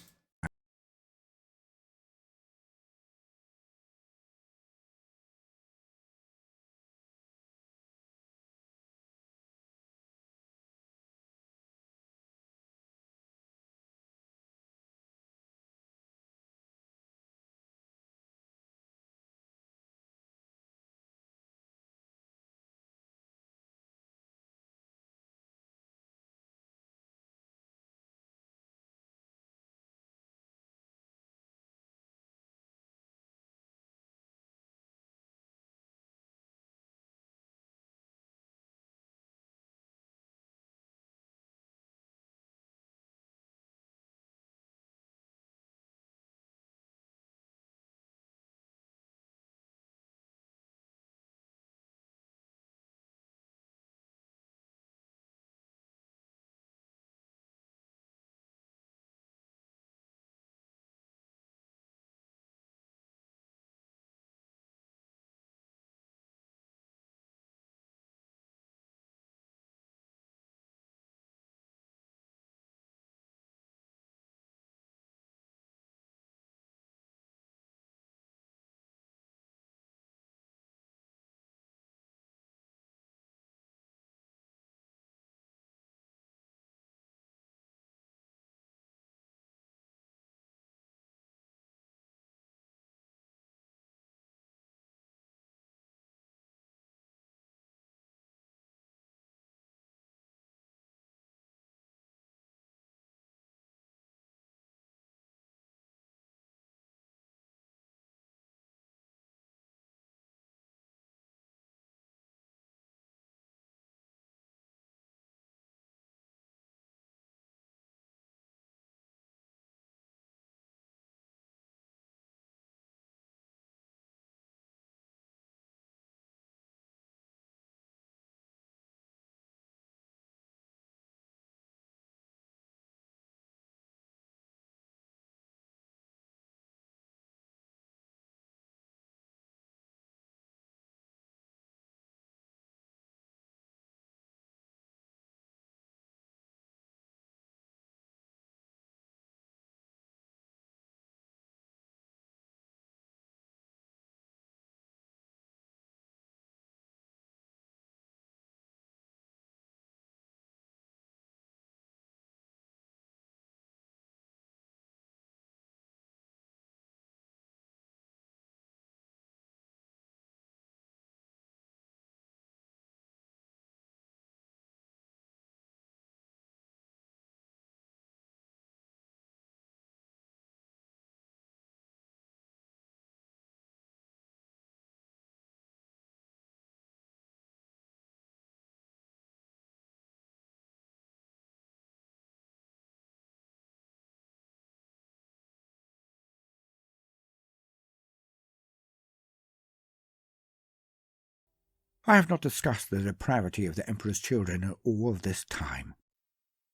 I have not discussed the depravity of the Emperor's children in all of this time,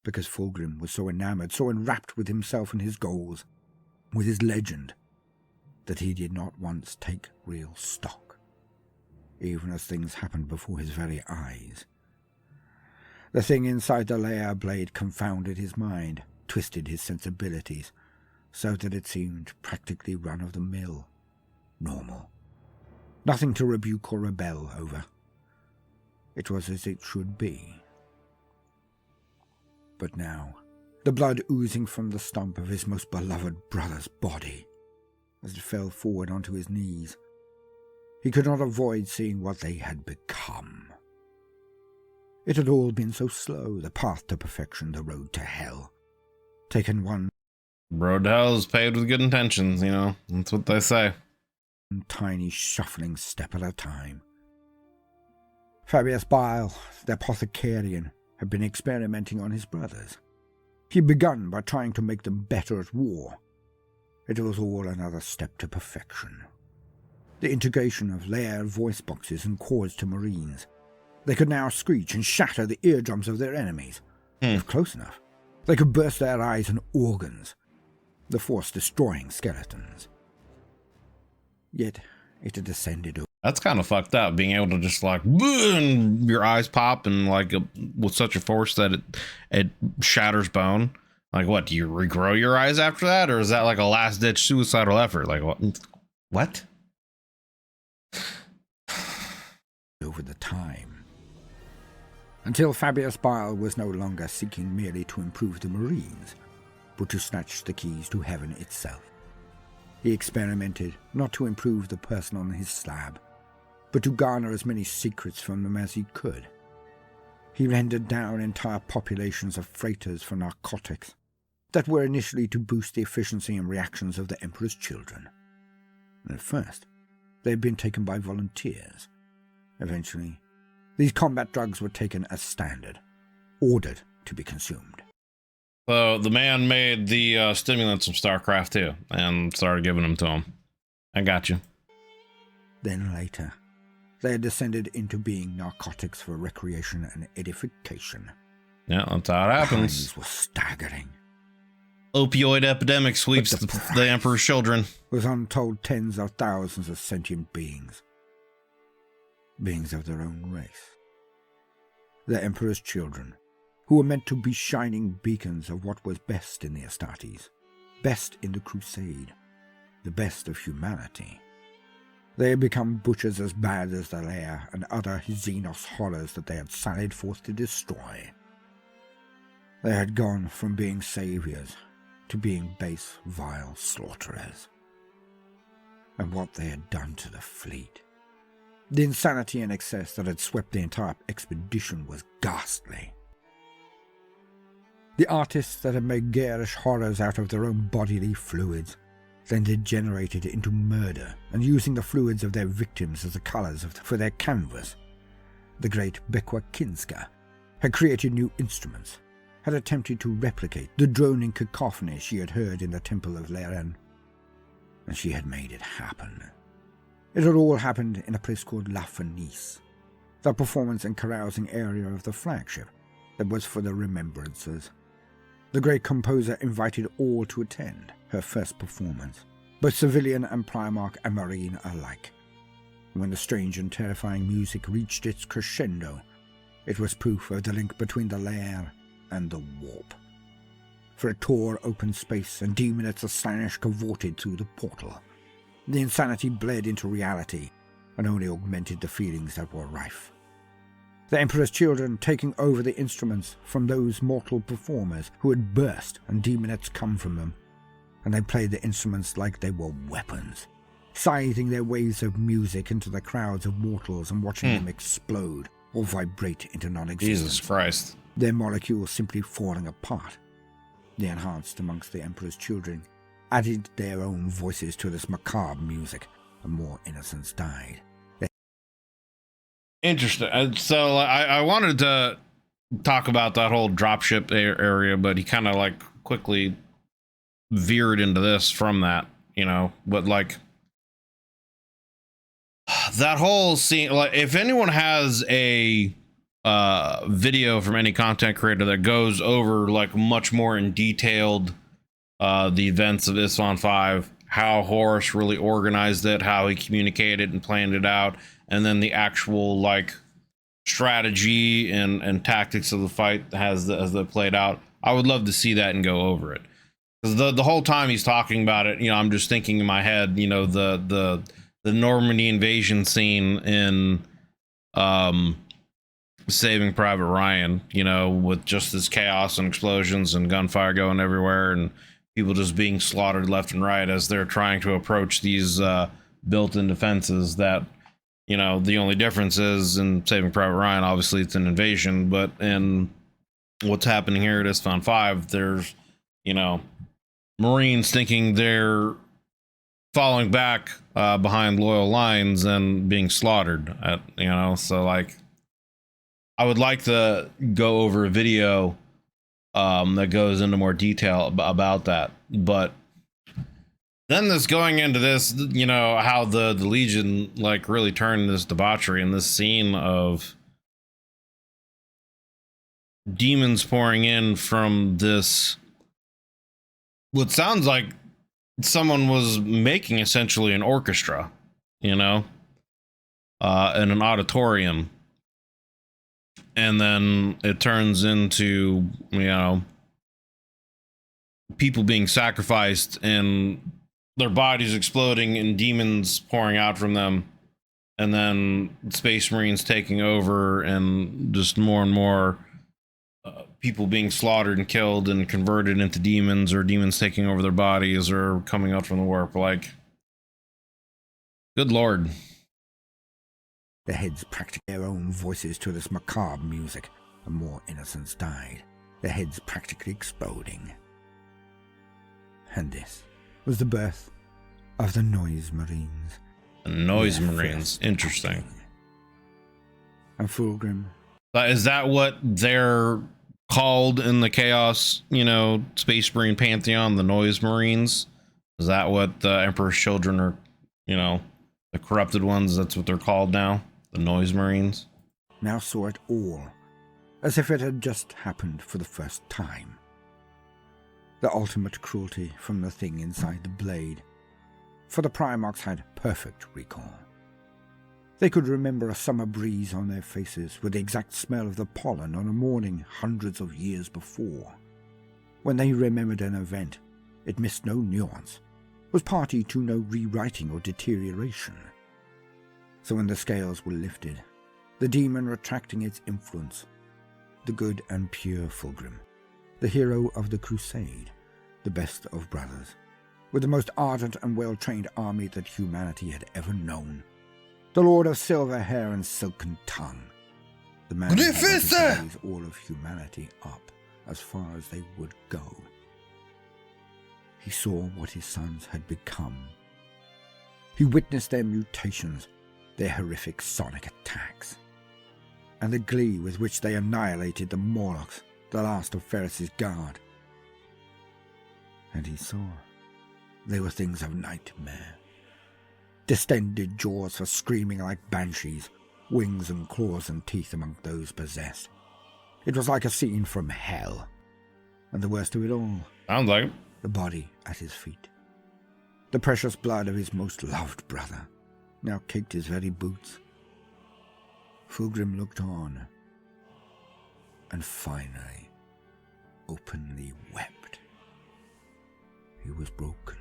because Fulgrim was so enamored, so enwrapped with himself and his goals, with his legend, that he did not once take real stock, even as things happened before his very eyes. The thing inside the lair blade confounded his mind, twisted his sensibilities, so that it seemed practically run-of-the-mill, normal. Nothing to rebuke or rebel over. It was as it should be. But now, the blood oozing from the stump of his most beloved brother's body, as it fell forward onto his knees, he could not avoid seeing what they had become. It had all been so slow, the path to perfection, the road to hell. Taken one road to hell is paved with good intentions, you know, that's what they say. Tiny shuffling step at a time. Fabius Bile, the apothecarian, had been experimenting on his brothers. He had begun by trying to make them better at war. It was all another step to perfection. The integration of layered voice boxes and cords to marines. They could now screech and shatter the eardrums of their enemies. If close enough, they could burst their eyes and organs, the force-destroying skeletons. Yet it had descended. That's kind of fucked up, being able to just like, boom, your eyes pop and like with such a force that it shatters bone. Like, what, do you regrow your eyes after that? Or is that like a last ditch suicidal effort? Like, what? Over the time. Until Fabius Bile was no longer seeking merely to improve the Marines, but to snatch the keys to heaven itself. He experimented not to improve the person on his slab, but to garner as many secrets from them as he could. He rendered down entire populations of freighters for narcotics that were initially to boost the efficiency and reactions of the Emperor's children. And at first, they had been taken by volunteers. Eventually, these combat drugs were taken as standard, ordered to be consumed. So the man made the stimulants from StarCraft too, and started giving them to him. I got you. Then later, they had descended into being narcotics for recreation and edification. Yeah, that's how it happens. These were staggering. Opioid epidemic sweeps the Emperor's children. With untold tens of thousands of sentient beings. Beings of their own race. The Emperor's children, who were meant to be shining beacons of what was best in the Astartes, best in the Crusade, the best of humanity. They had become butchers as bad as the Lair and other Xenos horrors that they had sallied forth to destroy. They had gone from being saviors to being base, vile slaughterers. And what they had done to the fleet. The insanity and excess that had swept the entire expedition was ghastly. The artists that had made garish horrors out of their own bodily fluids then degenerated into murder and using the fluids of their victims as the colours for their canvas. The great Bekwa Kinska had created new instruments, had attempted to replicate the droning cacophony she had heard in the Temple of Leren, and she had made it happen. It had all happened in a place called La Fenice, the performance and carousing area of the flagship that was for the remembrancers. The great composer invited all to attend her first performance, both civilian and Primarch and Marine alike. When the strange and terrifying music reached its crescendo, it was proof of the link between the lair and the warp. For it tore open space and demons of Slaanesh cavorted through the portal. The insanity bled into reality and only augmented the feelings that were rife. The Emperor's children taking over the instruments from those mortal performers who had burst and demonettes come from them, and they played the instruments like they were weapons, scything their waves of music into the crowds of mortals and watching them explode or vibrate into non-existence. Jesus Christ. Their molecules simply falling apart. The enhanced amongst the Emperor's children added their own voices to this macabre music, and more innocents died. Interesting. So I wanted to talk about that whole dropship area, but he kind of like quickly veered into this from that, you know, but like that whole scene, like, if anyone has a video from any content creator that goes over like much more in detailed the events of Isfon 5, how Horus really organized it, how he communicated and planned it out, and then the actual like strategy and tactics of the fight as they played out, I would love to see that and go over it. Because the whole time he's talking about it, you know, I'm just thinking in my head, you know, the Normandy invasion scene in Saving Private Ryan, you know, with just this chaos and explosions and gunfire going everywhere and people just being slaughtered left and right as they're trying to approach these built-in defenses that, you know, the only difference is in Saving Private Ryan, obviously it's an invasion, but in what's happening here at Isfon 5, there's, you know, Marines thinking they're falling back behind loyal lines and being slaughtered at, you know, so like I would like to go over a video that goes into more detail about that. But then this going into this, you know, how the Legion like really turned this debauchery and this scene of demons pouring in from this, what sounds like someone was making essentially an orchestra, you know, in an auditorium. And then it turns into, you know, people being sacrificed and their bodies exploding and demons pouring out from them. And then Space Marines taking over and just more and more people being slaughtered and killed and converted into demons, or demons taking over their bodies or coming out from the warp. Like, good Lord. The heads practically their own voices to this macabre music, and more innocents died, their heads practically exploding. And this was the birth of the Noise Marines. The Noise Marines, interesting. And Fulgrim. Is that what they're called in the Chaos, you know, Space Marine Pantheon, the Noise Marines? Is that what the Emperor's Children are, you know, the corrupted ones, that's what they're called now? The Noise Marines? Now saw it all, as if it had just happened for the first time. The ultimate cruelty from the thing inside the blade, for the Primarchs had perfect recall. They could remember a summer breeze on their faces with the exact smell of the pollen on a morning hundreds of years before. When they remembered an event, it missed no nuance, was party to no rewriting or deterioration. So when the scales were lifted, the demon retracting its influence, the good and pure Fulgrim, the hero of the crusade, the best of brothers, with the most ardent and well-trained army that humanity had ever known, the lord of silver hair and silken tongue, the man who wanted to raise all of humanity up as far as they would go. He saw what his sons had become. He witnessed their mutations, their horrific sonic attacks, and the glee with which they annihilated the Morlocks, the last of Ferris's guard. And he saw they were things of nightmare. Distended jaws for screaming like banshees, wings and claws and teeth among those possessed. It was like a scene from hell. And the worst of it all, Sounds like it. The body at his feet. The precious blood of his most loved brother now caked his very boots. Fulgrim looked on, and finally, openly wept. He was broken.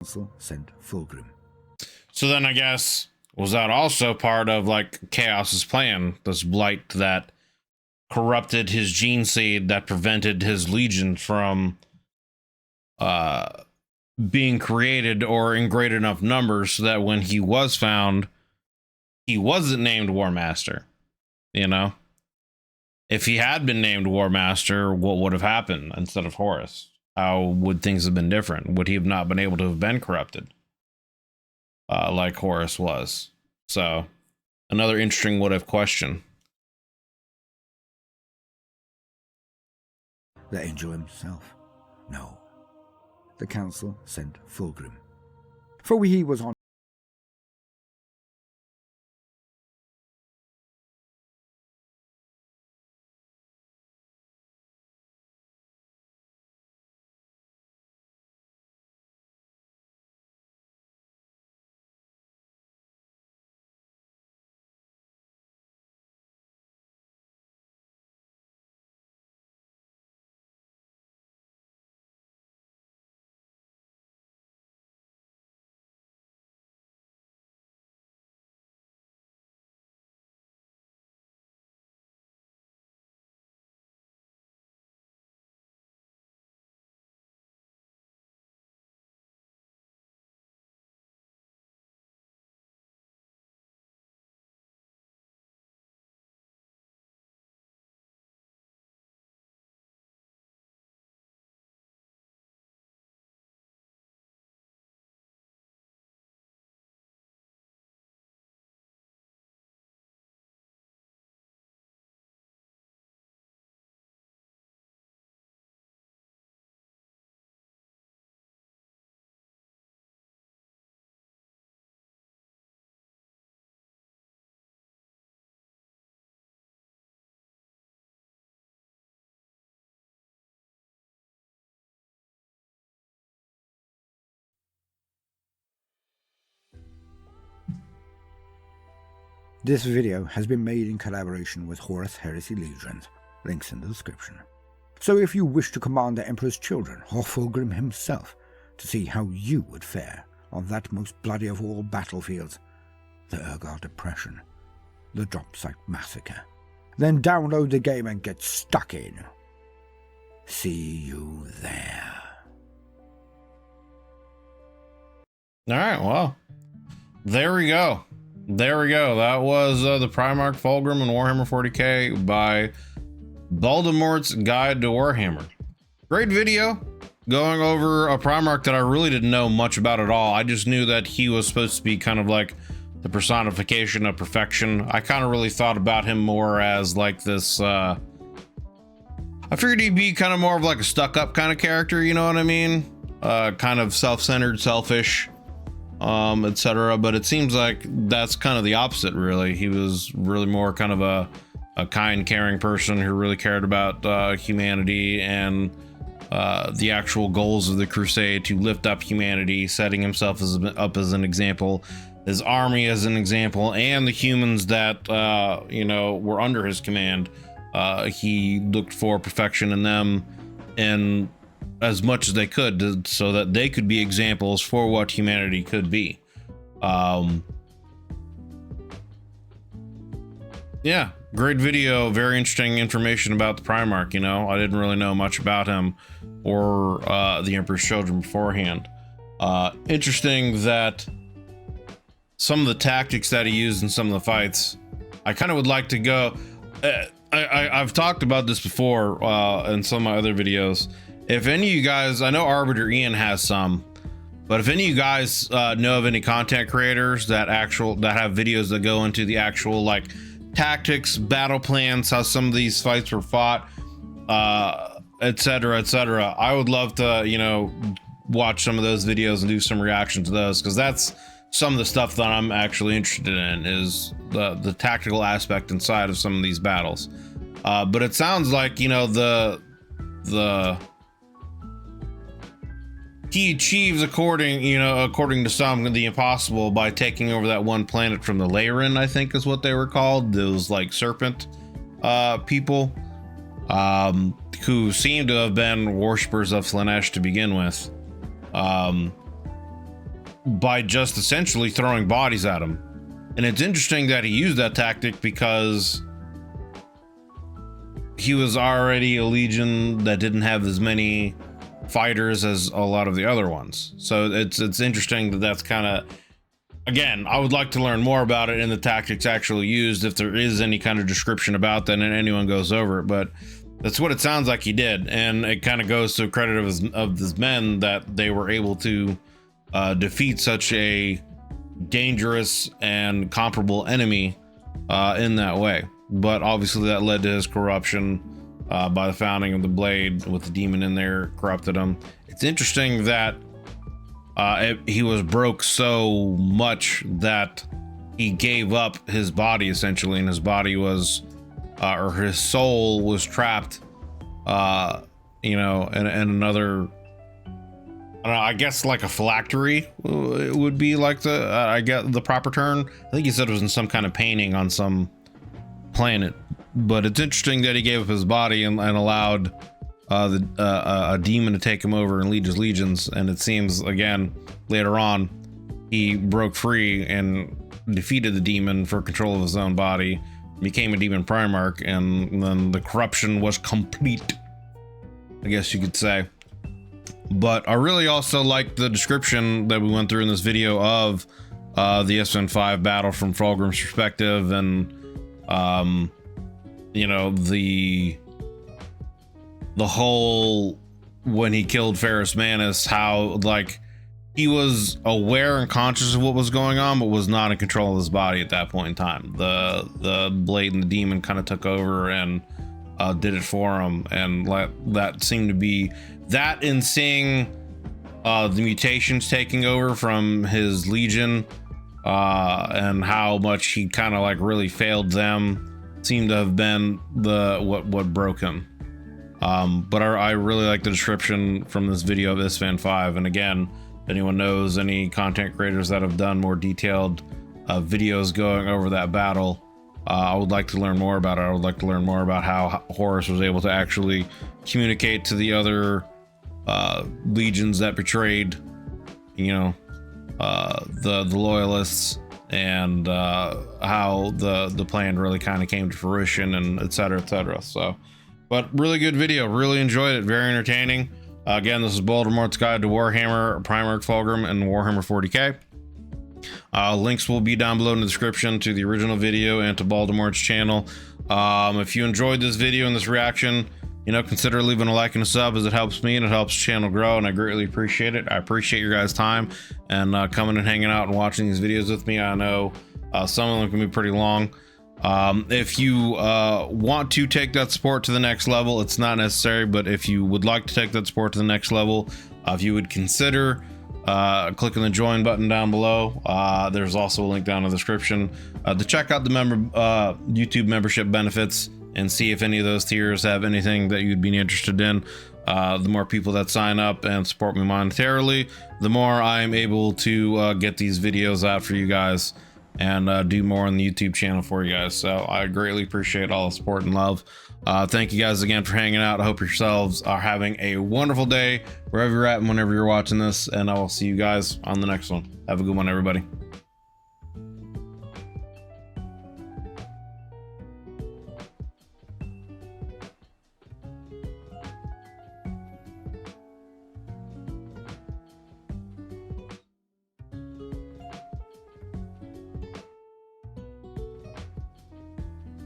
council sent Fulgrim. So then I guess, was that also part of like Chaos's plan? This blight that corrupted his gene seed that prevented his legion from being created or in great enough numbers so that when he was found, he wasn't named War Master, you know? If he had been named War Master, what would have happened instead of Horus? How would things have been different? Would he have not been able to have been corrupted like Horus was? So, another interesting what if question. The angel himself? No. The council sent Fulgrim. For he was on This video has been made in collaboration with Horus Heresy Legions, links in the description. So if you wish to command the Emperor's children, or Fulgrim himself, to see how you would fare on that most bloody of all battlefields, the Urgar Depression, the Drop Site Massacre, then download the game and get stuck in. See you there. Alright, well, there we go. There we go. That was the Primarch Fulgrim and Warhammer 40k by Voldemort's Guide to Warhammer. Great video going over a Primarch that I really didn't know much about at all. I just knew that he was supposed to be kind of like the personification of perfection. I kind of really thought about him more as like this, I figured he'd be kind of more of like a stuck-up kind of character, you know what I mean? Kind of self-centered, selfish, etc. But it seems like that's kind of the opposite, really. He was really more kind of a kind, caring person who really cared about humanity and the actual goals of the crusade to lift up humanity, setting himself up as an example, his army as an example, and the humans that you know, were under his command. He looked for perfection in them and as much as they could so that they could be examples for what humanity could be. Yeah, great video, very interesting information about the Primarch. You know, I didn't really know much about him or the Emperor's Children beforehand. Interesting that some of the tactics that he used in some of the fights, I kind of would like to go, I've talked about this before in some of my other videos. If any of you guys, I know Arbiter Ian has some, but if any of you guys know of any content creators that have videos that go into the actual like tactics, battle plans, how some of these fights were fought, etc., etc., I would love to, you know, watch some of those videos and do some reaction to those, because that's some of the stuff that I'm actually interested in, is the tactical aspect inside of some of these battles. But it sounds like, you know, he achieves according to some, the impossible by taking over that one planet from the Leyrin, I think is what they were called. Those like serpent people who seem to have been worshippers of Slanesh to begin with. by just essentially throwing bodies at him. And it's interesting that he used that tactic because he was already a legion that didn't have as many fighters as a lot of the other ones. So it's interesting that that's kind of, again, I would like to learn more about it and the tactics actually used, if there is any kind of description about that and anyone goes over it, but that's what it sounds like he did. And it kind of goes to credit of his men that they were able to defeat such a dangerous and comparable enemy in that way. But obviously that led to his corruption by the founding of the Blade, with the demon in there corrupted him. It's interesting that he was broke so much that he gave up his body essentially, and his body was or his soul was trapped you know, in another, I don't know, I guess like a phylactery it would be like the I get the proper term. I think he said it was in some kind of painting on some planet. But it's interesting that he gave up his body and allowed a demon to take him over and lead his legions. And it seems, again, later on, he broke free and defeated the demon for control of his own body, became a demon Primarch, and then the corruption was complete, I guess you could say. But I really also like the description that we went through in this video of the SN5 battle from Fulgrim's perspective, and you know, the whole, when he killed Ferrus Manus, how like he was aware and conscious of what was going on, but was not in control of his body at that point in time. The Blade and the demon kind of took over and did it for him, and that seemed to be that, in seeing the mutations taking over from his legion and how much he kind of like really failed them, seemed to have been what broke him. But I really like the description from this video of SN5. And again, if anyone knows any content creators that have done more detailed videos going over that battle, I would like to learn more about it. I would like to learn more about how Horus was able to actually communicate to the other legions that betrayed, you know, the loyalists, and how the plan really kind of came to fruition, and etc, etc. So, but really good video, really enjoyed it, very entertaining. Again, this is Voldemort's Guide to Warhammer, Primarch Fulgrim, and Warhammer 40k. Links will be down below in the description to the original video and to Voldemort's channel. If you enjoyed this video and this reaction, you know, consider leaving a like and a sub, as it helps me and it helps the channel grow, and I greatly appreciate it. I appreciate your guys' time and coming and hanging out and watching these videos with me. I know some of them can be pretty long. If you want to take that support to the next level, it's not necessary, but if you would like to take that support to the next level, if you would consider clicking the join button down below. There's also a link down in the description to check out the YouTube membership benefits and see if any of those tiers have anything that you'd be interested in. The more people that sign up and support me monetarily, the more I'm able to get these videos out for you guys and do more on the YouTube channel for you guys. So I greatly appreciate all the support and love. Thank you guys again for hanging out. I hope yourselves are having a wonderful day wherever you're at and whenever you're watching this, and I will see you guys on the next one. Have a good one, everybody.